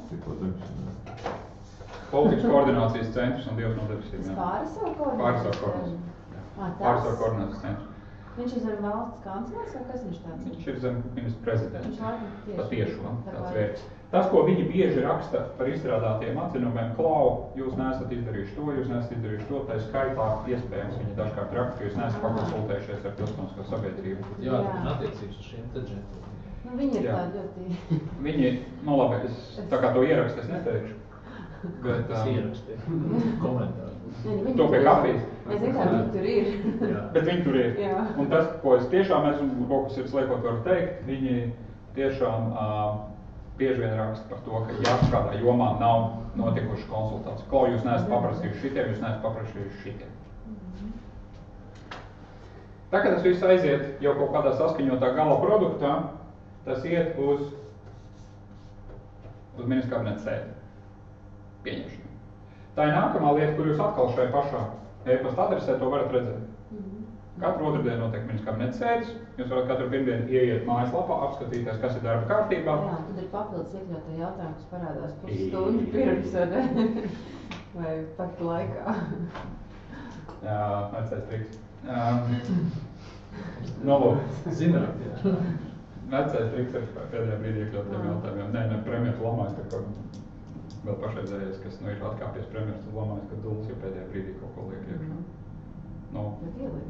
politikas koordinācijas centrs un Dievs no debesīm. Pāri savu koordinācijas centrs. Viņš ir zem valsts kanclers vai kas viņš tāds ir? Viņš ir zem ministra prezidents. Viņš laikam Patiešām tāds vērts. Tas, ko viņi bieži raksta par izstrādātiem atzinumiem, klau, jūs neesat izdarījuši to, tā skaitā iespējams viņi dažkārt raksta, ka jūs neesat pakonsultējušies ar pilsonisko sabiedrību. Jā, tad attiecības uz šiem te džentliem. Viņi ir tā ļoti... Viņi, labi, es tā kā to ierakstu, es neteikšu. Bet, tas ieraksti, komentāri. To pie kafijas. Es zinu, kā viņi tur ir. Bet viņi tur ir. Jā. Un tas, ko es tiešām esmu, rokas sirds liekot varu teikt, viņi tiešām bieži vien raksta par to, ka ja kādā jomā nav notikuši konsultācijas. Ko jūs neesat paprasījuši šitiem, jūs neesat paprasījuši šitiem. Tā, kad tas viss aiziet jau kaut kādā saskaņotā gala produktā, tas iet uz ministra kabineta sēdi. Pieņemšanu. Tā ir nākamā lieta, kur jūs atkal šai pašā e-pasta adresē to varat redzēt. Katru otrdienu notiek ministra kabineta sēdes. Jūs varat katru pirmdienu ieiet mājaslapā, apskatīties, kas ir darba kārtībā. Jā, tad ir papildus iekļautie jautājumi, kas parādās pusstundu pirms, vai pat laikā. Jā, vecais triks. Zināt, jā. Vecais triks ir pēdējā brīdī iekļautiem jautājumiem. Nē, premjeras lamājas, tā kā vēl pašreizējais, kas ir atkāpies premjeras, tad lamājas, ka Duls jau pēdējā brīdī kaut ko liek iekšā. Bet ieliek.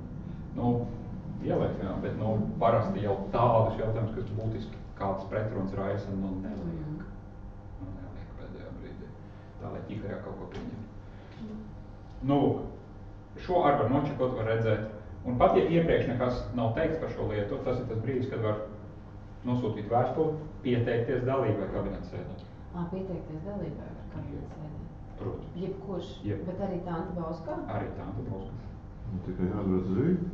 Ieliek, jā, bet parasti jau tādus jautājumus, kas būtiski kāds pretruns raisa, neliek. Neliek pēdējā brīdī. Tā, lai ķikarā kaut ko pieņem. Lūk, šo arī var nočekot, var redzēt. Un pat, ja iepriekš nekas nav teikts par šo lietu, tas ir tas brīdis, kad var nosūtīt vēstuli, pieteikties dalībai kabineta sēdē. Pieteikties dalībai var kabineta sēdē? Protams. Jebkurš? Jeb. Bet arī Tanta Bauskā? Arī Tanta Bauskā. Tikai jāatbrauc uz Rīgu?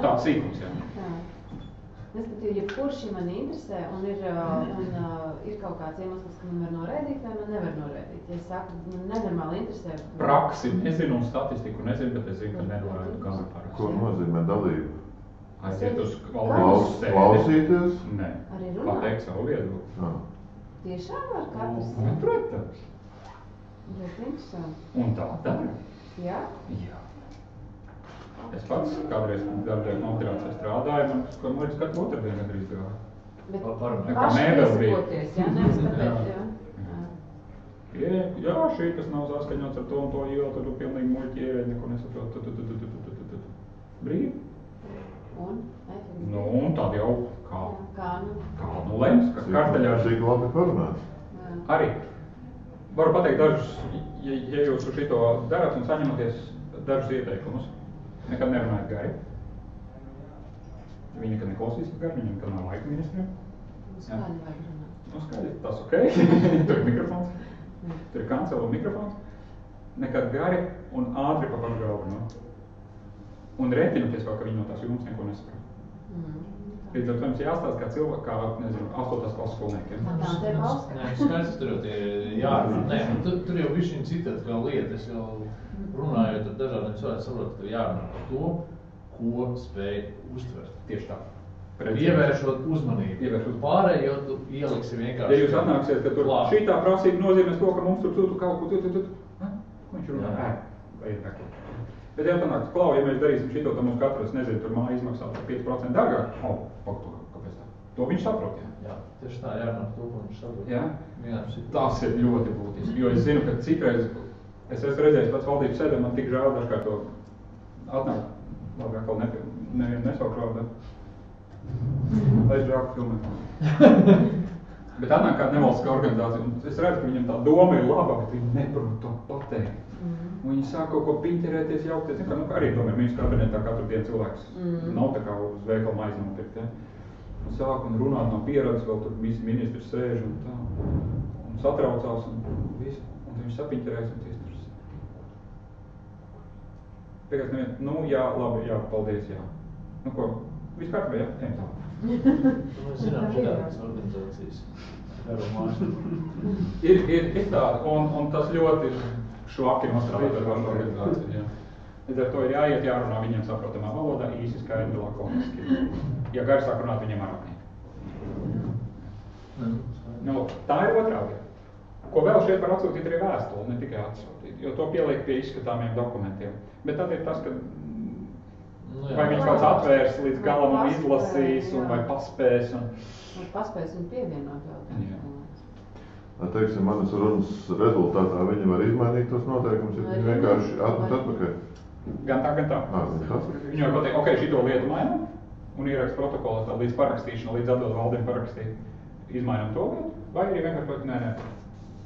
Tāds sīkums, jā. Respektīvi, jebkurš mani interesē un ir kaut kāds iemesls, ka man var noraidīt vai man nevar noraidīt. Ja es saku, man nenormāli interesē. Praksi nezinu un statistiku nezinu, bet es zinu, ka nenoraidu gan parasti. Ko nozīmē dalība? Aiziet uz valdības sēdi. Klausīties? Nē. Arī runāt? Pateikt savu viedokli. Tiešām var katrs? Protams. Ļoti interesanti. Un tā dara. Jā? Jā. Es pats kādreiz darbdēļ motivācijā strādāju, man liekas, katru otrdienu gandrīz gāju. Bet kā mēbeli bija. paši jā, nevis tāpēc, Jā, šī tas nav saskaņots ar to un to ielu, tad tu pilnīgi muļķi ierēdi, neko nesaprot. Brīvi. Un? Un tad jau kā lems, ka karteļā. Cik labi parunāt. Arī. Varu pateikt dažus, ja jūs uz šito darat un saņematies dažus ieteikumus. Nekad nerunājat gari. Viņi nekad neklausīs gari, viņam nekad nav laika ministriem. Skaļi vajag runāt. Skaļi, tas ok. Tur ir mikrofons. Tur ir kancela un mikrofons. Nekad gari un ātri pa pašu galvu. Un rēķinoties vēl, ka viņi no tās jums neko nesaprot. Līdz ar to jums jāstāsta kā cilvēki, kā, nezinu, 8. klases skolniekiem. Tā te Bauskā? Nē, skaidrs, tur jau tie jārunā. Nē, tur jau bišķiņ citādi kā lieta. Es jau runājot ar dažādiem cilvēkiem saprotu, ka jārunā par to, ko spēj uztvert. Tieši tā. Ievēršot uzmanību. Pārējo tu ieliksi vienkārši. Ja jūs atnāksiet, ka tur šitā prasība nozīmēs to, ka mums tur sūtu kaut ko Ko viņš runā? Bet jau panāks, klau, ja mēs darīsim šito, tad mums katrs, nezinu, tur māja izmaksā 5% dārgāk. Kāpēc tā? To viņš saprot, Jā, tieši tā jārunā par to, ko viņš saprot. Jā? Tas ir ļoti būtiski, jo es zinu, ka citreiz Es esmu redzējis pats valdības sēdē, man tik žēl dažkārt to atnāk. Labi, atkal nevienu nesaukšu, bet aizžāk filmē. Bet atnāk kāda nevalstiskā organizācija, un es redzu, ka viņam tā doma ir laba, bet viņi neprot to pateikt. Un viņi sāk kaut ko pinterēties, jaukties, nu arī tomēr ministra kabinetā katru dienu cilvēks nav tā kā uz veikalu maizi nopirkt, ja? Un sāk un runāt no pieredzes, vēl tur visi ministri sēž un tā, un satraucās un visu, un viņš sapinterēs un tiesners. Pēkās nevien, nu jā, labi, jā, paldies, jā. Nu ko, viss kārtībā, jā, ejam tā. Mēs zinām, šādas organizācijas. Ir tāda, un tas ļoti švaki nostrādāt ar pašu organizāciju, jā. Līdz ar to ir jāiet, jārunā viņiem saprotamā valodā, īsi skaidri, lakoniski. Ja gari sāk runāt, viņiem ar apnīt. Nu, tā ir otrā lieta. Ko vēl šeit var atsūtīt arī vēstuli, ne tikai atsūtīt, jo to pieliek pie izskatāmiem dokumentiem. Bet tad ir tas, ka vai viņš kāds atvērs līdz galam un izlasīs, un vai paspēs. Un paspēs un pievienot vēl. Teiksim, manas runas rezultātā viņi var izmainīt tos noteikumus, ja viņi vienkārši atmet atpakaļ. Gan tā, gan tā. Viņi var pateikt, ok, šito lietu mainām, un ierakst protokolā tā līdz parakstīšana, līdz atdod valdiem parakstīt, izmainām to lietu, vai arī vienkārši pateikt, nē.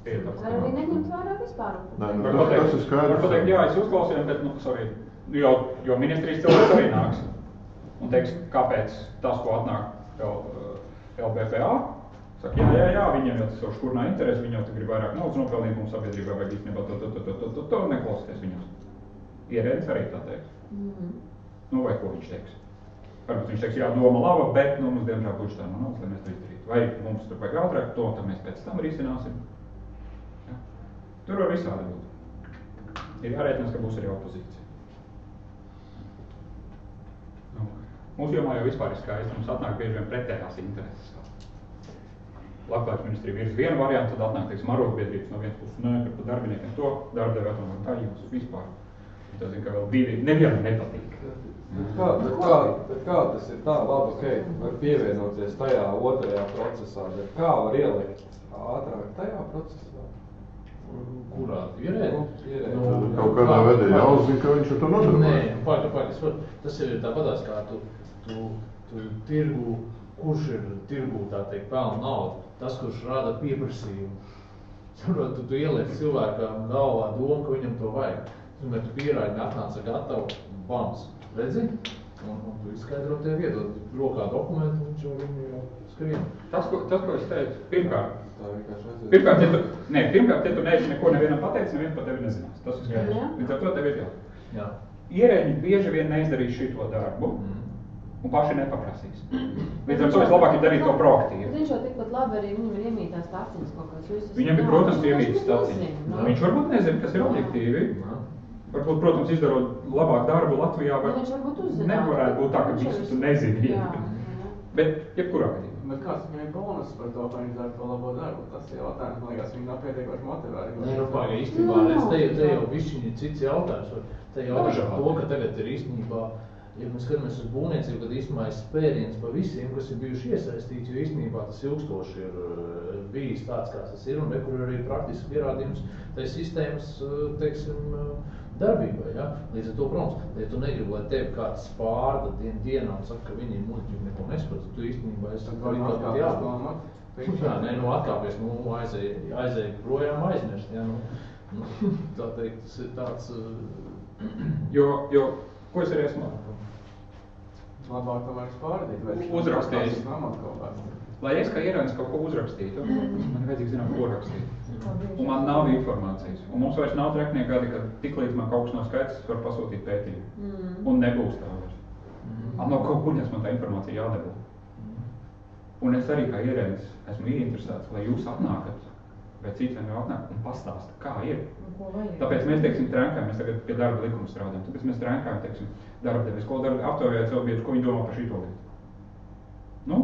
Vai arī neņemt vērā vispār? Tas ir skaidrs. Var pateikt, jā, es uzklausīju, bet, sorry, jo ministrijas cilvēks arī nāks un teiks, kāpēc tas, ko atnāk LBPA, saka, jā, viņiem jau tas jau škurnā interesi, viņi jau grib vairāk naudas nopelnīt, mums sabiedrībā vajag īstenībā to neklausīties viņus. Ierēdnis arī tā teiks. Nu, vai ko viņš teiks? Varbūt viņš teiks, jā, doma laba, bet, mums diemžēl budžetā nav naudas, lai mēs to izdarītu. Vai mums tur vajag ātrāk to, tad mēs pēc tam risināsim. Ja? Tur var visādi būt. Ir jārēķinās, ka būs arī opozīcija. Mūsu jomā jau vispār ir skaisti, mums atnāk bieži vien pretējās intereses. Labklājības ministrija virz vienu variantu, tad atnāk, teiksim, arotbiedrības no vienas puses, nē, par darbiniekiem to, darbdevēt un tā jums vispār. Tas zin, ka vēl divi nevienam nepatīk. Bet kā tas ir tā, labi, ok, var pievienoties tajā otrajā procesā, bet kā var ielikt ātrāk tajā procesā? Kurā? Ierēdni? Kaut kādā veidā jāuzzina, ka viņš ar to nodarbojas. Nē, tas ir tāpatās, kā tu tirgu, kurš ir tirgu, tā teikt, pelna naudu, tas, kurš rada pieprasījumu. Saprot, tu ieliec cilvēkam galvā domu, ka viņam to vajag. Tu pierādi atnāca gatavu, bams, redzi? Un tu izskaidro tev iedod rokā dokumentu, viņš jau viņu skrien. Tas, ko es teicu, pirmkārt, ja tu neesi neko nevienam pateicis, neviens par tevi nezinās. Tas ir skaidrs. Līdz ar to tev ir jā. Ierēģi bieži vien neizdarīs šito darbu un paši nepaprasīs. Līdz ar to vislabāk ir darīt to proaktīvi. Viņš jau tikpat labi arī viņam ir iemītās taciņas kaut kāds. Viņam ir, protams, iemītas taciņas. Viņš varbūt nezina, kas ir objektīvi. Varbūt, protams, izdarot labāk darbu Latvijā, nevarētu būt tā, ka visu tu nezini. Bet jebkurā gadījumā. Bet kāds viņam ir bonus par to, ka viņš dara to labo darbu? Tas ir jautājums, man liekas, viņi nav pietiekoši motivēti. Nē, īstenībā, te jau višķiņi cits jautājums. Te jautājums par to, ka tagad ir īstenībā, ja mēs skatāmies uz būvniecību, tad īstenībā ir spēriens pa visiem, kas ir bijuši iesaistīti, jo īstenībā tas ilgstoši ir bijis tāds, kāds tas ir, un kur ir arī praktiski pierādījums tai sistēmas, teiksim, darbībai, ja? Līdz ar to, protams, ja tu negribi, lai tevi kāds spārda dienā un saka, ka viņi ir muļķi, viņi neko nespēc, tu īstenībā esi atkāpies, aizēj projām aizmirst, ja? Tā teikt, tas ir tāds... Jo, ko es arī esmu? Labāk tomēr spārdīt, vai uzrakstījis. Lai es kā ierēdnis kaut ko uzrakstītu, man ir vajadzīgi zināt, ko rakstīt. Un man nav informācijas. Un mums vairs nav treknieki gadi, kad tiklīdz man kaut kas nav skaidrs, var pasūtīt pētījumu. Un nebūs tā vairs. No kaut kurņas man tā informācija jādabū. Un es arī kā ierēdnis esmu ieinteresēts, lai jūs atnākat, vai cits jau atnāk un pastāsta, kā ir. Tāpēc mēs, teiksim, trenkājam, mēs tagad pie darba likuma strādājam, tāpēc mēs trenkājam, teiksim, darba devis, ko aptaujājot savu biedru, ko viņi domā par šito lietu. No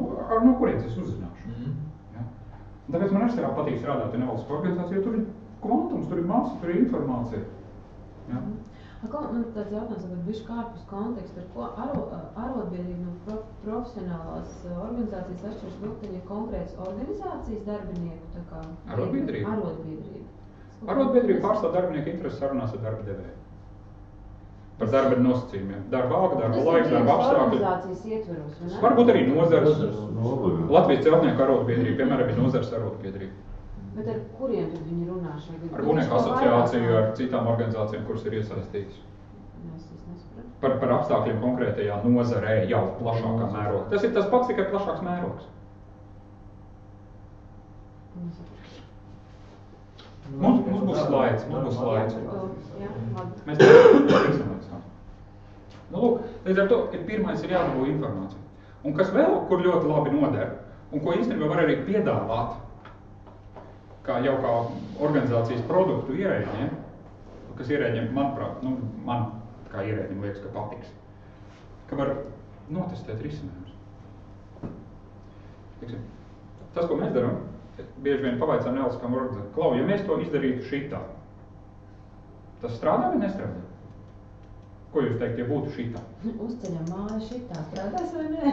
kurienes es uzzināšu. Ja? Tāpēc man arī patīk strādāt ar nevalstisku organizāciju, jo tur ir kvantums, tur ir masa, tur ir informācija. Ja? Man tāds jautājums, bet bišķi ārpus konteksta, ar ko arotbiedrība no profesionālās organizācijas atšķiras no, ka ir konkrētas organizācijas darbinieku, tā kā arotbiedrība. Arotbiedrība pārstāv darbinieku intereses sarunās ar darba devēju. Par darba nosacījumiem. Darba alga, darba laiks, darba apstākļi. Organizācijas ietveros, vai ne? Varbūt arī nozares. Latvijas celtnieku arotbiedrība, piemēram, ir nozares arotbiedrība. Bet ar kuriem tad viņi runā šeit? Ar Būvnieku asociāciju, ar citām organizācijām, kuras ir iesaistītas. Par apstākļiem konkrētajā nozarē jau plašākā mērogā. Tas ir tas pats, tikai plašāks mērogs. Mums būs slaids, Mēs teiksim. Nu, lūk, līdz ar to pirmais ir jādabū informācija. Un kas vēl, kur ļoti labi noder, un ko īstenībā var arī piedāvāt, kā organizācijas produktu ierēģiem, kas ierēģiem, manuprāt, man kā ierēģim liekas, ka patiks, ka var notestēt risinājumus. Tas, ko mēs darām, bieži vien pavaicām nevalstiskām organizācijām, Klau, ja mēs to izdarītu šitā, tas strādā vai nestrādā? Ko jūs teikt, ja būtu šitā? Uzceļam māju šitā, strādās vai ne?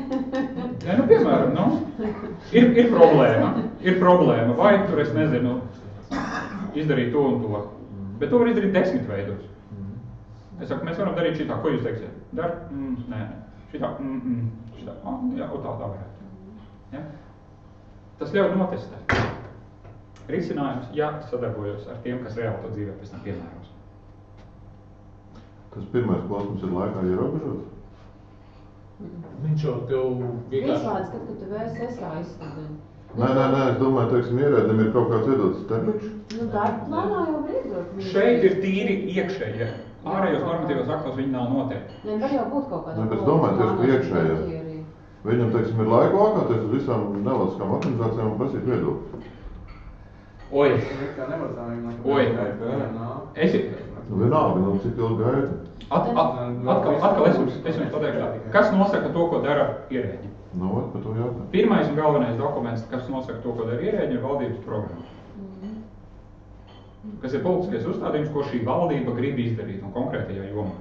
Nē, piemēram, ir problēma, vai tur, es nezinu, izdarīt to un to, bet to var izdarīt 10 veidos. Es saku, mēs varam darīt šitā, ko jūs teiksiet? Dar? Nē, šitā, šitā, jā, tā varētu. Ja? Tas ļauj notestēt. Risinājums, ja sadarbojos ar tiem, kas reāli to dzīvē pēc tam piemēros. Tas pirmais posms ir laikā ierobežots? Viņš jau tev vienkārši... Izslēdz, kad tu VSS-ā izsludini. Nē, es domāju, teiksim, ierēdim ir kaut kāds iedots termiņš. Darba plānā jau var iedot. Šeit ir tīri iekšējie. Ārējos normatīvos aktos viņi nav noteikti. Nē, var jau būt kaut kādā. Es domāju, tieši ka iekšējie. Viņam, teiksim, ir laika vākāties uz visām nevalstiskām organizācijām un prasīt viedokli. Oi! Vienalga, cik ilgi gaida. Atkal es jums pateikšu, kas nosaka to, ko dara ierēģi? Par to jautāt. Pirmais un galvenais dokuments, kas nosaka to, ko dara ierēģi, ir valdības programma. Kas ir politiskais uzstādījums, ko šī valdība grib izdarīt un konkrētajā jomā.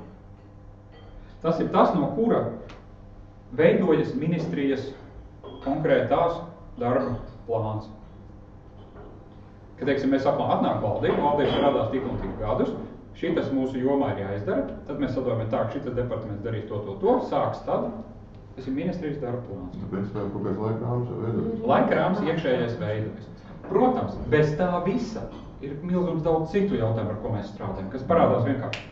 Tas ir tas, no kura veidojas ministrijas konkrētās darba plāns. Kad, teiksim, mēs sakām, atnāk valdība strādās tik un tik gadus, šitas mūsu jomā ir jāizdara, tad mēs sadomājam tā, ka šitas departaments darīs to, sāks tad, tas ir ministrijas darba plāns. Tāpēc vēl kaut kāds laikrāms veidojas? Laikrāms iekšējais veidojas. Protams, bez tā visa ir milzums daudz citu jautājumu, ar ko mēs strādājam, kas parādās vienkārši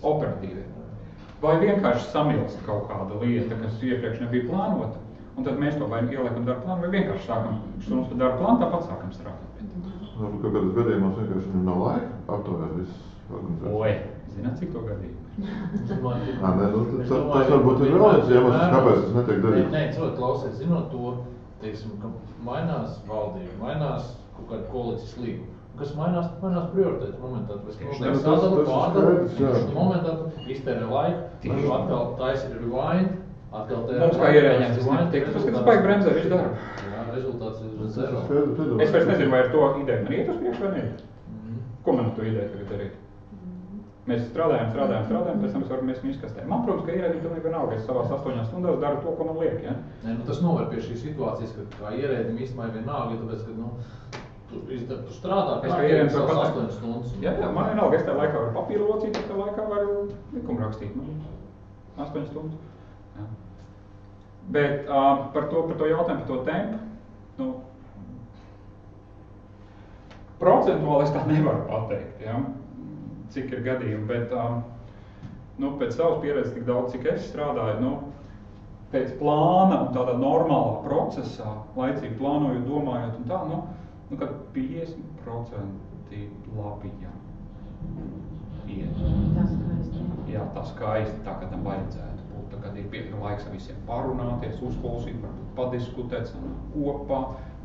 operatīvi. Vai vienkārši samilst kaut kāda lieta, kas iepriekš nebija plānota, un tad mēs to vai ieliekam darba plānu, vai vienkārši sākam stundas par darba plānu, tāpat sākam strādāt. Kaut kādas gadījumos vienkārši viņam nav laika apturēt visas organizācijas. Oi, zināt, cik to gadījumu? Tas varbūt ir vēl viens iemesls, kāpēc tas netiek darīts. Nē, cilvēki klausies, zinot to, teiksim, ka mainās valdība, mainās kaut kāda koalīcijas līguma. Kas mainās prioritātes momentā, tāpēc sadala pārdala, momentā iztērē laiku, atkal taisa rewind, atkal tērē mums kā ierēģiem tas netiek, tas baigi bremzē visu darbu. Jā, rezultāts ir zero. Es vairs nezinu, vai ar to ideju man iet uz priekšu vai neiet. Ko man ar to ideju tagad darīt? Mēs strādājam, pēc tam mēs viņu izkastējam. Man, protams, ka ierēģim pilnīgi vienalga, es savās 8 stundās daru to, ko man liek, ja? Nē, tas novēr pie šīs situācijas, ka kā ierēģim īstenībā ir vienalga, tāpēc, ka, tu strādā kārtīgi savas 8 stundas. Jā, man vienalga, es tajā laikā varu papīru locīt, es tajā laikā varu likumu rakstīt. 8 stundas. Jā. Bet par to jautājumu, par to tempu, procentuāli es tā nevaru pateikt, ja? Cik ir gadījumi, bet pēc savas pieredzes tik daudz, cik es strādāju, pēc plāna un tādā normālā procesā, laicīgi plānojot, domājot un tā, kad 50% labi, jā. Iet. Tā skaisti. Jā, tā skaisti, tā, ka tam vajadzētu būt. Tā, kad ir laiks visiem parunāties, uzklausīt, varbūt padiskutēt, kopā,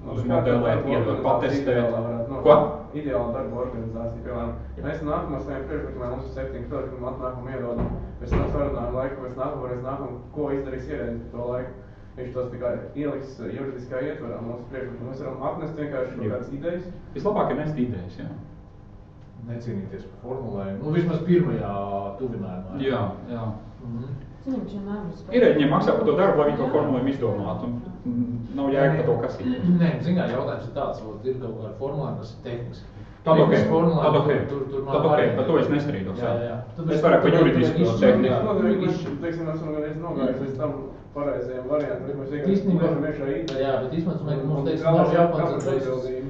uzmodelēt, iedot, patestēt. Ko? Ideāla darba organizācija, piemēram, ja mēs nākam ar saviem priekšlikumiem, mums ir 7 cilvēki, un nākam iedodam, mēs sarunājam laiku, mēs nākam, ko izdarīs ierēdnis par to laiku. Viņš tos tikai ieliks juridiskā ietvarā mūsu priekšlikumu. Mēs varam atnest vienkārši kaut kādas idejas. Vislabāk ir nest idejas, jā. Necīnīties par formulējumu. Vismaz pirmajā tuvinājumā. Jā. Ierēģiem maksā par to darbu, lai viņi to formulējumu izdomātu. Nav jēga par to kasīt. Nē, jautājums ir tāds, ir kaut kāda formulējuma, kas ir tehniski. Tad ok, par to es nestrīdos. Es vairāk par juridisku tehniku. Teiksim, esmu nogājis līdz tam pareizajiem variantiem, mēs Īstenībā, vienkārši jā, bet īstenībā mums teiksim, nav jākoncentrējas.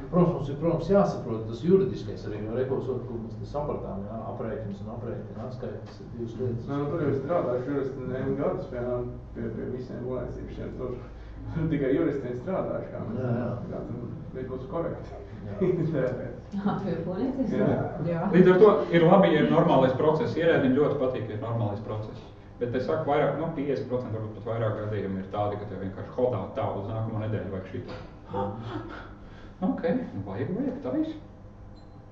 Protams, jāsaprot tas juridiskais arī, jo rekursot, ko mēs sapratām, jā, aprēķins un aprēķina atskaitas ir divas lietas. Nu, tur jau strādājuši juristi ne gadus, piemēram, pie visiem būvniecības šiem tur tikai juristiem strādājuši, kā mēs bija būs korekti. Pie būvniecības? Jā. Līdz ar to ir labi, ja ir normālais process. Ierēdim ļoti patīk, ja ir normālais process. Bet es saku, vairāk, 50% varbūt pat vairāk gadījumi ir tādi, ka tev vienkārši hodā tā uz nākamo nedēļu vajag šito. Ok, vajag taisi.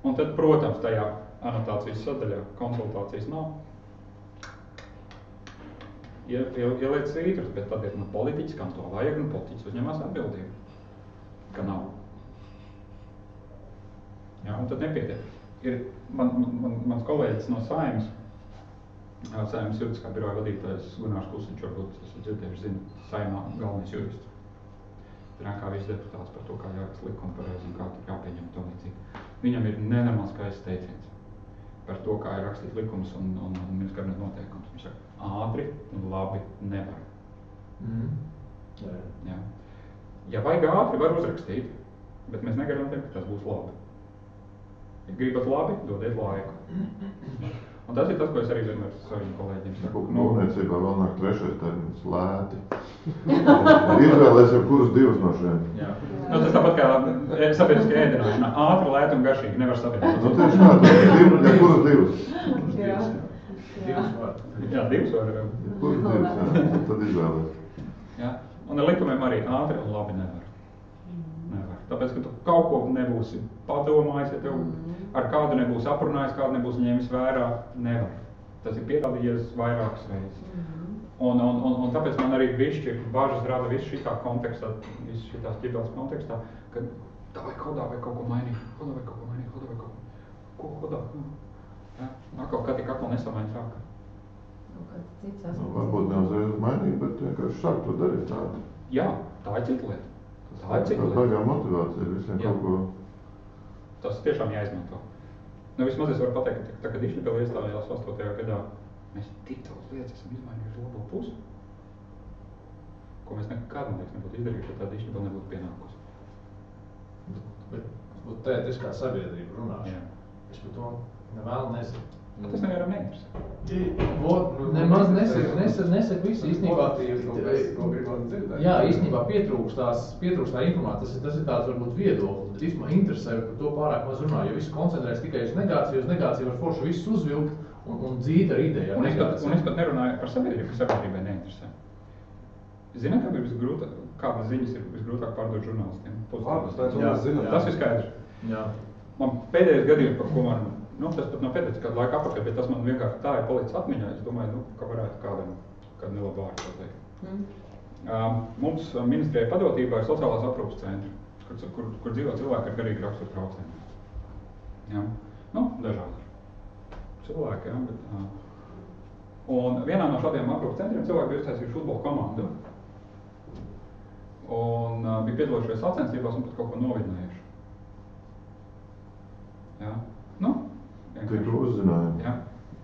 Un tad, protams, tajā anotācijas sadaļā konsultācijas nav. Ieliec svītrus, bet tad ir politiķis, kam to vajag, un politiķis uzņemās atbildību, ka nav. Jā, un tad nepietiek. Ir mans kolēģis no Saeimas juridiskā biroja vadītājs Gunārs Kusiņš, varbūt esat dzirdējuši, zina, Saeimā galvenais jurists. Kā viss deputāts par to, kā jāraksta likuma pareizi un kā tur jāpieņem to līdzīgi. Viņam ir nenormāls skaists teiciens par to, kā ir rakstīt likumus un ministra kabineta noteikumus. Viņš saka, ātri un labi nevar. Jā. Ja vajag ātri, var uzrakstīt, bet mēs negarantējam, ka tas būs labi. Ja gribat labi, dodiet laiku. Un tas ir tas, ko es arī vienmēr saviem kolēģiem saku. Būvniecībā vēl nāk trešais termins – lēti. Izvēlēsim, kurus divus no šiem. Jā. Tas tāpat kā sabiedriskā ēdināšanā. Ātri, lēti un garšīgi nevar sabiedrīt. Tieši tā, kurus divus? Divus var. Jā, divus var. Kurus divus, tad izvēlēs. Jā. Un ar likumiem arī ātri un labi nevar. Tāpēc, ka tu kaut ko nebūsi padomājis, ja tev ar kādu nebūsi aprunājis, kādu nebūsi ņēmis vērā, nevar. Tas ir pierādījies vairākas reizes. Un tāpēc man arī bišķi bažas rada visu šitā kontekstā, visu šitās ķibeles kontekstā, ka tā vai hodā vai kaut ko mainīt, hodā. Ja? Kaut kā tik atkal nesamaini sāka. Varbūt neuzreiz mainīt, bet vienkārši sāk to darīt tā. Jā, tā ir cita lieta. Tā ir motivācija visiem kaut ko. Tas tiešām jāizmanto. Vismaz es varu pateikt, ka tā, kad Išņibele iestājās 8. gadā, mēs tik daudz lietas esam izmainījuši labo pusi, ko mēs nekad, man liekas, nebūtu izdarījuši, ja tāda Išņibele nebūtu pienākusi. Bet tēt, es kā sabiedrība runāšu. Es par to nevēlu nezinu. Tas nevienam neinteresē. Nemaz nesaka visu īstenībā. Jā, īstenībā pietrūkst tā informācija. Tas ir tāds varbūt viedoklis, bet īstenībā interesē par to pārāk maz runā, jo viss koncentrēs tikai uz negāciju var forši visu uzvilkt un dzīt ar idejām. Un es pat nerunāju par sabiedrību, ka sabiedrībai neinteresē. Zināt, kādas ziņas ir visgrūtāk pārdot žurnālistiem? Tas ir skaidrs. Jā. Man pēdējais gadījums, par ko man tas pat nav pēdējais kādu laiku apakaļ, bet tas man vienkārši tā ir palicis atmiņā. Es domāju, ka varētu kādu nelabu vārdu pateikt. Mums ministrijai padotībā ir sociālās aprūpas centri, kur dzīvo cilvēki ar garīgi raksturu traucējumiem. Jā. Dažādi cilvēki, jā, bet... Un vienā no šādiem aprūpas centriem cilvēki bija uztaisījuši futbola komandu. Un bija piedalojušies sacensībās un pat kaut ko novidinājuši. Jā. Tik uzzinājumi.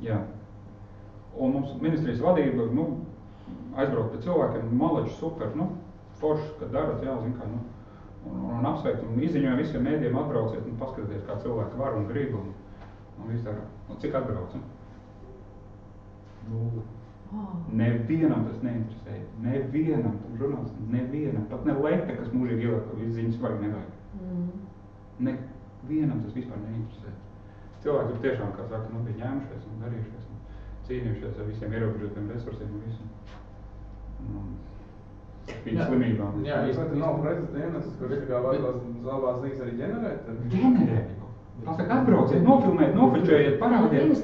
Jā. Un mums ministrijas vadība, aizbraukt pie cilvēkiem, malači, super, forši, kad darat, jā, zin kā, un apsveikt, un izziņoja visiem mēdiem atbrauciet, un paskatīties, kā cilvēki var un grib, un viss dara. Un cik atbrauc? 0. Nevienam tas neinteresēja. Nevienam, žurnālistam, nevienam. Pat ne Lepe, kas mūžīgi ieliek, ka viss ziņas vajag nevajag. Nevienam tas vispār neinteresēja. Cilvēki tur tiešām, kā saka, bija ņēmušies un darījušies un cīnījušies ar visiem ierobežotiem resursiem un visu. Viņa slimībām. Jā, īstenībā nav preces dienas, kurš tikai vajadzās zālās zīgs arī ģenerēt? Ģenerē. Tā saka, atbrauciet, nofilmēt, nofilčējiet, parādiet,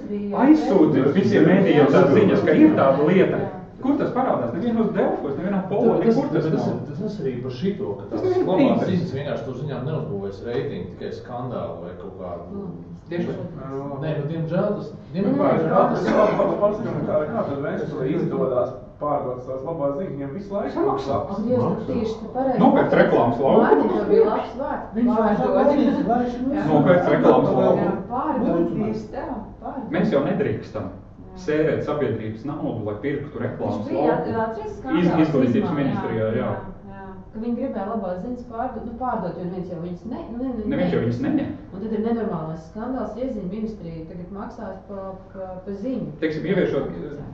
aizsūdziet visiem mēdījiem tās ziņas, ka ir tāda lieta. Kur tas parādās? Nevienos Delfos, nevienā polā, nekur tas nav. Tas arī par šito, ka tās Tas labās ir ziņas vienkārši tur ziņām neuzbūvēs reitingu, tikai skandālu vai kaut kādu. Tieši. Nē, nu diemžēl tas Kā tad Ventspilī izdodās pārdot savas labās ziņas, viņam visu laiku Ak, Dievs, tieši tā pareizi. Nopērkt reklāmas lauku. Mārtiņ, tev bija labs vārds. Nopērkt reklāmas lauku. Pārdot tieši tā, pārdot. Mēs jau nedrīkstam sērēt sabiedrības naudu, lai pirktu reklāmas Viņš bija lauku. atceries skandāls Izglītības Izmā, ministrijā, jā. Ka viņi gribēja labās ziņas pārdot, jo neviens jau viņas Neviens jau viņas neņem. Un tad ir nenormālais skandāls, ieziņa ministrija tagad maksās pa ziņu. Teiksim, ieviešot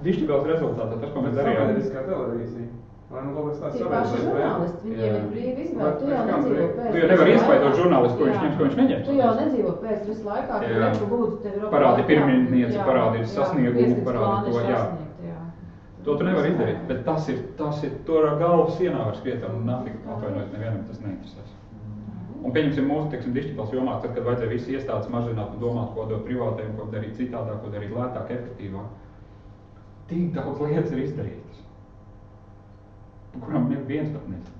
dišķibēles rezultātā, tas, ko mēs darījām. Sabiedriskā televīzija. Vai nu kaut kas tāds Tie paši žurnālisti, viņiem ir brīvi izvēle, tu jau nedzīvo pēc. Tu jau nevar iespaidot žurnālistu, ko viņš ņems, ko viņš neņems. Tu jau nedzīvo pēc visu laikā, ka reku lūdzu tevi robot. Parādi pirminieci, parādi sasniegumu, parādi to, jā. jā. To tu nevar izdarīt, bet tas ir to galvu sienā var skriet un nafīgi atvainojot, nevienam tas neinteresēs. Un pieņemsim mūsu, teiksim, dišķibēles jomā, tad, kad vajadzēja visi iestādes mazināt un domāt, ko dot privātajiem, ko darīt citādāk, ko darīt lētāk, efektīvāk. Tik daudz lietas ir izdarītas, par kurām neviens pat nezina.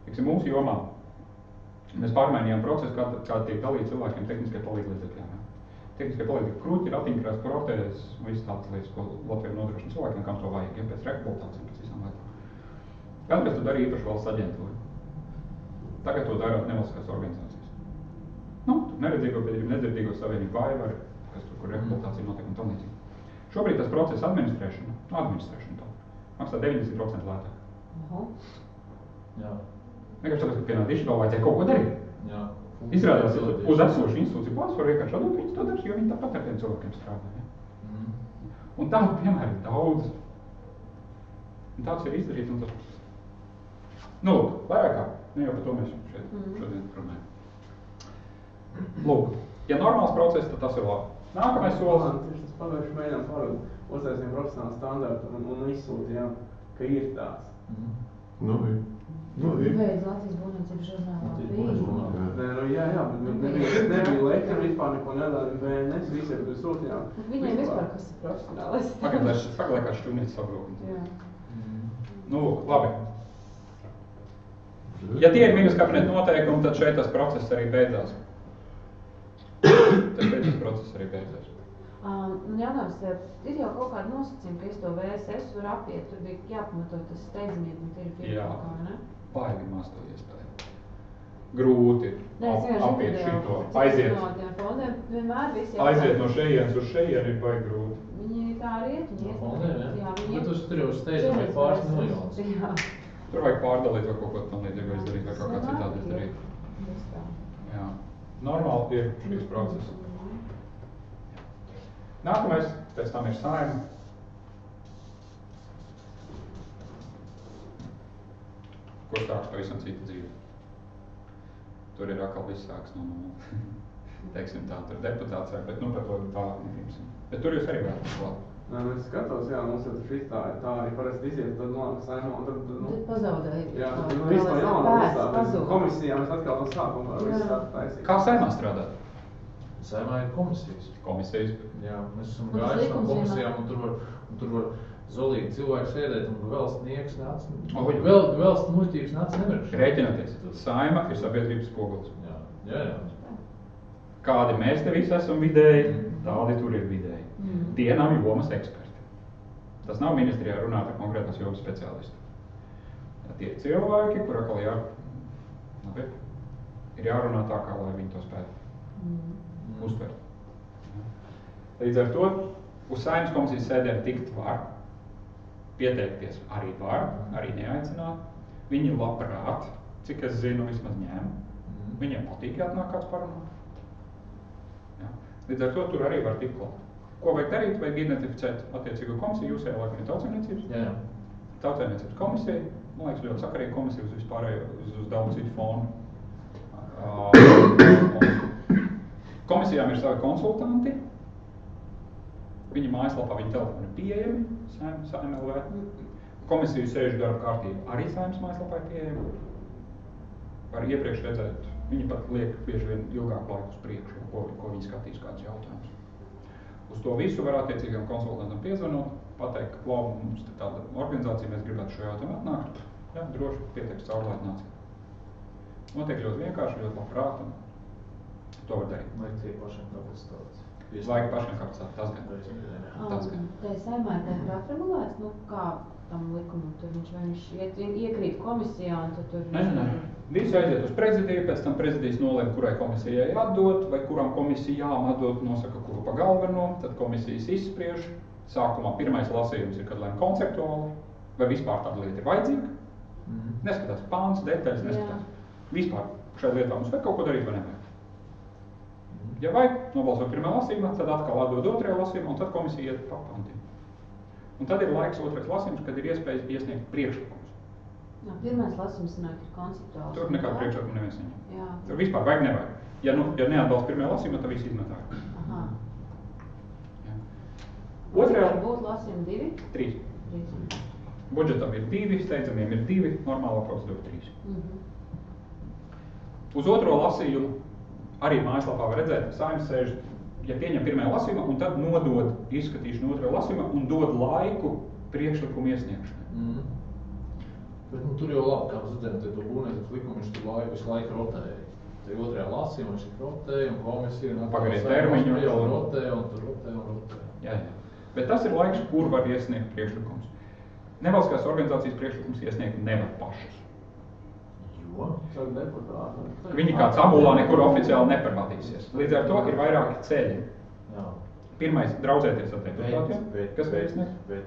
Teiksim, mūsu jomā mēs pārmainījām procesu, kā tiek dalīt cilvēkiem tehniskai palīdzēkļiem. Tehniskai palīdzēkļi kruķi, ratiņkrās, protēzes un visas tādas lietas, ko Latvija nodrošina cilvēkiem, kam to vajag, ja pēc rehabilitācijas, pēc visām lietām. Kādreiz to darīja īpaši valsts aģentūra. Tagad to dara nevalstiskās organizācijas. Nu, neredzīgo biedrību, nedzirdīgo savienību vaivari, kas tur, kur rehabilitācija notiek un tam līdzīgi. Šobrīd tas process administrēšana tā, maksā 90% lētāk. Jā. Vienkārši tāpēc, ka pienāk dišķibēle vajadzēja kaut ko darīt. Jā. Izrādās, uz esošu institūciju pāris var vienkārši atdot, viņas to darīs, jo viņi tāpat ar tiem cilvēkiem strādā. Ja? Un tādu piemēram daudz. Un tāds ir izdarīts un tas... Nu, lūk, vairāk kā, ne jau par to mēs šeit šodien runājam. Lūk, ja normāls process, tad tas ir labi. Nākamais solis. Tieši tas pagājuši mēģinām pārādīt, uztaisījām profesionālu standartu un izsūtījām, ka ir tāds. Beidz Latvijas būvniecības žurnālā bija. Nē, nu jā, bet nebija lektora, vispār neko nedara, BNS, visi ir sūtījām. Viņiem vispār kas ir profesionālis. Pagaidām kā šķūnītis sabrūkums. Jā. Nu, lūk, labi. Ja tie ir minus kabineta noteikumi, tad šeit tas process arī beidzās. Jautājums, ir jau kaut kāda nosacījuma, ka es to VSS varu apiet, tur bija jāpamato tas steidzamība un tīri Jā, kā, ne? baigi maz to iespēju. Grūti apiet šito. Aiziet no šejienes uz šejieni ir baigi grūti. Viņi tā arī iet, viņi iet. Fondiem, jā. Bet tur jau steidzami ir pāris miljonus. Jā. Tur vajag pārdalīt vai kaut ko tam līdzīgu izdarīt vai kaut kā citādi izdarīt. Jā. Normāli ir šīs procesas. Nākamais, pēc tam ir Saeima. Kur sāks pavisam cita dzīve. Tur ir atkal viss sāks no nulles. Teiksim tā, tur deputāts sāk, bet nu par to tālāk negribsim. Bet tur jūs arī varat klāt. Nē, es skatos, jā, mums ir šis tā arī parasti iziet, tad nonāk Saeimā, un tad, nu... Tad pazaudēja. Jā, tad viss no jauna visā, komisijā mēs atkal no sākuma visu tā taisīt. Kā Saeimā strādāt? Saeimā ir komisijas. Komisijas. Jā, mēs esam gājuši no komisijām, un tur var zolīgi cilvēki sēdēt, un vēl sniegs nāc. Vēl muļķības nāc nemirkšķi. Rēķināties, Saeima ir sabiedrības spogulis. Jā. Kādi mēs te visi esam vidēji, tādi tur ir vidēji. Tie nav jomas eksperti. Tas nav ministrijā runāt ar konkrētās jomas speciālistu. Tie ir cilvēki, kur atkal ir jārunā tā, kā lai viņi to spētu uztvert. Līdz ar to uz Saeimas komisijas sēdēm tikt var, pieteikties arī var, arī neaicināt. Viņi labprāt, cik es zinu, vismaz ņem. Viņiem patīk jāatnāk kāds parunāt. Līdz ar to tur arī var tikt klāt. Ko vajag darīt? Vajag identificēt attiecīgo komisiju, jūs laikam ir Tautsaimniecības. Jā. Tautsaimniecības komisija, man liekas, ļoti sakarīga komisija uz vispārējo, uz daudz citu fonu. Komisijām ir savi konsultanti. Viņa mājaslapā, viņa telefoni ir pieejami, Saeima.lv. Komisiju sēžu darba kārtība arī Saeimas mājaslapā ir pieejama. Var iepriekš redzēt, viņi pat liek bieži vien ilgāku laiku uz priekšu, ko viņi skatīs kādus jautājumus. Uz to visu var attiecīgiem konsultantam piezvanot, pateikt, ka mums te tāda organizācija organizācija, mēs gribētu šo jautājumu atnākt, jā, droši pieteiks caurlēt nāciju. Notiek ļoti vienkārši, ļoti labprāt, un to var darīt. Vajag tie pašiem kapacitātes. Vajag pašiem kapacitātes, tas gan. Tas gan. Tā saimē tā ir atregulēts, nu kā tam likumam, tur viņš iekrīt komisijā un tad tur... Nē. Visi aiziet uz prezidiju, pēc tam prezidijas nolēma, kurai komisijai atdot, vai kurām komisijām atdot, nosaka, kuru pa galveno, tad komisijas izspriež. Sākumā pirmais lasījums ir, kad lēma konceptuāli, vai vispār tāda lieta ir vajadzīga. Neskatās pāns, detaļas, neskatās. Vispār šai lietā mums vajag kaut ko darīt vai nevajag. Ja vajag, nobalsot pirmā lasījumā, tad atkal atdod otrajā lasījumā, un tad komisija iet pa pantiem. Un tad ir laiks otrais lasījums, kad ir iespējas iesniegt priekšlikumus. Jā, pirmais lasījums sanāk ir konceptuāls. Tur nekādu priekšlikumu neviens neņem. Jā. Tur vispār vajag nevajag. Ja neatbalsta pirmajā lasījumā, tad viss izmet ārā. Aha. Jā. Otrajā... Būtu lasījumi 2? 3. Budžetam ir 2, steidzamiem ir 2, normālā procedūra 3. Uz otro lasījumu arī mājaslapā var redzēt, Saeimas sēž, ja pieņem pirmajā lasījumā, un tad nodod izskatīšanu otrajā lasījumā un dod laiku priekšlikumu iesniegšanai. Bet tur jau labi, kā mēs redzējām, to būvniecības likumu, viņš tur visu laiku rotēja. Te otrajā lasījumā viņš rotēja, un komisija un pagaidīja termiņu, jau rotēja, un tur rotēja. Jā. Bet tas ir laiks, kur var iesniegt priekšlikums. Nevalstiskās organizācijas priekšlikums iesniegt nevar pašas. Jo? Viņi kā tabulā nekur oficiāli neparādīsies. Līdz ar to ir vairāki ceļi. Jā. Pirmais – draudzēties ar deputātiem, kas var iesniegt. Bet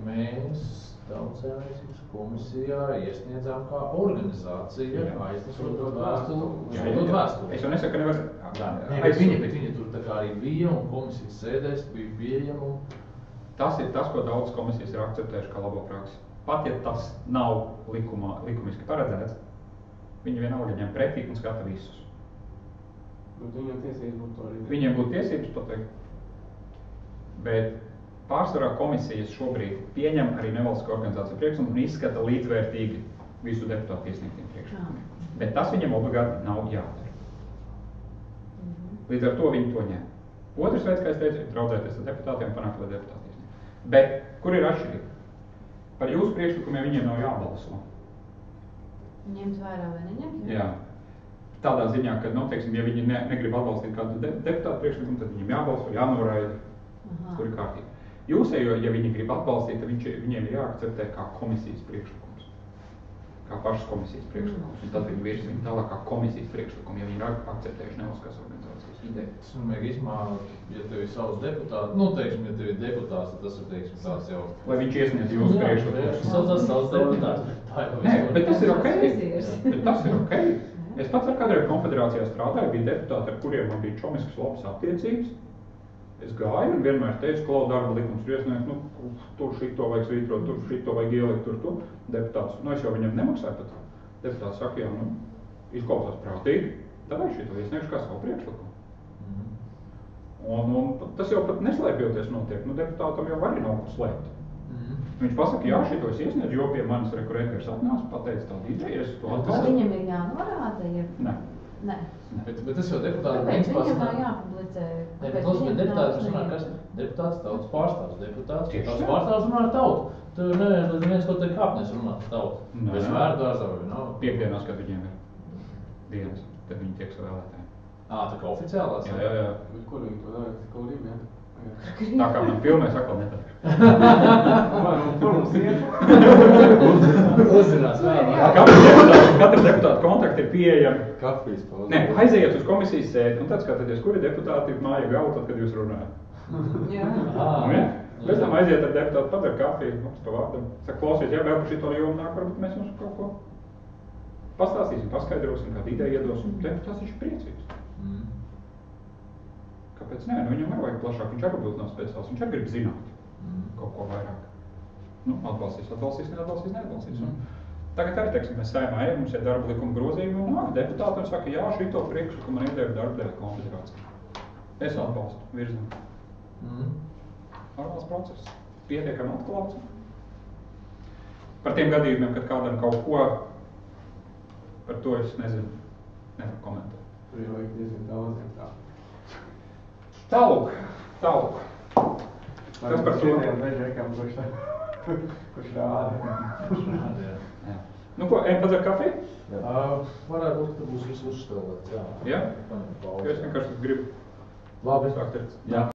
mēs Tautsēmniecības komisijā iesniedzām kā organizācija, aiznesot vēstuli. Es jau nesaku, ka nevar... Bet viņi tur tā kā arī bija, un komisijas sēdēs bija pieejama. Tas ir tas, ko daudz komisijas ir akceptējuši kā labo praksi. Pat, ja tas nav likumiski paredzēts, viņi vienalga ņem pretī un skata visus. Viņiem tiesības būtu to arī. Viņiem būtu tiesības pateikt. Bet pārsvarā komisijas šobrīd pieņem arī nevalstisko organizāciju priekšlikumu un izskata līdzvērtīgi visu deputātu iesniegtiem priekšlikumiem. Bet tas viņiem obligāti nav jādara. Līdz ar to viņi to ņem. Otrs veids, kā es teicu, ir draudzēties ar deputātiem un panākt, lai deputāti iesniegt. Bet kur ir atšķirība? Par jūsu priekšlikumiem viņiem nav jābalso. Ņemt vērā vai neņemt? Jā. Tādā ziņā, ka, teiksim, ja viņi negrib atbalstīt kādu deputātu priekšlikumu, tad viņiem jābalso, jānoraida. Tur ir kārtīgi. Jūsējo, ja viņi grib atbalstīt, tad viņiem ir jāakceptē kā komisijas priekšlikums. Kā pašas komisijas priekšlikums. Un tad viņi virs viņu tālāk kā komisijas priekšlikumu, ja viņi ir akceptējuši nevalstiskās organizācijas ideju. Tas vajag izmākt, ja tev ir savs deputāti, teiksim, ja tev ir deputāts, tad tas ir, teiksim, tāds jau... Lai viņš iesniedz jūsu priekšlikumus. Saucās savs deputāts. Nē, bet tas ir ok. Es pats ar kādreiz konfederācijā strādāju, bija deputāti, ar kuriem man bija čomiskas labas attiecības. Es gāju un vienmēr teicu, klau darba likums ir iesniegts, tur šito vajag svītrot, tur šito vajag ielikt, tur deputāts. Es jau viņam nemaksāju pat. Deputāts saka, jā, izklausās prātīgi, tad es šito iesniegšu kā savu priekšlikumu. Un tas jau pat neslēpjoties notiek, deputātam jau arī nav ko slēpt. Viņš pasaka, jā, šito es iesniedzu, jo pie manis rekurēkers atnāca, pateica tādu ideju, es to atbalstu. Tas viņam ir jānorāda, ja... Nē. Bet tas jau deputāti... Kāpēc viņam tā jāpublicē? Deputāts runā, kas deputāts tautas pārstāvs, tautas pārstāvs runā ar tautu. Tu neviens līdz viens kaut te kāpnes runā ar tautu. Bez vērdārzā vai nav. Piekdienās, kad viņiem ir dienas, tad viņi tiek savēlētāji. Tā kā oficiālās? Jā. Kur viņi to dara? Tikko Lība, jā? Tā kā man filmēs, atkal nepatīk. Kur mums iet? Uzzinās vēl. Katra deputāta kontakti ir pieejami. Kafijas pauze. Nē, aiziet uz komisijas sēdi un tad skatāties, kuri deputāti māja galva tad, kad jūs runājat. Jā. Pēc tam aiziet ar deputātu, padzer kafiju, pa vārdam. Saka, klausies, jā, vēl par šito jomu nāk, varbūt mēs jums kaut ko pastāstīsim, paskaidrosim, kādu ideju iedosim. Deputāts viņš ir priecīgs. Kāpēc nē? Viņam arī vajag plašāk, viņš arī būtu nav speciāls, viņš arī grib zināt kaut ko vairāk. Atbalstīs, neatbalstīs. Tagad arī, teiksim, mēs saimā ejam, mums ir darba likuma grozījumi un nāk deputāti un saka, jā, šito priekšlikumu man ideja darba dēļ konfederācija. Es atbalstu virzienu. Normāls process. Pietiekami atklāts. Par tiem gadījumiem, kad kādam kaut ko, par to es nezinu, nevaru komentēt. Tur jau vajag diezgan daudz tā. Tālūk. Kas par to? Kurš rāda. Jā. Nu ko, ejam padzert kafiju? Varētu būt, ka tur būs viss uzstāvēts, jā. Jā? Paņem pauzi. Jo es vienkārši gribu Labi. sākt ar. Jā.